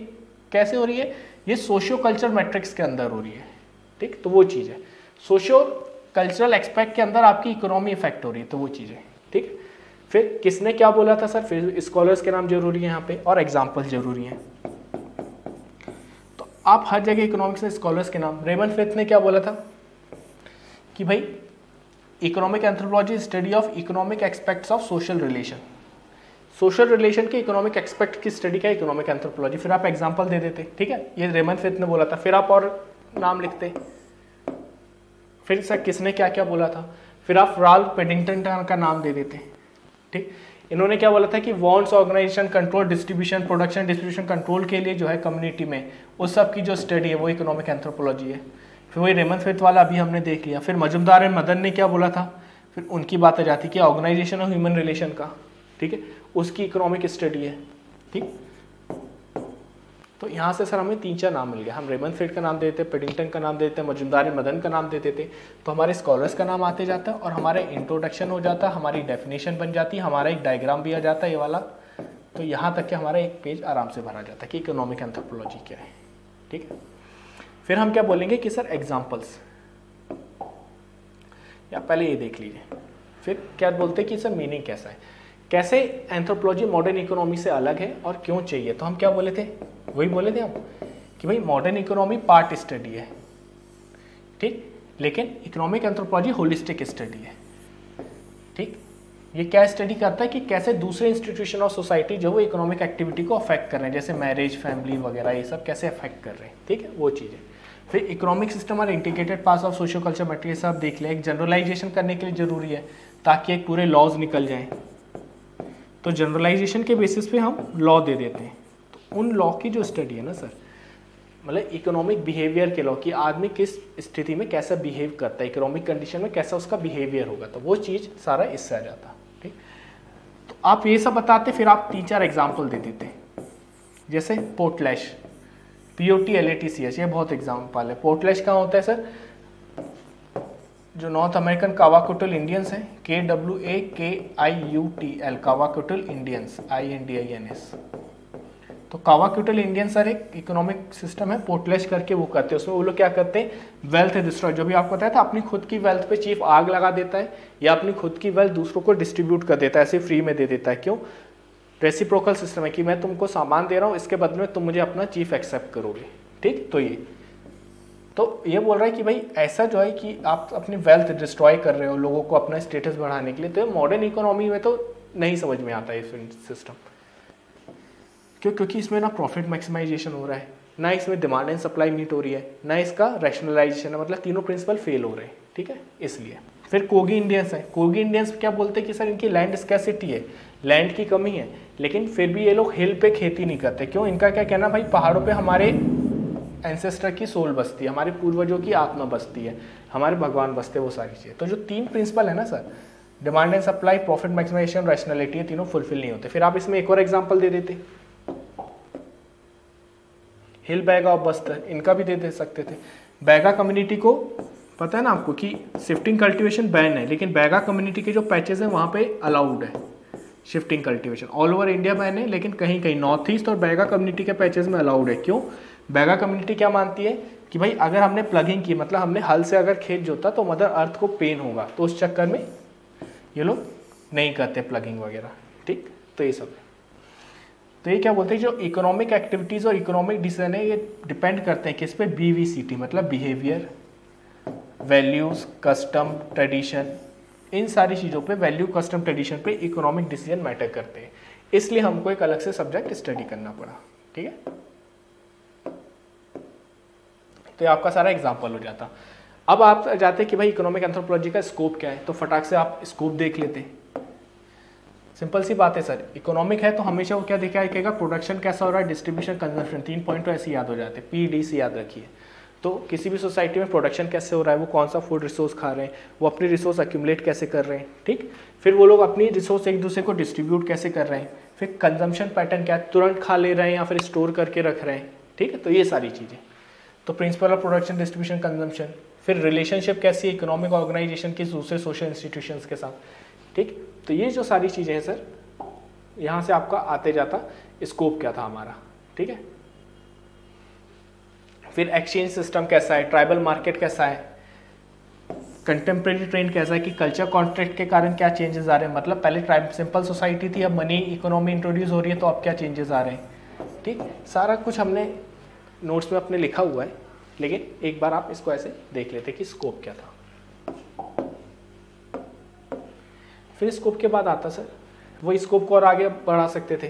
कैसे हो रही है, ये सोशियो कल्चर मैट्रिक्स के अंदर हो रही है, ठीक। तो वो चीज़ है, सोशियो कल्चरल एक्सपेक्ट के अंदर आपकी इकोनॉमी इफेक्ट हो रही है, तो वो चीज़ है, ठीक। फिर किसने क्या बोला था सर, फिर स्कॉलर्स के नाम जरूरी है यहाँ पे और एग्जाम्पल जरूरी हैं। तो आप हर जगह इकोनॉमिक्स में स्कॉलर्स के नाम, रेमंड स्मिथ ने क्या बोला था कि भाई economic anthropology study of economic aspects of social relation, social relation के इकोनॉमिक एस्पेक्ट की स्टडी का इकोनॉमिक एंथ्रोपोलॉजी। फिर आप एग्जांपल दे देते, ठीक है, ये रेमंड स्मिथ ने बोला था। फिर आप और नाम लिखते, फिर सर किसने क्या क्या बोला था, फिर आप राल्फ पेडिंगटन का नाम दे देते, ठीक। इन्होंने क्या बोला था कि wants organisation control distribution production distribution control के लिए जो है कम्युनिटी में, उस सब की जो स्टडी है वो इकोनॉमिक एंथ्रोपोलॉजी है। फिर वही रेमंड स्मिथ वाला अभी हमने देख लिया। फिर मजुमदार एंड मदन ने क्या बोला था, फिर उनकी बात आ जाती है कि ऑर्गेनाइजेशन ऑफ ह्यूमन रिलेशन का, ठीक है, उसकी इकोनॉमिक स्टडी है, ठीक। तो यहाँ से सर हमें 3-4 नाम मिल गया, हम रेमंड स्मिथ का नाम देते, पेडिंगटन का नाम देते, मजुमदार एंड मदन का नाम दे देते, तो हमारे स्कॉलर्स का नाम आते जाता है और हमारा इंट्रोडक्शन हो जाता है, हमारी डेफिनेशन बन जाती है, हमारा एक डायग्राम भी आ जाता है ये वाला। तो यहाँ तक कि हमारा एक पेज आराम से भरा जाता है कि इकोनॉमिक एंथ्रोपोलॉजी क्या है, ठीक है। फिर हम क्या बोलेंगे कि सर एग्जाम्पल्स, या पहले ये देख लीजिए, फिर क्या बोलते हैं कि सर मीनिंग कैसा है, कैसे एंथ्रोपोलॉजी मॉडर्न इकोनॉमी से अलग है और क्यों चाहिए। तो हम क्या बोले थे, वही बोले थे हम कि भाई मॉडर्न इकोनॉमी पार्ट स्टडी है, ठीक, लेकिन इकोनॉमिक एंथ्रोपोलॉजी होलिस्टिक स्टडी है, ठीक। ये क्या स्टडी करता है कि कैसे दूसरे इंस्टीट्यूशन ऑफ सोसाइटी जो वो इकोनॉमिक एक्टिविटी को अफेक्ट कर रहे हैं, जैसे मैरिज, फैमिली वगैरह, ये सब कैसे अफेक्ट कर रहे हैं, ठीक है, वो चीज़ है। फिर इकोनॉमिक सिस्टम और integrated parts of socio culture matrix सब देख लें, एक जनरलाइजेशन करने के लिए जरूरी है ताकि एक पूरे लॉज निकल जाएं। तो जनरलाइजेशन के बेसिस पे हम लॉ दे देते हैं, तो उन लॉ की जो स्टडी है ना सर, मतलब इकोनॉमिक बिहेवियर के लॉ की, आदमी किस स्थिति में कैसा बिहेव करता है, इकोनॉमिक कंडीशन में कैसा उसका बिहेवियर होगा, तो वो चीज़ सारा इससे आ जाता, ठीक। तो आप ये सब बताते, फिर आप 3-4 एग्जाम्पल दे देते, जैसे पोर्टलैश, POTLATCH, ये बहुत एग्जाम्पल है। पोर्टलैश कहाँ होता है सर, जो नॉर्थ अमेरिकन कावाकोटल इंडियंस हैं, KWAKIUTL, कावाकोटल इंडियंस, INDINS। तो कावाकोटल इंडियन सर एक इकोनॉमिक सिस्टम है, पोर्टलेज करके वो करते हैं। उसमें वो लोग क्या करते हैं, वेल्थ डिस्ट्रॉय, जो भी आपको बताया था, अपनी खुद की वेल्थ पे चीफ आग लगा देता है या अपनी खुद की वेल्थ दूसरों को डिस्ट्रीब्यूट कर देता है, ऐसे फ्री में दे देता है। क्यों? रेसिप्रोकल सिस्टम है कि मैं तुमको सामान दे रहा हूँ, इसके बदले में तुम मुझे अपना चीफ एक्सेप्ट करोगे। ठीक, तो ये बोल रहा है कि भाई ऐसा जो है कि आप अपनी वेल्थ डिस्ट्रॉय कर रहे हो लोगों को अपना स्टेटस बढ़ाने के लिए, तो मॉडर्न इकोनॉमी में तो नहीं समझ में आता है सिस्टम। क्यों? क्योंकि इसमें ना प्रॉफिट मैक्सिमाइजेशन हो रहा है, ना इसमें डिमांड एंड सप्लाई मीट हो रही है, ना इसका रैशनलाइजेशन है, मतलब तीनों प्रिंसिपल फेल हो रहे हैं। ठीक है, इसलिए फिर कोगी इंडियंस है। कोगी इंडियंस क्या बोलते हैं कि सर इनकी लैंड स्कैसिटी है, लैंड की कमी है, लेकिन फिर भी ये लोग हिल पे खेती नहीं करते। क्यों? इनका क्या कहना, भाई पहाड़ों पे हमारे एंसेस्टर की सोल बसती है, हमारे पूर्वजों की आत्मा बसती है, हमारे भगवान बसते हैं, वो सारी चीज़ें। तो जो तीन प्रिंसिपल है ना sir, demand and supply, profit maximisation, rationality, ये तीनों फुलफिल नहीं होते। फिर आप इसमें एक और एग्जांपल दे देते, हिल बैगा और बस्तर, इनका भी दे सकते थे। बैगा कम्युनिटी को पता है ना आपको कि शिफ्टिंग कल्टीवेशन बैन है, लेकिन बैगा कम्युनिटी के जो पैचेस हैं वहाँ पे अलाउड है shifting cultivation. All over India ban है, लेकिन कहीं कहीं नॉर्थ ईस्ट और बैगा कम्युनिटी के पैचेस में अलाउड है। क्यों? बैगा कम्युनिटी क्या मानती है कि भाई अगर हमने प्लगिंग की, मतलब हमने हल से अगर खेत जोता तो मदर अर्थ को पेन होगा, तो उस चक्कर में ये लोग नहीं करते प्लगिंग वगैरह। ठीक, तो ये सब है। तो ये क्या बोलते हैं, जो इकोनॉमिक एक्टिविटीज़ और इकोनॉमिक डिसीजन है ये डिपेंड करते हैं किस पे, BVCT, मतलब बिहेवियर, वैल्यूज़, कस्टम, ट्रेडिशन, इन सारी चीज़ों पे, वैल्यू, कस्टम, ट्रेडिशन पे इकोनॉमिक डिसीजन मैटर करते हैं। इसलिए हमको एक अलग से सब्जेक्ट स्टडी करना पड़ा। ठीक है, तो ये आपका सारा एग्जाम्पल हो जाता। अब आप जाते कि भाई इकोनॉमिक एंथ्रोपोलॉजी का स्कोप क्या है, तो फटाक से आप स्कोप देख लेते। सिंपल सी बात है सर, इकोनॉमिक है तो हमेशा वो क्या दिखाएगा, प्रोडक्शन कैसा हो रहा है, डिस्ट्रीब्यूशन, कंजम्पशन, 3 पॉइंट तो ऐसे याद हो जाते हैं, PDC याद रखिए। तो किसी भी सोसाइटी में प्रोडक्शन कैसे हो रहा है, वो कौन सा फूड रिसोर्स खा रहे हैं, वो अपनी रिसोर्स एक्यूमुलेट कैसे कर रहे हैं। ठीक, फिर वो लोग अपनी रिसोर्स एक दूसरे को डिस्ट्रीब्यूट कैसे कर रहे हैं, फिर कंजम्पशन पैटर्न क्या है, तुरंत खा ले रहे हैं या फिर स्टोर करके रख रहे हैं। ठीक है, तो ये सारी चीज़ें, तो principle of production, distribution, consumption, फिर रिलेशनशिप कैसी है इकोनॉमिक ऑर्गेनाइजेशन की दूसरे सोशल इंस्टीट्यूशंस के साथ। ठीक, तो ये जो सारी चीज़ें हैं सर, यहाँ से आपका आते जाता स्कोप क्या था हमारा। ठीक है, फिर एक्सचेंज सिस्टम कैसा है, ट्राइबल मार्केट कैसा है, कंटेम्प्रेरी ट्रेंड कैसा है, कि कल्चर कॉन्ट्रैक्ट के कारण क्या चेंजेस आ रहे हैं, मतलब पहले ट्राइब सिंपल सोसाइटी थी, अब मनी इकोनॉमी इंट्रोड्यूस हो रही है, तो अब क्या चेंजेस आ रहे हैं। ठीक, सारा कुछ हमने नोट्स में अपने लिखा हुआ है, लेकिन एक बार आप इसको ऐसे देख लेते कि स्कोप क्या था। फिर स्कोप के बाद आता सर, वो स्कोप को और आगे बढ़ा सकते थे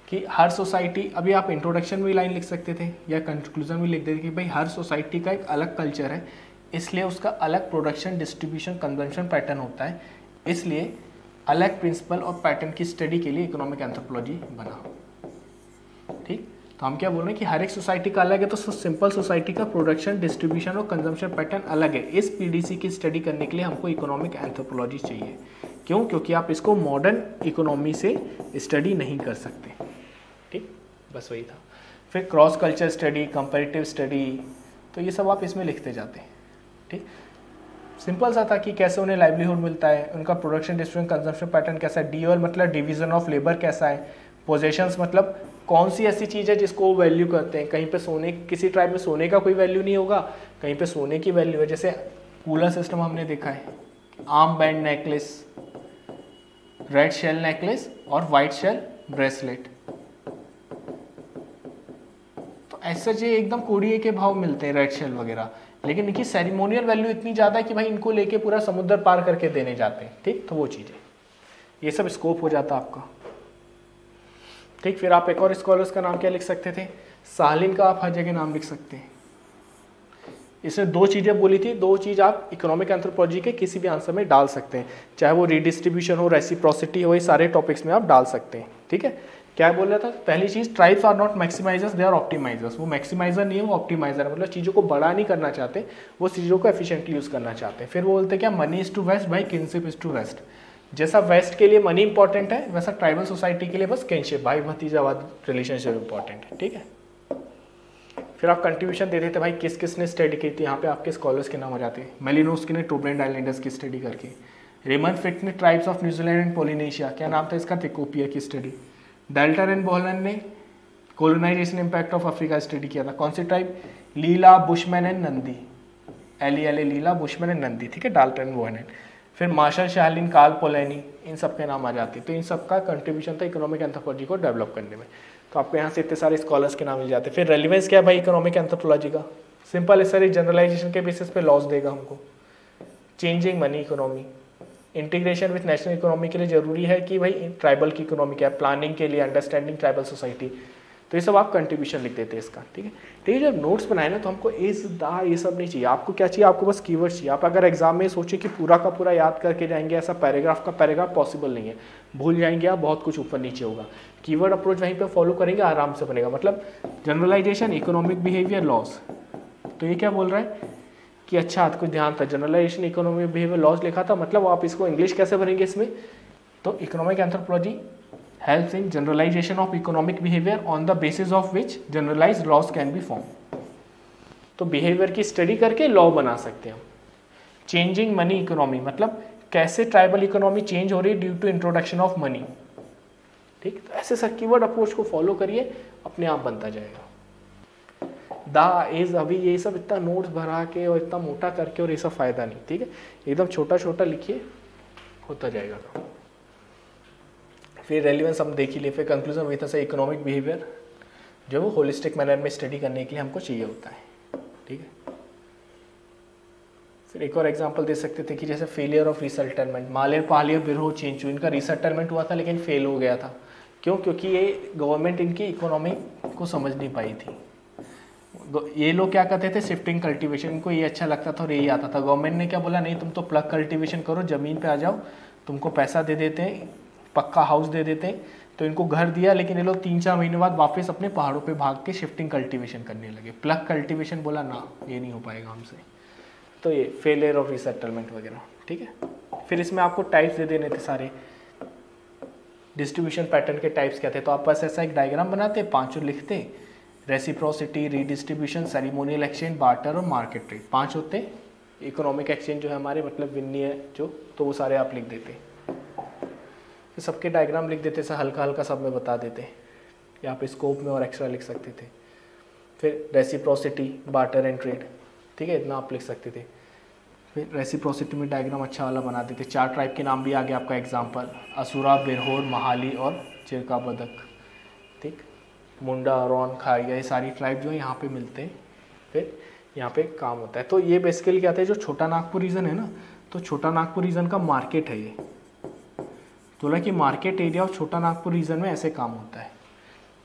कि हर सोसाइटी, अभी आप इंट्रोडक्शन में लाइन लिख सकते थे या कंक्लूजन में लिख देते कि भाई हर सोसाइटी का एक अलग कल्चर है, इसलिए उसका अलग प्रोडक्शन, डिस्ट्रीब्यूशन, कंजम्पशन पैटर्न होता है, इसलिए अलग प्रिंसिपल और पैटर्न की स्टडी के लिए इकोनॉमिक एंथ्रोपोलॉजी बना। ठीक, तो हम क्या बोल रहे हैं कि हर एक सोसाइटी का अलग है, तो सिंपल सोसाइटी का प्रोडक्शन, डिस्ट्रीब्यूशन और कंजम्पशन पैटर्न अलग है। इस PDC की स्टडी करने के लिए हमको इकोनॉमिक एंथ्रोपोलॉजी चाहिए। क्यों? क्योंकि आप इसको मॉडर्न इकोनॉमी से स्टडी नहीं कर सकते। ठीक, बस वही था। फिर cross culture study, comparative study, तो ये सब आप इसमें लिखते जाते हैं। ठीक, सिंपल सा था कि कैसे उन्हें लाइवलीहुड मिलता है, उनका प्रोडक्शन, डिस्ट्रीब्यूशन, कंजम्पशन पैटर्न कैसा है, DOL मतलब डिवीजन ऑफ लेबर कैसा है, पोजेशंस मतलब कौन सी ऐसी चीज़ है जिसको वो वैल्यू करते हैं। कहीं पे सोने, किसी ट्राइब में सोने का कोई वैल्यू नहीं होगा, कहीं पे सोने की वैल्यू है। जैसे कूलर सिस्टम हमने देखा है, arm band necklace, red shell necklace और वाइट शेल ब्रेसलेट, तो ऐसे ये एकदम कोड़िए के भाव मिलते हैं रेड शेल वगैरह, लेकिन इनकी सेरेमोनियल वैल्यू इतनी ज़्यादा है कि भाई इनको लेके पूरा समुद्र पार करके देने जाते हैं। ठीक, तो वो चीज़ें, ये सब स्कोप हो जाता आपका। ठीक, फिर आप एक और स्कॉलर्स का नाम क्या लिख सकते थे, सालिन का आप हर जगह नाम लिख सकते हैं। इसने 2 चीज़ें बोली थी, 2 चीज़ आप इकोनॉमिक एंथ्रोपोलॉजी के किसी भी आंसर में डाल सकते हैं, चाहे वो रीडिस्ट्रीब्यूशन हो, रेसिप्रोसिटी हो, ये सारे टॉपिक्स में आप डाल सकते हैं। ठीक है, क्या बोल रहा था, पहली चीज़, tribes are not maximizers, they are optimizers. वो मैक्सिमाइजर नहीं है, वो ऑप्टिमाइजर है, मतलब चीज़ों को बड़ा नहीं करना चाहते, वो चीज़ों को एफिशिएंटली यूज़ करना चाहते हैं। फिर वो बोलते हैं क्या, money is to west by kinship is to west. जैसा वेस्ट के लिए मनी इंपॉर्टेंट है, वैसा ट्राइबल सोसाइटी के लिए बस किनशिप, भाई भतीजावाद रिलेशनशिप इंपॉर्टेंट है। ठीक है, फिर आप कंट्रीब्यूशन दे देते भाई किस किसने स्टडी की थी, यहाँ पे आपके स्कॉलर्स के नाम हो जाते हैं। मेलिनोस्की ने टोब्लेंड आइलैंडर्स की स्टडी करके, रेमन फिट ने tribes of New Zealand and Polynesia, क्या नाम था इसका, थिकोपिया की स्टडी। डेल्टर एंड बोहलन ने colonization impact of Africa study किया था। कौन सी tribe, Lele, Bushman and Nandi, L Lele, Bushman and Nandi, ठीक है, डेल्टर एंड बोहलन। फिर मार्शल, शार्लिन, कार्ल पोलैनी, इन सब के नाम आ जाते हैं। तो इन सब का कंट्रीब्यूशन था इकोनॉमिक एंथ्रोपोलॉजी को डेवलप करने में। तो आपको यहाँ से इतने सारे स्कॉलर्स के नाम मिल जाते हैं। फिर रेलिवेंस क्या है भाई इकोनॉमिक एंथ्रोपोलॉजी का, सिंपल है सर, जनरलाइजेशन के बेसिस पे लॉस देगा हमको। Changing money economy, integration with national economy के लिए जरूरी है कि भाई ट्राइबल की इकोनॉमी क्या है, प्लानिंग के लिए, अंडरस्टैंडिंग ट्राइबल सोसाइटी। तो ये सब आप कंट्रीब्यूशन लिख देते हैं इसका, ठीक है। ठीक है, जब नोट्स बनाए ना तो हमको इस दा ये सब नहीं चाहिए, आपको क्या चाहिए, आपको बस कीवर्ड्स चाहिए। आप अगर एग्जाम में सोचे कि पूरा का पूरा याद करके जाएंगे, ऐसा पैराग्राफ का पैराग्राफ पॉसिबल नहीं है, भूल जाएंगे आप, बहुत कुछ ऊपर नीचे होगा। कीवर्ड अप्रोच वहीं पे फॉलो करेंगे, आराम से बनेगा। मतलब जनरलाइजेशन, इकोनॉमिक बिहेवियर, लॉस। तो ये क्या बोल रहा है कि अच्छा कुछ ध्यान था, जनरलाइजेशन, इकोनॉमिक बिहेवियर, लॉस लिखा था, मतलब आप इसको इंग्लिश कैसे भरेंगे इसमें। तो economic anthropology helps in generalization of economic behavior on the basis of which generalized laws can be formed। तो बिहेवियर की स्टडी करके लॉ बना सकते हैं हम। चेंजिंग मनी इकोनॉमी, मतलब कैसे ट्राइबल इकोनॉमी चेंज हो रही है due to introduction of money, ठीक। तो ऐसे सर कीवर्ड अप्रोच को फॉलो करिए, अपने आप बनता जाएगा। दा इज, अभी ये सब इतना नोट्स भरा के और इतना मोटा करके और ये सब फायदा नहीं, ठीक है, एकदम छोटा छोटा लिखिए, होता जाएगा काम। फिर रेलिवेंस हम देख ही लिए। फिर कंक्लूजन वही था सर, इकोनॉमिक बिहेवियर जो वो होलिस्टिक मैनर में स्टडी करने के लिए हमको चाहिए होता है, ठीक है। फिर एक और एग्जांपल दे सकते थे कि जैसे फेलियर ऑफ रिसेटलमेंट, मालेर, पालियर, बिरहो, चेंचू, इनका रिसेटलमेंट हुआ था लेकिन फेल हो गया था। क्यों, क्योंकि ये गवर्नमेंट इनकी इकोनॉमी को समझ नहीं पाई थी। ये लोग क्या करते थे, शिफ्टिंग कल्टीवेशन, इनको ये अच्छा लगता था और यही आता था। गवर्नमेंट ने क्या बोला, नहीं तुम तो प्लग कल्टीवेशन करो, ज़मीन पे आ जाओ, तुमको पैसा दे देते हैं, पक्का हाउस दे देते हैं। तो इनको घर दिया, लेकिन ये लोग 3-4 महीने बाद वापस अपने पहाड़ों पे भाग के शिफ्टिंग कल्टीवेशन करने लगे। प्लग कल्टीवेशन बोला ना, ये नहीं हो पाएगा हमसे। तो ये फेलियर ऑफ रिसेटलमेंट वगैरह, ठीक है। फिर इसमें आपको टाइप्स दे देने थे सारे, डिस्ट्रीब्यूशन पैटर्न के टाइप्स क्या थे। तो आप बस ऐसा एक डायग्राम बनाते, 5 लिखते, reciprocity, redistribution, ceremonial exchange, barter और मार्केट ट्रेड, 5 होते। इकोनॉमिक एक्सचेंज जो है हमारे, मतलब विनिमय जो, तो वो सारे आप लिख देते। तो सबके डायग्राम लिख देते, सर हल्का हल्का सब में बता देते, यहाँ पे स्कोप में और एक्स्ट्रा लिख सकते थे। फिर रेसिप्रोसिटी, बार्टर एंड ट्रेड, ठीक है, इतना आप लिख सकते थे। फिर रेसिप्रोसिटी में डायग्राम अच्छा वाला बना देते। 4 ट्राइब के नाम भी आ गया आपका एग्जाम्पल, असुरा, बिरहोर, महाली और चिरका बदक, ठीक। मुंडा, रॉन, खारिया, ये सारी ट्राइब जो है यहाँ पे मिलते हैं। फिर यहाँ पे काम होता है। तो ये बेसिकली क्या था, जो छोटा नागपुर रीजन है ना, तो छोटा नागपुर रीजन का मार्केट है ये। तो बोला कि मार्केट एरिया और छोटा नागपुर रीजन में ऐसे काम होता है,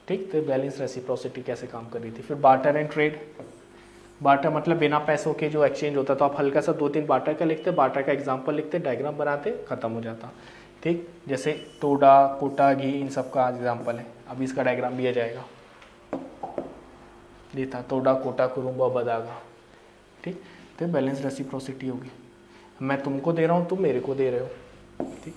ठीक। तो बैलेंस रेसिप्रोसिटी कैसे काम कर रही थी। फिर बार्टर एंड ट्रेड, बार्टर मतलब बिना पैसों के जो एक्सचेंज होता, तो आप हल्का सा 2-3 बार्टर का लिखते, बार्टर का एग्जांपल लिखते, डायग्राम बनाते, खत्म हो जाता, ठीक। जैसे टोडा, कोटा, घी, इन सब का एग्जाम्पल है। अभी इसका डायग्राम दिया जाएगा, ये था टोडा, कोटा, कुरुम्बा, बदागा, ठीक। तो बैलेंस रेसिप्रोसिटी होगी, मैं तुमको दे रहा हूँ, तुम मेरे को दे रहे हो, ठीक।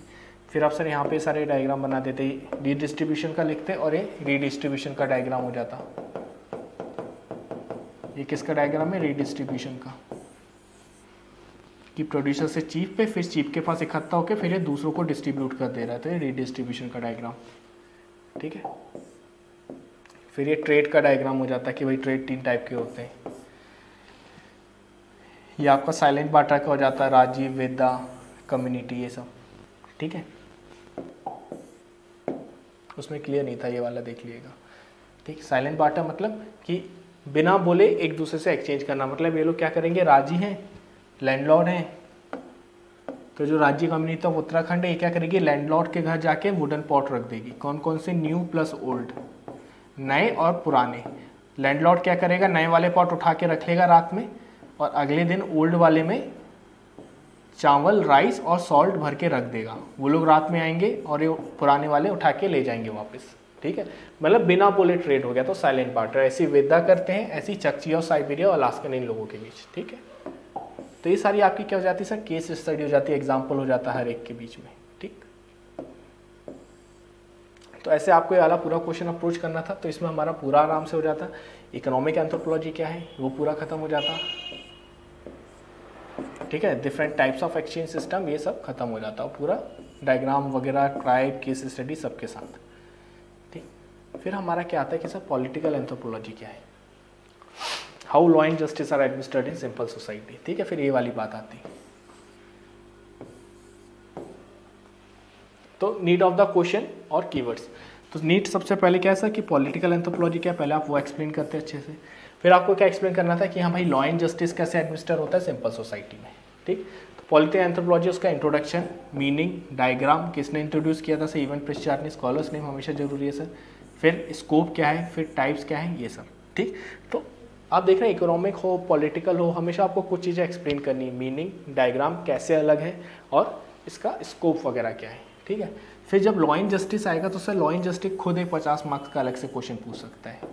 फिर आप सर यहाँ पे सारे डायग्राम बना देते, रीडिस्ट्रीब्यूशन का लिखते और ये रीडिस्ट्रीब्यूशन का डायग्राम हो जाता। ये किसका डायग्राम है, रीडिस्ट्रीब्यूशन का, कि प्रोड्यूसर से चीफ पे, फिर चीफ के पास इकट्ठा होकर फिर ये दूसरों को डिस्ट्रीब्यूट कर दे रहा है। तो ये रीडिस्ट्रीब्यूशन का डायग्राम, ठीक है। फिर ये ट्रेड का डायग्राम हो जाता है कि भाई ट्रेड 3 टाइप के होते हैं। ये आपका साइलेंट बार्टर का हो जाता है, राजीव, वेदा, कम्युनिटी, ये सब, ठीक है। उसमें क्लियर नहीं था ये वाला, देख लीजिएगा, ठीक। साइलेंट बार्टर मतलब कि बिना बोले एक दूसरे से एक्सचेंज करना। मतलब ये लोग क्या करेंगे, राजी हैं, लैंडलॉर्ड हैं, तो जो राज्य कम्युनिटी ऑफ उत्तराखंड है ये क्या करेगी, लैंडलॉर्ड के घर जाके वुडन पॉट रख देगी। कौन कौन से, न्यू प्लस ओल्ड, नए और पुराने। लैंडलॉर्ड क्या करेगा, नए वाले पॉट उठा के रख लेगा रात में, और अगले दिन ओल्ड वाले में चावल, राइस और सॉल्ट भर के रख देगा। वो लोग रात में आएंगे और ये पुराने वाले उठा के ले जाएंगे वापस, ठीक है। मतलब बिना बोले ट्रेड हो गया, तो साइलेंट बार्टर। ऐसी वेदा करते हैं, ऐसी चकचिया और साइबेरिया और अलास्कन इन लोगों के बीच, ठीक है। तो ये सारी आपकी क्या हो जाती है सर, केस स्टडी हो जाती है, एग्जाम्पल हो जाता है हर एक के बीच में, ठीक। तो ऐसे आपको ये वाला पूरा क्वेश्चन अप्रोच करना था, तो इसमें हमारा पूरा आराम से हो जाता। इकोनॉमिक एंथ्रोपोलॉजी क्या है, वो पूरा खत्म हो जाता, ठीक है। Different types of exchange system, ये सब खत्म हो जाता पूरा, डायग्राम वगैरह, ट्राइब, केस स्टडी सबके साथ, ठीक। फिर हमारा क्या आता है कि सर पॉलिटिकल एंथ्रोपोलॉजी क्या है, how law and justice are administered in simple society, ठीक है। फिर ये वाली बात आती है। तो नीड ऑफ द क्वेश्चन और कीवर्ड्स, तो नीड सबसे पहले क्या है सर कि पॉलिटिकल एंथ्रोपोलॉजी क्या है, पहले आप वो एक्सप्लेन करते हैं अच्छे से। फिर आपको क्या एक्सप्लेन करना था कि हाँ भाई लॉ एंड जस्टिस कैसे एडमिनिस्टर होता है सिंपल सोसाइटी में, ठीक। तो पॉलिटिकल एंथ्रोपोलॉजी, उसका इंट्रोडक्शन, मीनिंग, डायग्राम, किसने इंट्रोड्यूस किया था सर, इवन प्रिस्चार्ड ने, स्कॉलर्स नेम हमेशा जरूरी है सर। फिर स्कोप क्या है, फिर टाइप्स क्या है, ये सब, ठीक। तो आप देख रहे हैं इकोनॉमिक हो, पॉलिटिकल हो, हमेशा आपको कुछ चीज़ें एक्सप्लेन करनी है, मीनिंग, डायग्राम कैसे अलग है और इसका स्कोप वगैरह क्या है, ठीक है। फिर जब लॉ एंड जस्टिस आएगा तो सर लॉ एंड जस्टिस खुद एक 50 मार्क्स का अलग से क्वेश्चन पूछ सकता है।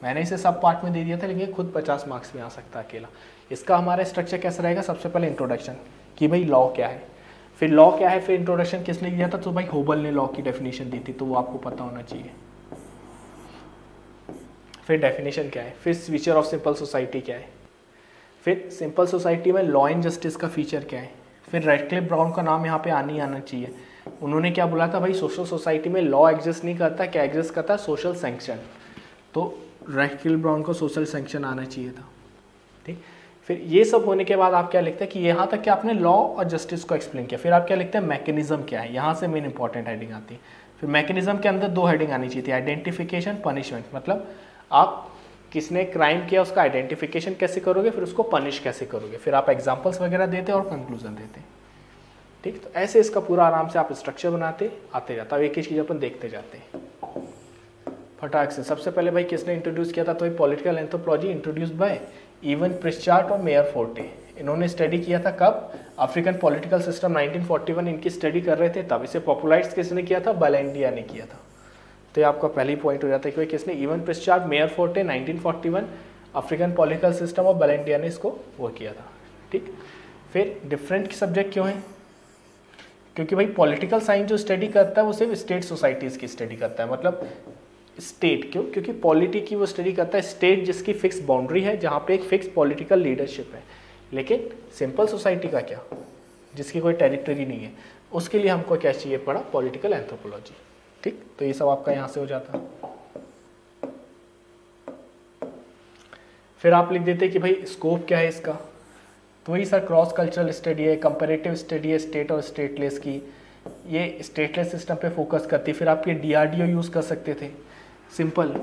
मैंने इसे सब पार्ट में दे दिया था, लेकिन खुद 50 मार्क्स में आ सकता है अकेला। इसका हमारा स्ट्रक्चर कैसा रहेगा, सबसे पहले इंट्रोडक्शन कि भाई लॉ क्या है, फिर लॉ क्या है, फिर इंट्रोडक्शन किसने दिया था, तो भाई होबल ने लॉ की डेफिनेशन दी थी, तो वो आपको पता होना चाहिए। फिर डेफिनेशन क्या है, फिर फीचर ऑफ सिंपल सोसाइटी क्या है, फिर सिंपल सोसाइटी में लॉ एंड जस्टिस का फीचर क्या है, फिर रैडक्लिफ ब्राउन का नाम यहाँ पे आना चाहिए। उन्होंने क्या बोला था, भाई सोशल सोसाइटी में लॉ एग्जिस्ट नहीं करता, क्या एग्जिस्ट करता है, सोशल सैंक्शन, तो रैडक्लिफ ब्राउन को सोशल सैंक्शन आना चाहिए था, ठीक। फिर ये सब होने के बाद आप क्या लिखते हैं कि यहाँ तक कि आपने लॉ और जस्टिस को एक्सप्लेन किया, फिर आप क्या लिखते हैं, मैकेनिज्म क्या है, यहाँ से मेन इंपॉर्टेंट हेडिंग आती है। फिर मैकेनिज्म के अंदर 2 हेडिंग आनी चाहिए थी, आइडेंटिफिकेशन, पनिशमेंट, मतलब आप किसने क्राइम किया उसका आइडेंटिफिकेशन कैसे करोगे, फिर उसको पनिश कैसे करोगे, फिर आप एग्जाम्पल्स वगैरह देते और कंक्लूजन देते, ठीक। तो ऐसे इसका पूरा आराम से आप स्ट्रक्चर बनाते आते जाता, एक ही चीज़ अपन देखते जाते हैं फटाक से। सबसे पहले भाई किसने इंट्रोड्यूस किया था, तो political anthropology introduced by Evans Pritchard और मेयर फोर्टे। इन्होंने स्टडी किया था कब, अफ्रीकन पॉलिटिकल सिस्टम 1941 इनकी स्टडी कर रहे थे तब। इसे पॉपुलराइज किसने किया था, बलेंडिया ने किया था। तो ये आपका पहली पॉइंट हो जाता है कि किसने, Evans Pritchard, Meyer Fortes, 1941 African political system और बलेंडिया ने इसको वो किया था, ठीक। फिर डिफरेंट सब्जेक्ट क्यों है, क्योंकि भाई पॉलिटिकल साइंस जो स्टडी करता है वो सिर्फ स्टेट सोसाइटीज़ की स्टडी करता है, मतलब स्टेट, क्यों, क्योंकि पॉलिटी की वो स्टडी करता है स्टेट जिसकी फिक्स बाउंड्री है, जहाँ पे एक फिक्स पॉलिटिकल लीडरशिप है। लेकिन सिंपल सोसाइटी का क्या, जिसकी कोई टेरिटरी नहीं है, उसके लिए हमको क्या चाहिए पड़ा, पॉलिटिकल एंथ्रोपोलॉजी, ठीक। तो ये सब आपका यहाँ से हो जाता। फिर आप लिख देते कि भाई स्कोप क्या है इसका, तो वही सर क्रॉस कल्चरल स्टडी है, कंपैरेटिव स्टडी है स्टेट और स्टेटलेस की, ये स्टेटलेस सिस्टम पे फोकस करती है। फिर आप ये DRDO यूज़ कर सकते थे, सिंपल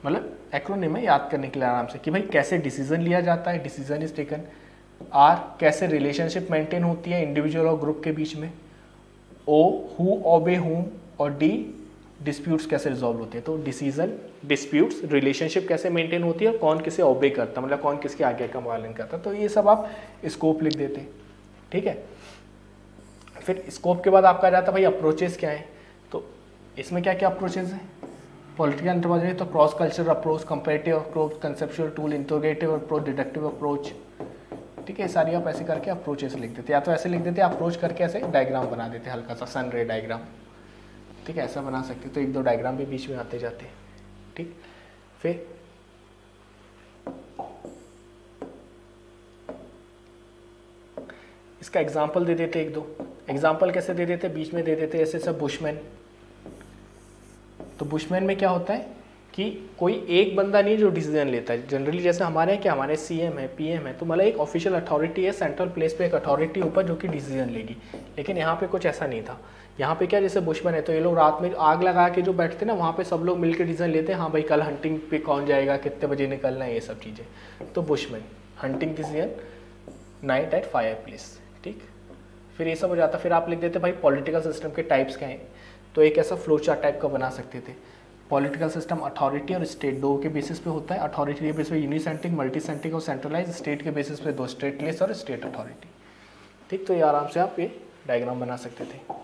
मतलब एक्रोनिम है याद करने के लिए आराम से, कि भाई कैसे डिसीजन लिया जाता है, डिसीजन इज टेकन। R कैसे रिलेशनशिप मेंटेन होती है इंडिविजुअल और ग्रुप के बीच में। O हु ओबे हुम, और D डिस्प्यूट्स कैसे रिजॉल्व होते हैं। तो डिसीजन, डिस्प्यूट्स, रिलेशनशिप कैसे मेंटेन होती है और कौन किसे ओबे करता, मतलब कौन किसके आगे का पालन करता। तो ये सब आप स्कोप लिख देते हैं, ठीक है। फिर स्कोप के बाद आपका जाता भाई अप्रोचेस क्या है, तो इसमें क्या क्या अप्रोचेस हैं पॉलिटिकल एंथ्रोपोलॉजी, तो cross cultural approach, comparative approach, conceptual tool, interrogative approach, deductive approach, ठीक है। सारी आप ऐसे करके अप्रोचेस लिख देते, या तो ऐसे लिख देते अप्रोच करके ऐसे डायग्राम बना देते, हल्का सा सन रे डायग्राम, ठीक है, ऐसा बना सकते। तो 1-2 डायग्राम भी बीच में आते जाते, ठीक। फिर इसका एग्जाम्पल दे देते, 1-2 एग्जाम्पल कैसे दे देते, बीच में दे देते ऐसे सब बुशमैन। तो बुशमैन में क्या होता है कि कोई एक बंदा नहीं जो डिसीजन लेता है, जनरली जैसे हमारे यहाँ क्या, हमारे CM है, PM है, तो मतलब एक ऑफिशियल अथॉरिटी है, सेंट्रल प्लेस पे एक अथॉरिटी ऊपर जो कि डिसीजन लेगी। लेकिन यहाँ पे कुछ ऐसा नहीं था। यहाँ पे क्या, जैसे बुशमैन है तो ये लोग रात में आग लगा के जो बैठते ना, वहाँ पे सब लोग मिलकर डिसीजन लेते हैं, हाँ भाई कल हंटिंग पे कौन जाएगा, कितने बजे निकलना है, ये सब चीज़ें। तो bushman hunting decision night at fire place, ठीक। फिर ये सब हो जाता। फिर आप लिख देते भाई पॉलिटिकल सिस्टम के टाइप्स क्या हैं, तो एक ऐसा फ्लो चार्ट टाइप का बना सकते थे। पॉलिटिकल सिस्टम अथॉरिटी और स्टेट 2 के बेसिस पे होता है। अथॉरिटी के बेसिस पे यूनिसेंट्रिक, मल्टीसेंट्रिक और सेंट्रलाइज। स्टेट के बेसिस पे 2 स्टेटलेस और स्टेट अथॉरिटी, ठीक। तो ये आराम से आप ये डायग्राम बना सकते थे।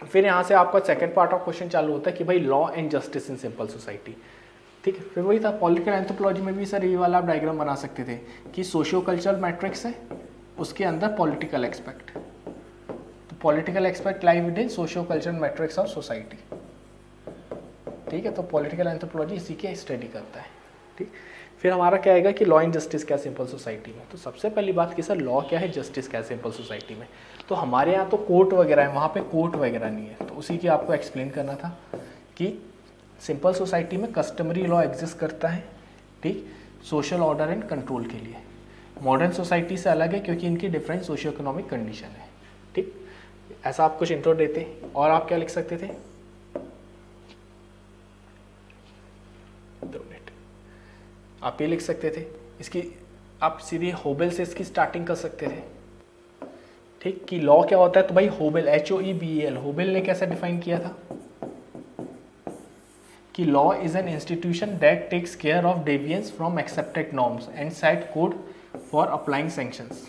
फिर यहाँ से आपका सेकंड पार्ट ऑफ क्वेश्चन चालू होता है कि भाई law and justice in simple society, ठीक है। फिर वही था पॉलिटिकल एंथ्रोपोलॉजी में भी सर ये वाला आप डायग्राम बना सकते थे कि सोशियो कल्चरल मैट्रिक्स है, उसके अंदर पॉलिटिकल एक्सपेक्ट, तो political expect lie with in socio cultural matrix of society, ठीक है, तो पॉलिटिकल एंथ्रोपोलॉजी इसी के स्टडी करता है। ठीक, फिर हमारा क्या आएगा कि लॉ एंड जस्टिस क्या सिंपल सोसाइटी में। तो सबसे पहली बात कि सर लॉ क्या है, जस्टिस क्या है सिंपल सोसाइटी में। तो हमारे यहाँ तो कोर्ट वगैरह है, वहाँ पे कोर्ट वगैरह नहीं है, तो उसी की आपको एक्सप्लेन करना था कि सिंपल सोसाइटी में कस्टमरी लॉ एग्जिस्ट करता है, ठीक, सोशल ऑर्डर एंड कंट्रोल के लिए। मॉडर्न सोसाइटी से अलग है क्योंकि इनकी डिफरेंट सोशियो इकोनॉमिक कंडीशन है। ठीक, ऐसा आप कुछ इंट्रो देते और आप क्या लिख सकते थे, 2 मिनट, आप ये लिख सकते थे, इसकी आप सीधे होबेल से इसकी स्टार्टिंग कर सकते थे। ठीक, कि लॉ क्या होता है, तो भाई होबेल HOEBEL, होबेल ने कैसे डिफाइन किया था कि law is an institution that takes care of deviance from accepted norms and set code for applying sanctions.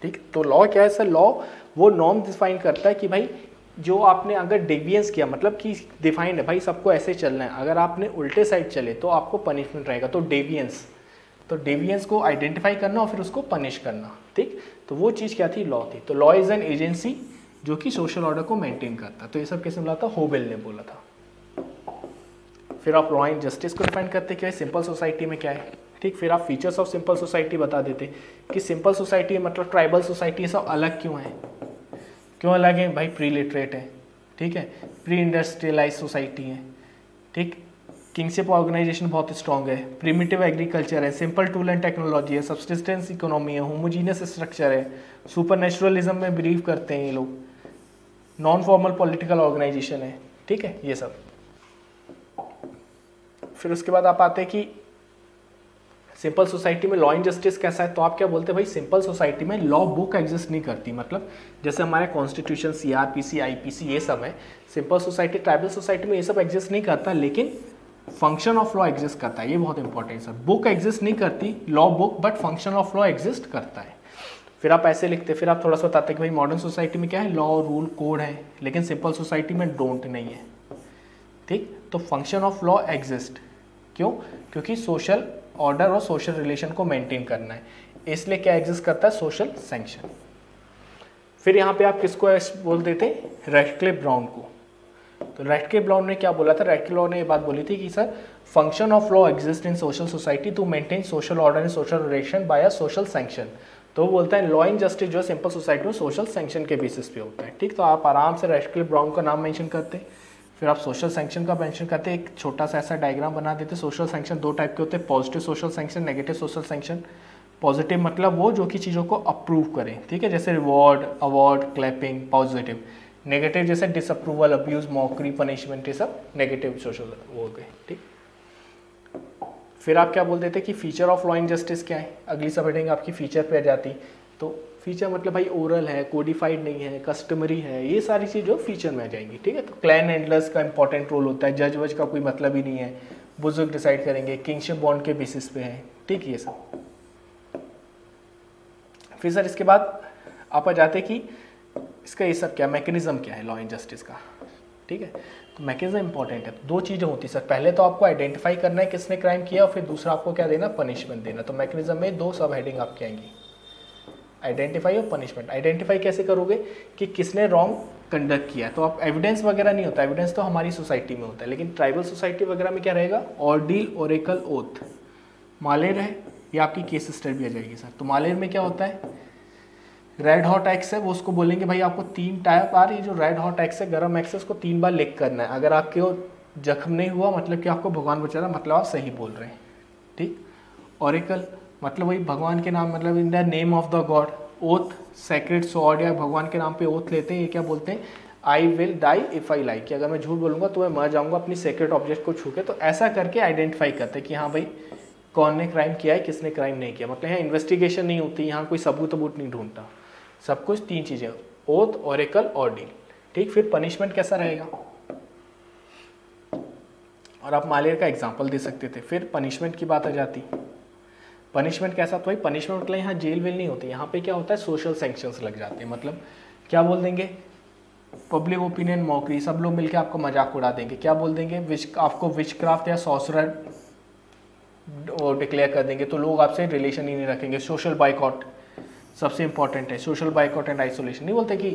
ठीक, तो लॉ क्या है सर, लॉ वो नॉर्म डिफाइन करता है कि भाई जो आपने अगर डेविएंस किया, मतलब कि डिफाइंड है भाई सबको ऐसे चलना है, अगर आपने उल्टे साइड चले तो आपको पनिशमेंट रहेगा। तो डेविएंस को आइडेंटिफाई करना और फिर उसको पनिश करना। ठीक, तो वो चीज़ क्या थी, लॉ थी। तो लॉ इज एन एजेंसी जो कि सोशल ऑर्डर को मेंटेन करता है। तो ये सब कैसे बोला था, होबेल ने बोला था। फिर आप लॉ एंड जस्टिस को डिफाइन करते कि सिंपल सोसाइटी में क्या है। ठीक, फिर आप फीचर्स ऑफ सिंपल सोसाइटी बता देते कि सिंपल सोसाइटी मतलब ट्राइबल सोसाइटी सब अलग क्यों है, क्यों अलग है भाई, प्री लिटरेट है, ठीक है, प्री इंडस्ट्रियलाइज सोसाइटी है, ठीक, किंगशिप ऑर्गेनाइजेशन बहुत स्ट्रॉन्ग है, प्रिमिटिव एग्रीकल्चर है, सिंपल टूल एंड टेक्नोलॉजी है, सब्सिस्टेंस इकोनॉमी है, होमोजीनियस स्ट्रक्चर है, सुपर नेचुरलिज्म में बिलीव करते हैं ये लोग, नॉन फॉर्मल पॉलिटिकल ऑर्गेनाइजेशन है। ठीक है, ये सब। फिर उसके बाद आप आते हैं कि सिंपल सोसाइटी में लॉ एंड जस्टिस कैसा है। तो आप क्या बोलते हैं भाई, सिंपल सोसाइटी में लॉ बुक एग्जिस्ट नहीं करती, मतलब जैसे हमारे कॉन्स्टिट्यूशन, CRPC, IPC ये सब है, सिंपल सोसाइटी, ट्राइबल सोसाइटी में ये सब एग्जिस्ट नहीं करता, लेकिन फंक्शन ऑफ लॉ एग्जिस्ट करता है। ये बहुत इंपॉर्टेंट है सर, बुक एग्जिस्ट नहीं करती law book, but function of law exist करता है। फिर आप ऐसे लिखते, फिर आप थोड़ा सा बताते कि भाई मॉडर्न सोसाइटी में क्या है, लॉ, रूल, कोड है, लेकिन सिंपल सोसाइटी में डोंट नहीं है। ठीक, तो फंक्शन ऑफ लॉ एग्जिस्ट क्यों, क्योंकि सोशल ऑर्डर और सोशल रिलेशन को मेंटेन करना है, इसलिए क्या एग्जिस्ट करता है, सोशल सैंक्शन। फिर यहाँ पे आप किसको बोल देते, रैडक्लिफ ब्राउन को। तो रैडक्लिफ ब्राउन ने क्या बोला था, रैडक्लिफ ब्राउन ने ये बात बोली थी कि sir function of law exist in social society to maintain social order and social relation by a social sanction. तो वो बोलता है लॉ एंड जस्टिस जो सिंपल सोसाइटी में सोशल सैंक्शन के बेसिस पे होता है। ठीक, तो आप आराम से रैडक्लिफ ब्राउन का नाम मेंशन करते, फिर आप सोशल सैंक्शन का मेंशन करते, एक छोटा सा ऐसा डायग्राम बना देते। सोशल सैंक्शन 2 टाइप के होते हैं, positive social sanction, negative social sanction. Positive मतलब वो जो कि चीज़ों को अप्रूव करें, ठीक है, जैसे reward, award, clapping, positive. Negative जैसे डिसअप्रूवल, अब्यूज, मॉकरी, पनिशमेंट, ये सब नेगेटिव सोशल वो हो गए। ठीक, फिर आप क्या बोल देते कि feature of law and justice क्या है, अगली सब हेडिंग आपकी फीचर पे आ जाती। तो फीचर मतलब भाई ओरल है, कोडिफाइड नहीं है, कस्टमरी है, ये सारी चीज़ फीचर में आ जाएंगी। ठीक है, तो क्लैन हैंडलर्स का इंपॉर्टेंट रोल होता है, जज वज का कोई मतलब ही नहीं है, बुजुर्ग डिसाइड करेंगे, किंगशिप बॉन्ड के बेसिस पे है। ठीक, ये सब। फिर सर इसके बाद आप आ जाते कि इसका ये सब क्या मैकेनिज्म क्या है लॉ एंड जस्टिस का। ठीक है, तो मैकेनिज्म इंपॉर्टेंट है। 2 चीज़ें होती है सर, पहले तो आपको आइडेंटिफाई करना है किसने क्राइम किया, और फिर दूसरा आपको क्या देना, पनिशमेंट देना। तो मैकेनिज्म में 2 सब हेडिंग आपकी आएंगी, आइडेंटिफाई और पनिशमेंट। आइडेंटिफाई कैसे करोगे कि किसने रॉन्ग कंडक्ट किया, तो आप एविडेंस वगैरह नहीं होता, एविडेंस तो हमारी सोसाइटी में होता है, लेकिन ट्राइबल सोसाइटी वगैरह में क्या रहेगा, ऑर्डील, ओरेकल, ओथ। मालेर है, ये आपकी केस स्टडी भी आ जाएगी सर। तो मालेर में क्या होता है, रेड हॉट एक्स है, वो उसको बोलेंगे भाई आपको 3 टाइप आ रही है, जो रेड हॉट एक्स है, गर्म एक्स है, उसको 3 बार लिख करना है। अगर आपके वो जख्म नहीं हुआ मतलब कि आपको भगवान बचा रहा, मतलब आप सही बोल रहे हैं। ठीक, ओरेकल मतलब वही भगवान के नाम, मतलब in the name of the God. Oath, secret sword या भगवान के नाम पे ओथ लेते हैं, ये क्या बोलते हैं, I will die if I like, कि अगर मैं झूठ बोलूँगा तो मैं मर जाऊँगा अपनी सेक्रेट ऑब्जेक्ट को छू के। तो ऐसा करके आइडेंटिफाई करते हैं कि हाँ भाई कौन ने क्राइम किया है, किसने क्राइम नहीं किया। मतलब यहाँ इन्वेस्टिगेशन नहीं होती, यहाँ कोई सबूत नहीं ढूंढता, सब कुछ 3 चीज़ें, ओथ, ओरेकल, ऑर्डील। ठीक, फिर पनिशमेंट कैसा रहेगा, और आप मालेर का एग्जाम्पल दे सकते थे। फिर पनिशमेंट की बात आ जाती, पनिशमेंट कैसा, तो भाई पनिशमेंट मतलब यहाँ जेल वेल नहीं होती, यहाँ पे क्या होता है, सोशल सैंक्शंस लग जाते हैं। मतलब क्या बोल देंगे, पब्लिक ओपिनियन, मॉकरी, सब लोग मिलकर आपको मजाक उड़ा देंगे। क्या बोल देंगे, आपको विचक्राफ्ट या सॉसरर डिक्लेयर कर देंगे, तो लोग आपसे रिलेशन ही नहीं रखेंगे। सोशल बाइकआउट सबसे इंपॉर्टेंट है, सोशल बाइकआउट एंड आइसोलेशन। नहीं बोलते कि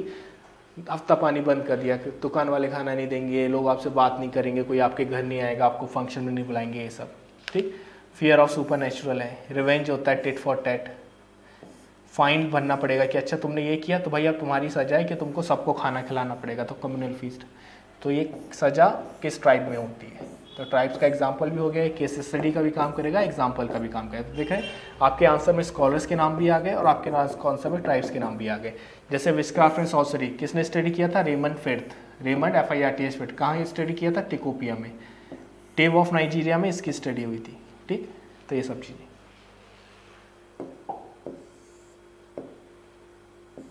हफ्ता पानी बंद कर दिया, दुकान वाले खाना नहीं देंगे, लोग आपसे बात नहीं करेंगे, कोई आपके घर नहीं आएगा, आपको फंक्शन में नहीं बुलाएंगे, ये सब। ठीक। फियर ऑफ सुपर नेचुरल है। रिवेंज होता है टिट फॉर टैट, फाइन भरना पड़ेगा कि अच्छा तुमने ये किया तो भाई अब तुम्हारी सजा है कि तुमको सबको खाना खिलाना पड़ेगा, तो कम्युनल फीस्ट। तो ये सजा किस ट्राइब में होती है, तो ट्राइब्स का एग्जाम्पल भी हो गया, केस स्टडी का भी काम करेगा, एग्जाम्पल का भी काम करेगा। तो देखें आपके आंसर में स्कॉलर्स के नाम भी आ गए और आपके आंसर में ट्राइब्स के नाम भी आ गए। जैसे विस्क्राफ्ट एंड सॉर्सरी किसने स्टडी किया था, रेमंड फिर्थ, रेमंड FIRTH फिर्थ। कहाँ स्टडी किया था, टिकोपिया में। टेव ऑफ नाइजीरिया में इसकी स्टडी हुई थी। ठीक, तो ये सब चीज़ें।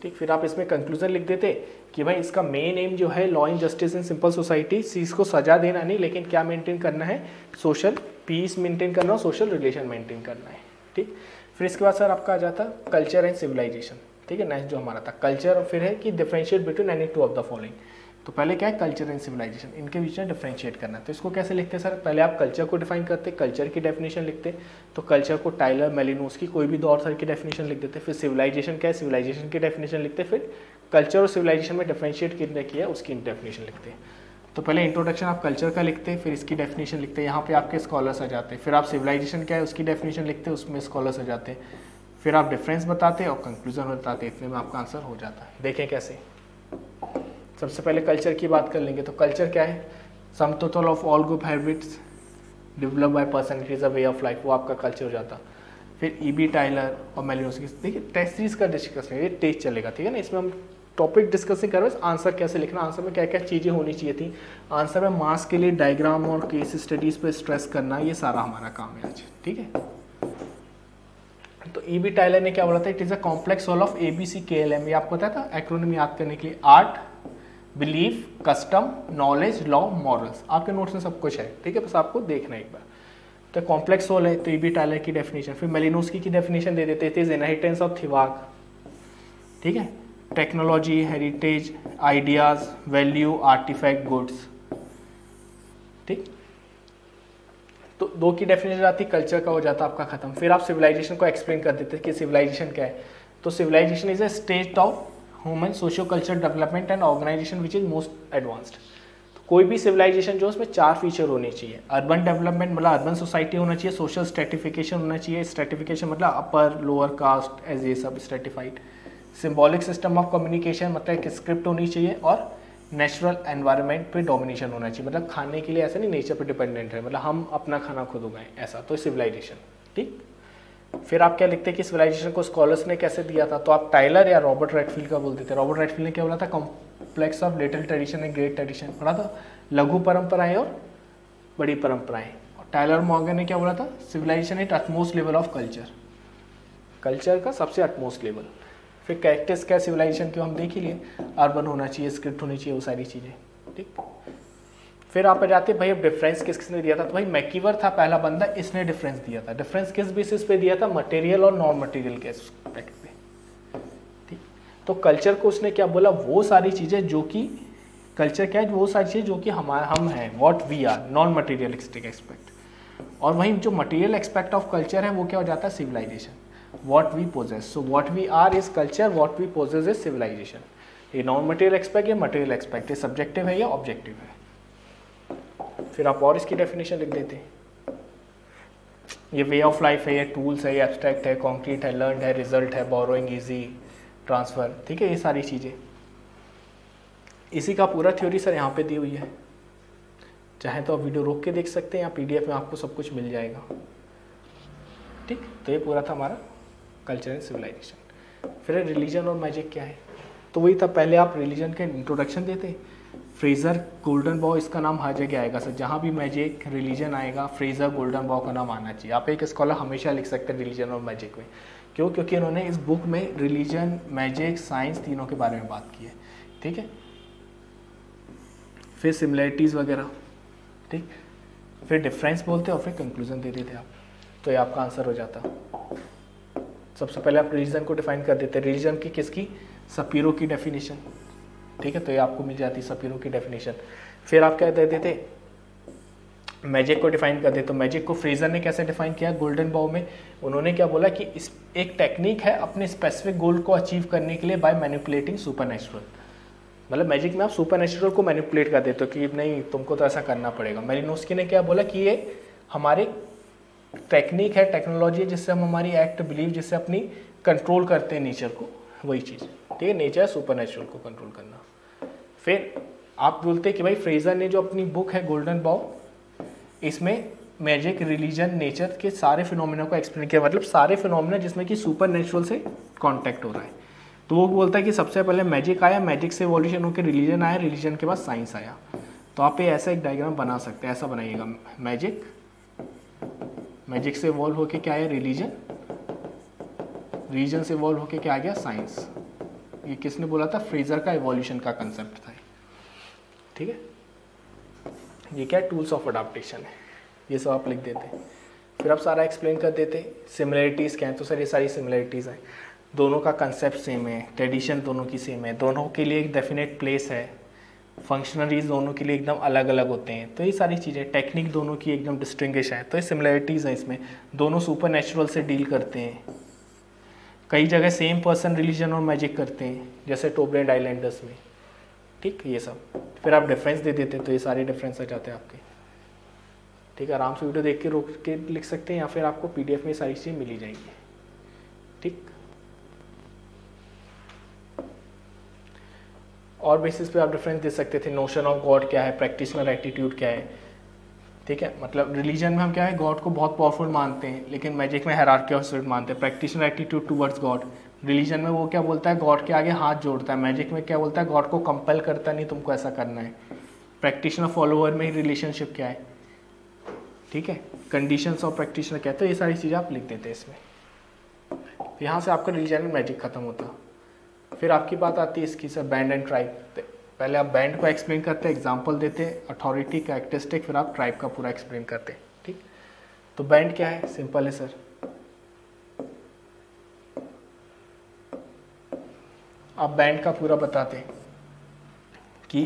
ठीक, फिर आप इसमें कंक्लूजन लिख देते कि भाई इसका मेन एम जो है law and justice in simple society, इसको सजा देना नहीं, लेकिन क्या मेंटेन करना है, सोशल पीस मेंटेन करना और सोशल रिलेशन मेंटेन करना है। ठीक, फिर इसके बाद सर आपका आ जाता कल्चर एंड सिविलाइजेशन। ठीक है, नेक्स्ट जो हमारा था कल्चर, और फिर है कि differentiate between any two of the following. तो पहले क्या है, कल्चर एंड सिविलाइजेशन, इनके बीच में डिफरेंशिएट करना है। तो इसको कैसे लिखते हैं सर, पहले आप कल्चर को डिफाइन करते, कल्चर की डेफिनेशन लिखते, तो कल्चर को टाइलर, मेलिनोस्की, कोई भी दो ऑथर की डेफिनेशन लिख देते। फिर सिविलाइजेशन क्या है, सिविलाइजेशन की डेफिनेशन लिखते, फिर कल्चर और सिविलाइजेशन में डिफरेंशिएट कितने किया है उसकी डेफिनेशन लिखते। तो पहले इंट्रोडक्शन आप कल्चर का लिखते, फिर इसकी डेफिनेशन लिखते, यहाँ पे आपके स्कॉलर्स आ जाते, फिर आप सिविलाइजेशन क्या है उसकी डेफिनेशन लिखते, उसमें स्कॉलर्स आ जाते, फिर आप डिफरेंस बताते और कंक्लूजन बताते, इतने में आपका आंसर हो जाता है। देखें कैसे, सबसे पहले कल्चर की बात कर लेंगे। तो कल्चर क्या है, sum total of all group habits develop by personalities a way of life, वो आपका कल्चर हो जाता। फिर E.B. टाइलर और मेलिनोस्की, देखिए टेस्ट सीरीज का डिस्कस करेंगे, टेस्ट चलेगा। ठीक है ना, इसमें हम टॉपिक डिस्कसिंग कर रहे हैं, आंसर कैसे लिखना, आंसर में क्या क्या चीज़ें होनी चाहिए थी, आंसर में मार्क्स के लिए डायग्राम और केस स्टडीज़ पे स्ट्रेस करना, ये सारा हमारा काम है आज। ठीक है, तो E.B. टाइलर ने क्या बोला था, it is a complex whole of ABCKLM, ये आपको पता था एक्रोनिम याद करने के लिए, art, belief, custom, knowledge, law, morals. आपके नोट्स में सब कुछ है। ठीक है, बस आपको देखना एक बार। तो कॉम्प्लेक्स होल है, तो E.B. टाइलर की डेफिनेशन, फिर मेलिनोस्की की डेफिनेशन दे देते थे, इनहेरिटेंस ऑफ थिवाग। ठीक है, technology, heritage, ideas, value, artefact, goods. ठीक, तो दो की डेफिनेशन आती, कल्चर का हो जाता आपका खत्म। फिर आप सिविलाइजेशन को एक्सप्लेन कर देते कि सिविलाइजेशन क्या है। तो civilisation is a state of human socio culture development and organisation which is most advanced. तो कोई भी सिविलाइजेशन जो उसमें 4 फीचर होने चाहिए, अर्बन डेवलपमेंट मतलब अर्बन सोसाइटी होना चाहिए, सोशल स्ट्रेटिफिकेशन होना चाहिए, स्ट्रेटिफिकेशन मतलब अपर लोअर कास्ट एज ये सब stratified, symbolic system of communication मतलब एक स्क्रिप्ट होनी चाहिए, और नेचुरल एनवायरनमेंट पे डोमिनेशन होना चाहिए, मतलब खाने के लिए ऐसा नहीं नेचर पे डिपेंडेंट है, मतलब हम अपना खाना खुद उगाएं ऐसा, तो सिविलाइजेशन। ठीक, फिर आप क्या लिखते हैं कि सिविलाइजेशन को स्कॉलर्स ने कैसे दिया था, तो आप टाइलर या रॉबर्ट रेडफील्ड का बोलते थे। रॉबर्ट रेडफील्ड ने क्या बोला था, complex of little tradition and great tradition, पढ़ा था, लघु परंपराएं और बड़ी परंपराएं। और टाइलर मॉर्गन ने क्या बोला था, civilisation at utmost level of culture, culture का सबसे अटमोस्ट लेवल। फिर कैरेक्टर्स क्या सिविलाइजेशन के हम देख ही लिए, अर्बन होना चाहिए, स्क्रिप्ट होनी चाहिए, वो सारी चीज़ें। ठीक, फिर आप आ जाते भाई अब डिफरेंस किसने दिया था, तो भाई मैकीवर था पहला बंदा, इसने डिफरेंस दिया था। डिफरेंस किस बेसिस पे दिया था, मटेरियल और नॉन मटेरियल के एस्पेक्ट पे। ठीक, तो कल्चर को उसने क्या बोला, वो सारी चीज़ें जो कि कल्चर क्या है, वो सारी चीज़ें जो कि हम हैं, what we are, non materialistic expect. और वहीं जो मटेरियल एक्सपेक्ट ऑफ कल्चर है वो क्या हो जाता है, civilisation, what we possess. So what we are is culture, what we possess is civilization. ये नॉन मटेरियल एक्सपेक्ट या मटेरियल एक्सपेक्ट, ये सब्जेक्टिव है या ऑब्जेक्टिव है। फिर आप और इसकी डेफिनेशन लिख देते हैं, ये वे ऑफ लाइफ है, ये टूल्स है, ये एब्स्ट्रैक्ट है, कॉन्क्रीट है, लर्न है, रिजल्ट है, बोरोइंग, इजी, ट्रांसफर। ठीक है, ये सारी चीज़ें, इसी का पूरा थ्योरी सर यहाँ पे दी हुई है, चाहे तो आप वीडियो रोक के देख सकते हैं या PDF में आपको सब कुछ मिल जाएगा। ठीक, तो ये पूरा था हमारा कल्चर एंड सिविलाइजेशन। फिर रिलीजन और मैजिक क्या है, तो वही था, पहले आप रिलीजन के इंट्रोडक्शन देते, फ्रेजर गोल्डन बॉ, इसका नाम हर जगह आएगा सर, जहाँ भी मैजिक रिलीजन आएगा फ्रेजर गोल्डन बॉ का नाम आना चाहिए। आप एक स्कॉलर हमेशा लिख सकते हैं रिलीजन और मैजिक में, क्यों, क्योंकि उन्होंने इस बुक में रिलीजन, मैजिक, साइंस तीनों के बारे में बात की है। ठीक है, फिर सिमिलरिटीज़ वगैरह। ठीक, फिर डिफरेंस बोलते और फिर कंक्लूजन दे देते आप, तो ये आपका आंसर हो जाता। सबसे पहले आप रिलीजन को डिफाइन कर देते, रिलीजन की किसकी, सपीरो की डेफिनेशन। ठीक है, तो ये आपको मिल जाती सपीरो की डेफिनेशन। फिर आप क्या दे देते, मैजिक को डिफाइन कर देते। तो मैजिक को फ्रेजर ने कैसे डिफाइन किया, गोल्डन बॉ में उन्होंने क्या बोला कि इस एक टेक्निक है अपने स्पेसिफिक गोल को अचीव करने के लिए बाय मैनिपुलेटिंग सुपरनेचुरल। मतलब मैजिक में आप सुपर नेचुरल को मैनिपुलेट कर देते हो कि नहीं तुमको तो ऐसा करना पड़ेगा। मेलिनोस्की ने क्या बोला कि ये हमारे टेक्निक है, टेक्नोलॉजी है, जिससे हम हमारी एक्ट बिलीव, जिससे अपनी कंट्रोल करते हैं नेचर को, वही चीज़। ठीक है, नेचर सुपर नेचुरल को कंट्रोल करना। फिर आप बोलते हैं कि भाई फ्रेजर ने जो अपनी बुक है गोल्डन बॉउ, इसमें मैजिक, रिलीजन, नेचर के सारे फिनोमिना को एक्सप्लेन किया, मतलब सारे फिनोमिना जिसमें कि सुपर नेचुरल से कांटेक्ट हो रहा है। तो वो बोलता है कि सबसे पहले मैजिक आया, मैजिक से एवोल्यूशन होकर रिलीजन आया, रिलीजन के बाद साइंस आया। तो आप ये ऐसा एक डायग्राम बना सकते हैं, ऐसा बनाइएगा, मैजिक, मैजिक से इवॉल्व होकर क्या आया रिलीजन, रिलीजन से इवॉल्व होकर क्या आ गया साइंस। ये किसने बोला था? फ्रेजर का इवोल्यूशन का कंसेप्ट था। ठीक है, ये क्या टूल्स ऑफ अडाप्टेशन है, ये सब आप लिख देते। फिर आप सारा एक्सप्लेन कर देते। सिमिलरिटीज़ क्या है? तो सर ये सारी सिमिलरिटीज़ हैं, दोनों का कंसेप्ट सेम है, ट्रेडिशन दोनों की सेम है, दोनों के लिए एक डेफिनेट प्लेस है, फंक्शनरीज दोनों के लिए एकदम अलग अलग होते हैं। तो ये सारी चीज़ें, टेक्निक दोनों की एकदम डिस्टिंग्विश है। तो ये सिमिलरिटीज़ हैं इसमें, दोनों सुपर नेचुरल से डील करते हैं। कई जगह सेम पर्सन रिलीजन और मैजिक करते हैं, जैसे टोबलैंड आइलैंडर्स में। ठीक, ये सब फिर आप डिफरेंस दे देते हैं, तो ये सारे डिफरेंस आ जाते हैं आपके। ठीक है, आराम से वीडियो देख के रोक के लिख सकते हैं, या फिर आपको PDF में सारी चीज़ें मिल ही जाएंगी। ठीक, और बेसिस पे आप डिफरेंस दे सकते थे। नोशन ऑफ गॉड क्या है, प्रैक्टिशनर एटीट्यूड क्या है। ठीक है, मतलब रिलीजन में हम क्या है, गॉड को बहुत पावरफुल मानते हैं, लेकिन मैजिक में हायरार्की ऑफ स्पिरिट मानते हैं। Practitioner attitude towards God, religion में वो क्या बोलता है, गॉड के आगे हाथ जोड़ता है। मैजिक में क्या बोलता है, गॉड को कंपेल करता नहीं तुमको ऐसा करना है। प्रैक्टिशनर फॉलोअर में ही रिलेशनशिप क्या है। ठीक है, कंडीशंस ऑफ प्रैक्टिशनर क्या है। तो ये सारी चीज़ें आप लिख देते हैं इसमें। तो यहाँ से आपका रिलीजन में मैजिक खत्म होता। फिर आपकी बात आती है इसकी सर बैंड एंड ट्राइब। पहले आप बैंड को एक्सप्लेन करते हैं, एग्जांपल देते, अथॉरिटी, कैरेक्टरिस्टिक, फिर आप ट्राइब का पूरा एक्सप्लेन करते हैं। ठीक, तो बैंड क्या है, सिंपल है सर, आप बैंड का पूरा बताते हैं कि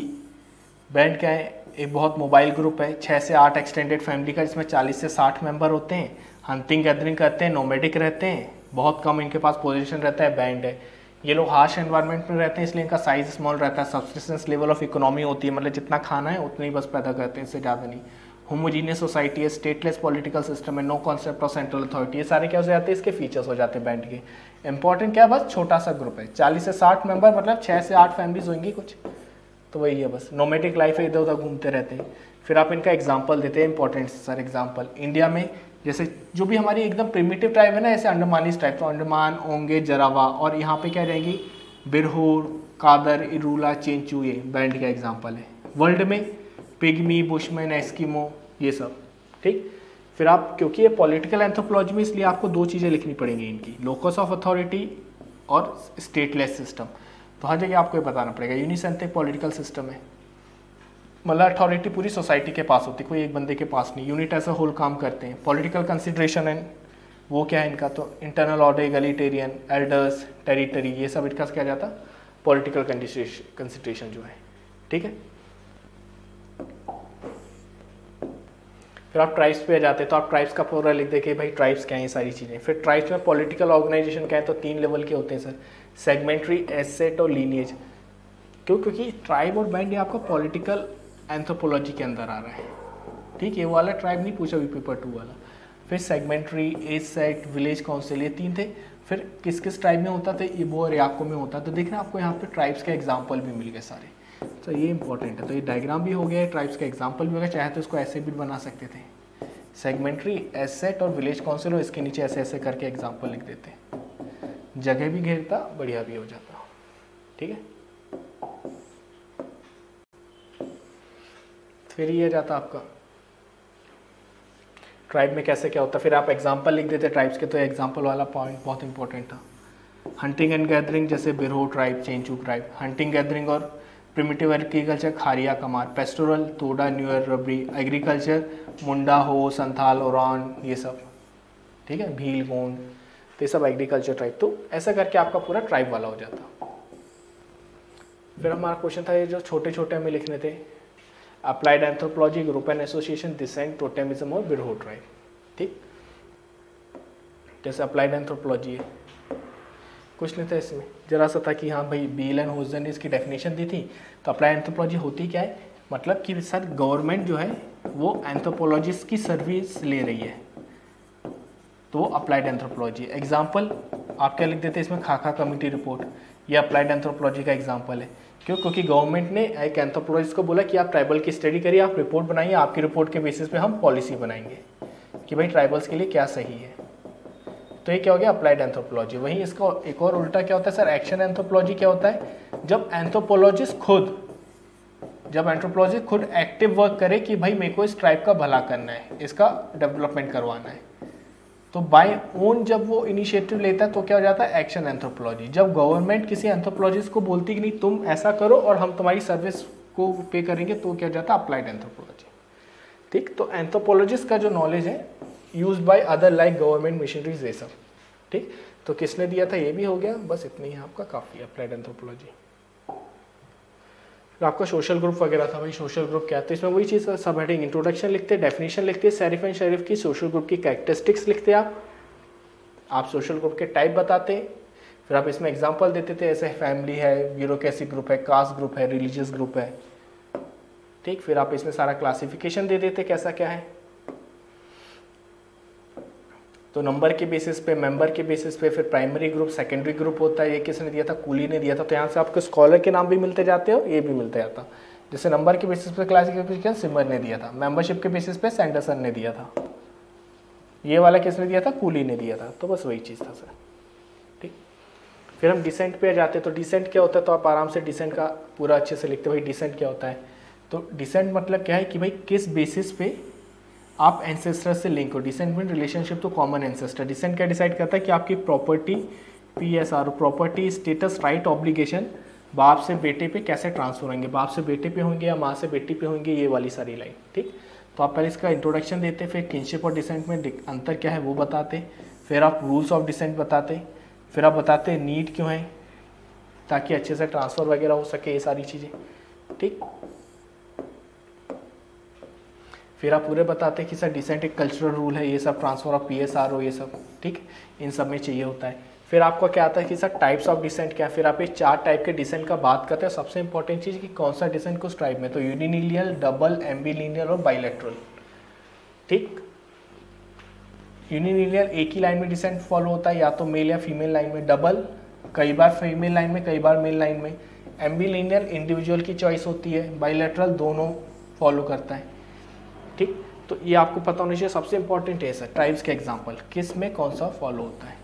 बैंड क्या है। एक बहुत मोबाइल ग्रुप है, 6 से 8 एक्सटेंडेड फैमिली का, जिसमें 40 से 60 मेंबर होते हैं, हंटिंग गैदरिंग करते हैं, नोमैडिक रहते हैं, बहुत कम इनके पास पोजीशन रहता है, बैंड है। ये लोग हार्श एनवायरनमेंट में रहते हैं, इसलिए इनका साइज स्मॉल रहता है। सब्सिस्टेंस लेवल ऑफ इकोनॉमी होती है, मतलब जितना खाना है उतना ही बस पैदा करते हैं, इससे ज़्यादा नहीं। होमोजीनियस सोसाइटी है, स्टेटलेस पॉलिटिकल सिस्टम है, no concept of central authority. ये सारे क्या हो जाते हैं, इसके फीचर्स हो जाते हैं बैंड के। इंपॉर्टेंट क्या, बस छोटा सा ग्रुप है, 40 से 60 मेंबर, मतलब 6 से 8 फैमिलीज होंगी कुछ, तो वही है बस। नोमैटिक लाइफ है, इधर उधर घूमते रहते हैं। फिर आप इनका एग्जाम्पल देते हैं, इंपॉर्टेंट सर एग्जाम्पल। इंडिया में जैसे जो भी हमारी एकदम प्रिमिटिव ट्राइब है ना, ऐसे अंडमानीज टाइप, तो अंडमान, ओंगे, जरावा, और यहाँ पे क्या रहेंगी, बिरहूर, कादर, इरूला, चेंचू, ये बैंड का एग्जाम्पल है। वर्ल्ड में पिग्मी, बुशमैन, एस्किमो, ये सब। ठीक, फिर आप, क्योंकि ये पॉलिटिकल एंथ्रोपोलॉजी में, इसलिए आपको 2 चीज़ें लिखनी पड़ेंगी इनकी, लोकस ऑफ अथॉरिटी और स्टेटलेस सिस्टम। तो हर जगह आपको ये बताना पड़ेगा। यूनिसेंट्रिक पॉलिटिकल सिस्टम है, मतलब अथॉरिटी पूरी सोसाइटी के पास होती है, कोई एक बंदे के पास नहीं। यूनिट एज अ होल काम करते हैं। पॉलिटिकल कंसिडरेशन एंड वो क्या है इनका, तो इंटरनल ऑर्डर, एगलिटेरियन, एल्डर्स, टेरिटरी, ये सब इनका क्या जाता, पॉलिटिकल कंसिडरेशन जो है। ठीक है, फिर आप ट्राइब्स पे आ जाते हैं, तो आप ट्राइब्स का पूरा लिख दे कि भाई ट्राइब्स क्या है, ये सारी चीज़ें। फिर ट्राइब्स में पॉलिटिकल ऑर्गेनाइजेशन क्या है, तो 3 लेवल के होते हैं सर, सेगमेंट्री, एसेट और लीनिएज। क्यों, क्योंकि ट्राइब और बैंड ये आपका पॉलिटिकल एंथ्रोपोलॉजी के अंदर आ रहा है। ठीक, ये वाला ट्राइब नहीं पूछा अभी पेपर 2 वाला। फिर सेगमेंट्री, एसेट, विलेज काउंसिल, ये 3 थे। फिर किस किस ट्राइब में होता था, इबो और याको में होता। तो देखना आपको यहाँ पे ट्राइब्स के एग्जाम्पल भी मिल गए सारे, तो ये इंपॉर्टेंट है। तो ये डायग्राम भी हो गया, ट्राइब्स का एग्जाम्पल भी हो गया। चाहे तो इसको ऐसे भी बना सकते थे, सेगमेंट्री, एसेट और विलेज काउंसिल, और इसके नीचे ऐसे ऐसे करके एग्जाम्पल लिख देते, जगह भी घेरता, बढ़िया भी हो जाता। ठीक है, फिर ये जाता आपका ट्राइब में कैसे क्या होता। फिर आप एग्जाम्पल लिख देते ट्राइब्स के, तो एग्जाम्पल वाला पॉइंट बहुत इंपॉर्टेंट था। हंटिंग एंड गैदरिंग, जैसे Birhor tribe, Chenchu tribe, hunting gathering और primitive agriculture, Kharia Kamar, pastoral, Toda, Nuer, Rabari, agriculture, Munda, Ho, Santhal, Ouran, ये सब। ठीक है, भील, गोंड, तो ये सब एग्रीकल्चर ट्राइब। तो ऐसा करके आपका पूरा ट्राइब वाला हो जाता। फिर हमारा क्वेश्चन था ये जो छोटे छोटे हमें लिखने थे, applied anthropology, European association, descent, totemism और बिरहो ट्राइब। ठीक, जैसे अप्लाइड एंथ्रोपोलॉजी है, कुछ नहीं था इसमें, जरा सा था कि हाँ भाई बील एंड होजन ने इसकी डेफिनेशन दी थी। तो अप्लाई एंथ्रोपोलॉजी होती क्या है, मतलब कि सर गवर्नमेंट जो है वो एंथ्रोपोलॉजिस्ट की सर्विस ले रही है, तो वो अप्लाइड एंथ्रोपोलॉजी। एग्जाम्पल आप क्या लिख देते हैं इसमें, खाका कमेटी रिपोर्ट, ये अप्लाइड एंथ्रोपोलॉजी का एग्जाम्पल है। क्यों? क्योंकि गवर्नमेंट ने एक एंथ्रोपोलॉजिस्ट को बोला कि आप ट्राइबल की स्टडी करिए, आप रिपोर्ट बनाइए, आपकी रिपोर्ट के बेसिस पे हम पॉलिसी बनाएंगे कि भाई ट्राइबल्स के लिए क्या सही है। तो ये क्या हो गया, अप्लाइड एंथ्रोपोलॉजी। वहीं इसका एक और उल्टा क्या होता है सर, एक्शन एंथ्रोपोलॉजी क्या होता है, जब एंथ्रोपोलॉजिस्ट खुद एक्टिव वर्क करे कि भाई मेरे को इस ट्राइब का भला करना है, इसका डेवलपमेंट करवाना है, तो बाय ओन जब वो इनिशिएटिव लेता है तो क्या हो जाता है, एक्शन एंथ्रोपोलॉजी। जब गवर्नमेंट किसी एंथ्रोपोलॉजिस्ट को बोलती कि नहीं तुम ऐसा करो और हम तुम्हारी सर्विस को पे करेंगे, तो क्या हो जाता है, अप्लाइड एंथ्रोपोलॉजी। ठीक, तो एंथ्रोपोलॉजिस्ट का जो नॉलेज है use by other like government machineries, ये सब। ठीक, तो किसने दिया था, ये भी हो गया, बस इतना ही आपका काफ़ी है अप्लाइड एंथ्रोपोलॉजी। फिर आपका सोशल ग्रुप वगैरह था, भाई सोशल ग्रुप क्या है, तो इसमें वही चीज़, सब हेडिंग इंट्रोडक्शन लिखते हैं, डेफिनेशन लिखते हैं सेरिफ एंड शेरिफ की, सोशल ग्रुप की कैरेक्टरिस्टिक्स लिखते हैं आप सोशल ग्रुप के टाइप बताते हैं, फिर आप इसमें एग्जांपल देते थे, ऐसे फैमिली है, ब्यूरोक्रेसी ग्रुप है, कास्ट ग्रुप है, रिलीजियस ग्रुप है। ठीक, फिर आप इसमें सारा क्लासिफिकेशन दे देते कैसा क्या है, तो नंबर के बेसिस पे, मेंबर के बेसिस पे, फिर प्राइमरी ग्रुप, सेकेंडरी ग्रुप होता है, ये किसने दिया था, कूली ने दिया था। तो यहाँ से आपको स्कॉलर के नाम भी मिलते जाते हो, ये भी मिलता जाता। जैसे नंबर के बेसिस पे क्लासिफिकेशन सिमर ने दिया था, मेंबरशिप के बेसिस पे सैंडरसन ने दिया था, ये वाला किसने दिया था, कूली ने दिया था। तो बस वही चीज़ था सर। ठीक, फिर हम डिसेंट पे जाते हैं। तो डिसेंट क्या होता है, तो आप आराम से डिसेंट का पूरा अच्छे से लिखते हो, भाई डिसेंट क्या होता है। तो डिसेंट मतलब क्या है कि भाई किस बेसिस पे आप एंसेस्टर से लिंक हो। Descent mean relationship to common ancestor. Descent क्या डिसाइड करता है कि आपकी property, PSR, property status, right, obligation बाप से बेटे पे कैसे ट्रांसफर होंगे, बाप से बेटे पे होंगे या माँ से बेटी पे होंगे, ये वाली सारी लाइन। ठीक, तो आप पहले इसका इंट्रोडक्शन देते, फिर किनशिप और डिसेंट में अंतर क्या है वो बताते, फिर आप रूल्स ऑफ डिसेंट बताते, फिर आप बताते नीड क्यों है, ताकि अच्छे से ट्रांसफ़र वगैरह हो सके, ये सारी चीज़ें। ठीक, फिर आप पूरे बताते कि सर डिसेंट एक कल्चरल रूल है, ये सब ट्रांसफर ऑफ PSR हो, ये सब। ठीक, इन सब में चाहिए होता है। फिर आपको क्या आता है कि सर टाइप्स ऑफ डिसेंट क्या है, फिर आप ये 4 टाइप के डिसेंट का बात करते हैं। सबसे इंपॉर्टेंट चीज़ कि कौन सा डिसेंट कुछ टाइप में, तो यूनिलिनियल, डबल, एम्बिलिनियल और बाइलेटरल। ठीक, यूनिलिनियल एक ही लाइन में डिसेंट फॉलो होता है, या तो मेल या फीमेल लाइन में, डबल कई बार फीमेल लाइन में, कई बार मेल लाइन में, एम्बिलिनियल इंडिविजुअल की चॉइस होती है, बाइलेटरल दोनों फॉलो करता है। ठीक, तो ये आपको पता होना चाहिए। सबसे इंपॉर्टेंट है सर ट्राइब्स के एग्जांपल, किस में कौन सा फॉलो होता है।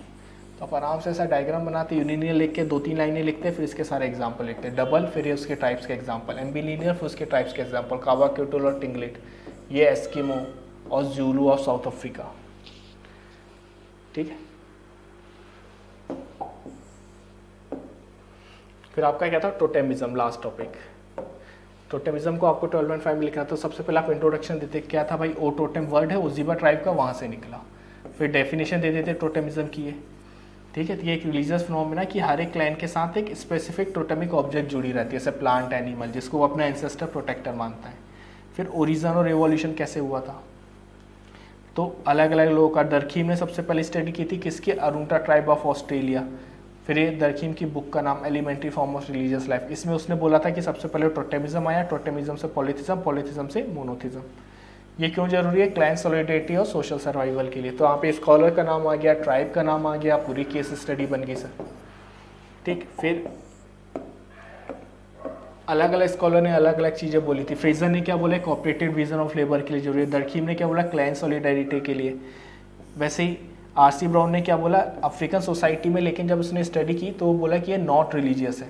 तो आप आराम से ऐसा डायग्राम बनाते, यूनिलिनियर लिख के 2-3 लाइनें लिखते हैं, फिर इसके सारे एग्जांपल लिखते हैं। डबल, फिर ये उसके ट्राइब्स के एग्जांपल, एम्बिलिनियर, फिर उसके ट्राइब्स के एग्जांपल, कावाक्यूटल और टिंगलेट, ये एस्किमो और ज़ूलू ऑफ साउथ अफ्रीका। ठीक है, फिर आपका क्या था, टोटेमिज्म, लास्ट टॉपिक। टोटेमिज्म को आपको 12.5 में लिखना, तो सबसे पहले आप इंट्रोडक्शन देते क्या था भाई, ओ टोटेम वर्ड है ओजीबा ट्राइब का, वहाँ से निकला। फिर डेफिनेशन दे देते टोटेमिज्म की है। ठीक है, तो ये एक रिलीजियस फिनोमेना कि हर एक क्लैन के साथ एक स्पेसिफिक टोटेमिक ऑब्जेक्ट जुड़ी रहती है, जैसे प्लांट, एनिमल, जिसको वो अपना एंसेस्टर प्रोटेक्टर मानता है। फिर ओरिजिन और एवोल्यूशन कैसे हुआ था, तो अलग अलग लोगों का। दरखीम ने सबसे पहले स्टडी की थी किसकी, अरुंटा ट्राइब ऑफ ऑस्ट्रेलिया। फिर ये दरखीम की बुक का नाम elementary form of religious life, इसमें उसने बोला था कि सबसे पहले टोटेमिज्म आया, टोटेमिज्म से पॉलीथिज्म, पॉलीथिज्म से मोनोथिज्म। ये क्यों जरूरी है, क्लैन सॉलिडेरिटी और सोशल सर्वाइवल के लिए। तो यहाँ पे स्कॉलर का नाम आ गया, ट्राइब का नाम आ गया, पूरी केस स्टडी बन गई सर। ठीक, फिर अलग अलग स्कॉलर ने अलग अलग चीज़ें बोली थी। फ्रेजर ने क्या बोला, कोऑपरेटिव डिवीजन ऑफ लेबर के लिए जरूरी है। दरखीम ने क्या बोला, क्लैन सॉलिडेरिटी के लिए। वैसे ही RC ब्राउन ने क्या बोला, अफ्रीकन सोसाइटी में, लेकिन जब उसने स्टडी की तो वो बोला कि ये नॉट रिलीजियस है,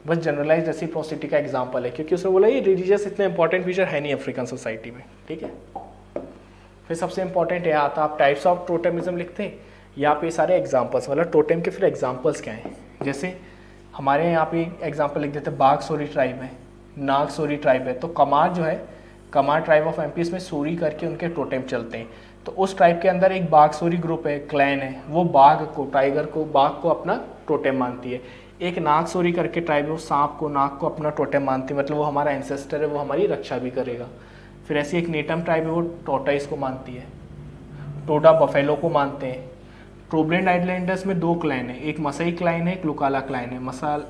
बस जनरलाइज रेसिप्रोसिटी का एग्जांपल है, क्योंकि उसने बोला ये रिलीजियस इतना इंपॉर्टेंट फीचर है नहीं अफ्रीकन सोसाइटी में। ठीक है, फिर सबसे इंपॉर्टेंट है आता, आप टाइप्स ऑफ टोटेमिज्म लिखते हैं, यहाँ पे सारे एग्जाम्पल्स, मतलब टोटेम के फिर एग्जाम्पल्स क्या हैं। जैसे हमारे यहाँ पे एग्जाम्पल लिख देते हैं, बाघ सोरी ट्राइब है, नाग सोरी ट्राइब है, तो कमार जो है, कमार ट्राइब ऑफ MP, इसमें सोरी करके उनके टोटेम चलते हैं। तो उस ट्राइब के अंदर एक बाघ सोरी ग्रुप है, क्लैन है, वो बाघ को, टाइगर को, बाघ को अपना टोटेम मानती है। एक नाग सोरी करके ट्राइब है, वो सांप को, नाग को अपना टोटेम मानती है, मतलब वो हमारा एंसेस्टर है, वो हमारी रक्षा भी करेगा। फिर ऐसी एक नेटम ट्राइब है, वो टोटाइस को मानती है। टोडा बफेलो को मानते हैं। ट्रोब्लेंड आइलैंडर्स में 2 क्लाइन है, एक मसाई क्लाइन है, एक लुकाला क्लाइन है।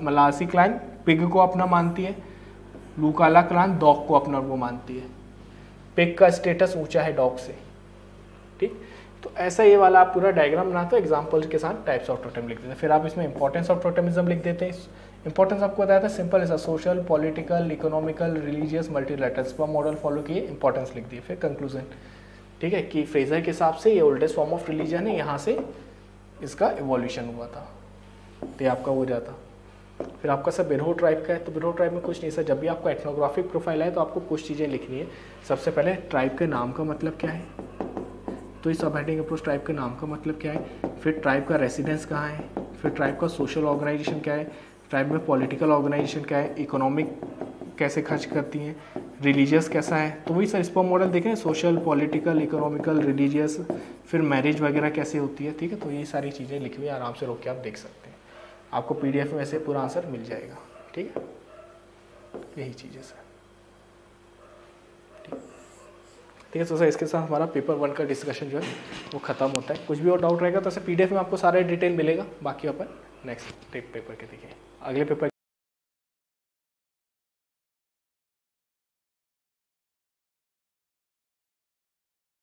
मलासी क्लाइन पिग को अपना मानती है, लुकाला क्लाइन डॉग को अपना वो मानती है। पिग का स्टेटस ऊंचा है डॉग से, ठीक। तो ऐसा ये वाला आप पूरा डायग्राम बनाते हो, एग्जाम्पल के साथ टाइप्स ऑफ टोटेम लिख देते हैं। फिर आप इसमें इंपॉर्टेंस ऑफ टोटेमिज्म लिख देते हैं। इंपॉर्टेंस आपको बताया था सिंपल है, social, political, economical, religious, multilateral sperm model follow किए, इंपॉर्टेंस लिख दिए। फिर कंक्लूजन, ठीक है, कि फ्रेजर के हिसाब से ये ओल्डेस्ट फॉर्म ऑफ रिलीजन है, यहाँ से इसका इवोल्यूशन हुआ था, तो ये आपका हो जाता। फिर आपका सर बिरहो ट्राइब का है, तो बिरहो ट्राइब में कुछ नहीं सर, जब भी आपको एथनोग्राफिक प्रोफाइल है तो आपको कुछ चीज़ें लिखनी है। सबसे पहले ट्राइब के नाम का मतलब क्या है, तो इस सब हेडिंग अप्रोच ट्राइब के नाम का मतलब क्या है। फिर ट्राइब का रेसिडेंस कहाँ है, फिर ट्राइब का सोशल ऑर्गेनाइजेशन क्या है, ट्राइब में पॉलिटिकल ऑर्गेनाइजेशन क्या है, इकोनॉमिक कैसे खर्च करती हैं, रिलीजियस कैसा है। तो वही सर स्पर्म मॉडल देखें, सोशल, पॉलिटिकल, इकोनॉमिकल, रिलीजियस, फिर मैरिज वगैरह कैसे होती है, ठीक है। तो ये सारी चीज़ें लिखी हुई आराम से रोक के आप देख सकते हैं, आपको PDF में वैसे पूरा आंसर मिल जाएगा, ठीक है। यही चीज़ है सर, ठीक है। तो सर इसके साथ हमारा पेपर 1 का डिस्कशन जो है वो खत्म होता है। कुछ भी और डाउट रहेगा तो सर PDF में आपको सारा डिटेल मिलेगा, बाकी अपन नेक्स्ट पेपर के देखें अगले पेपर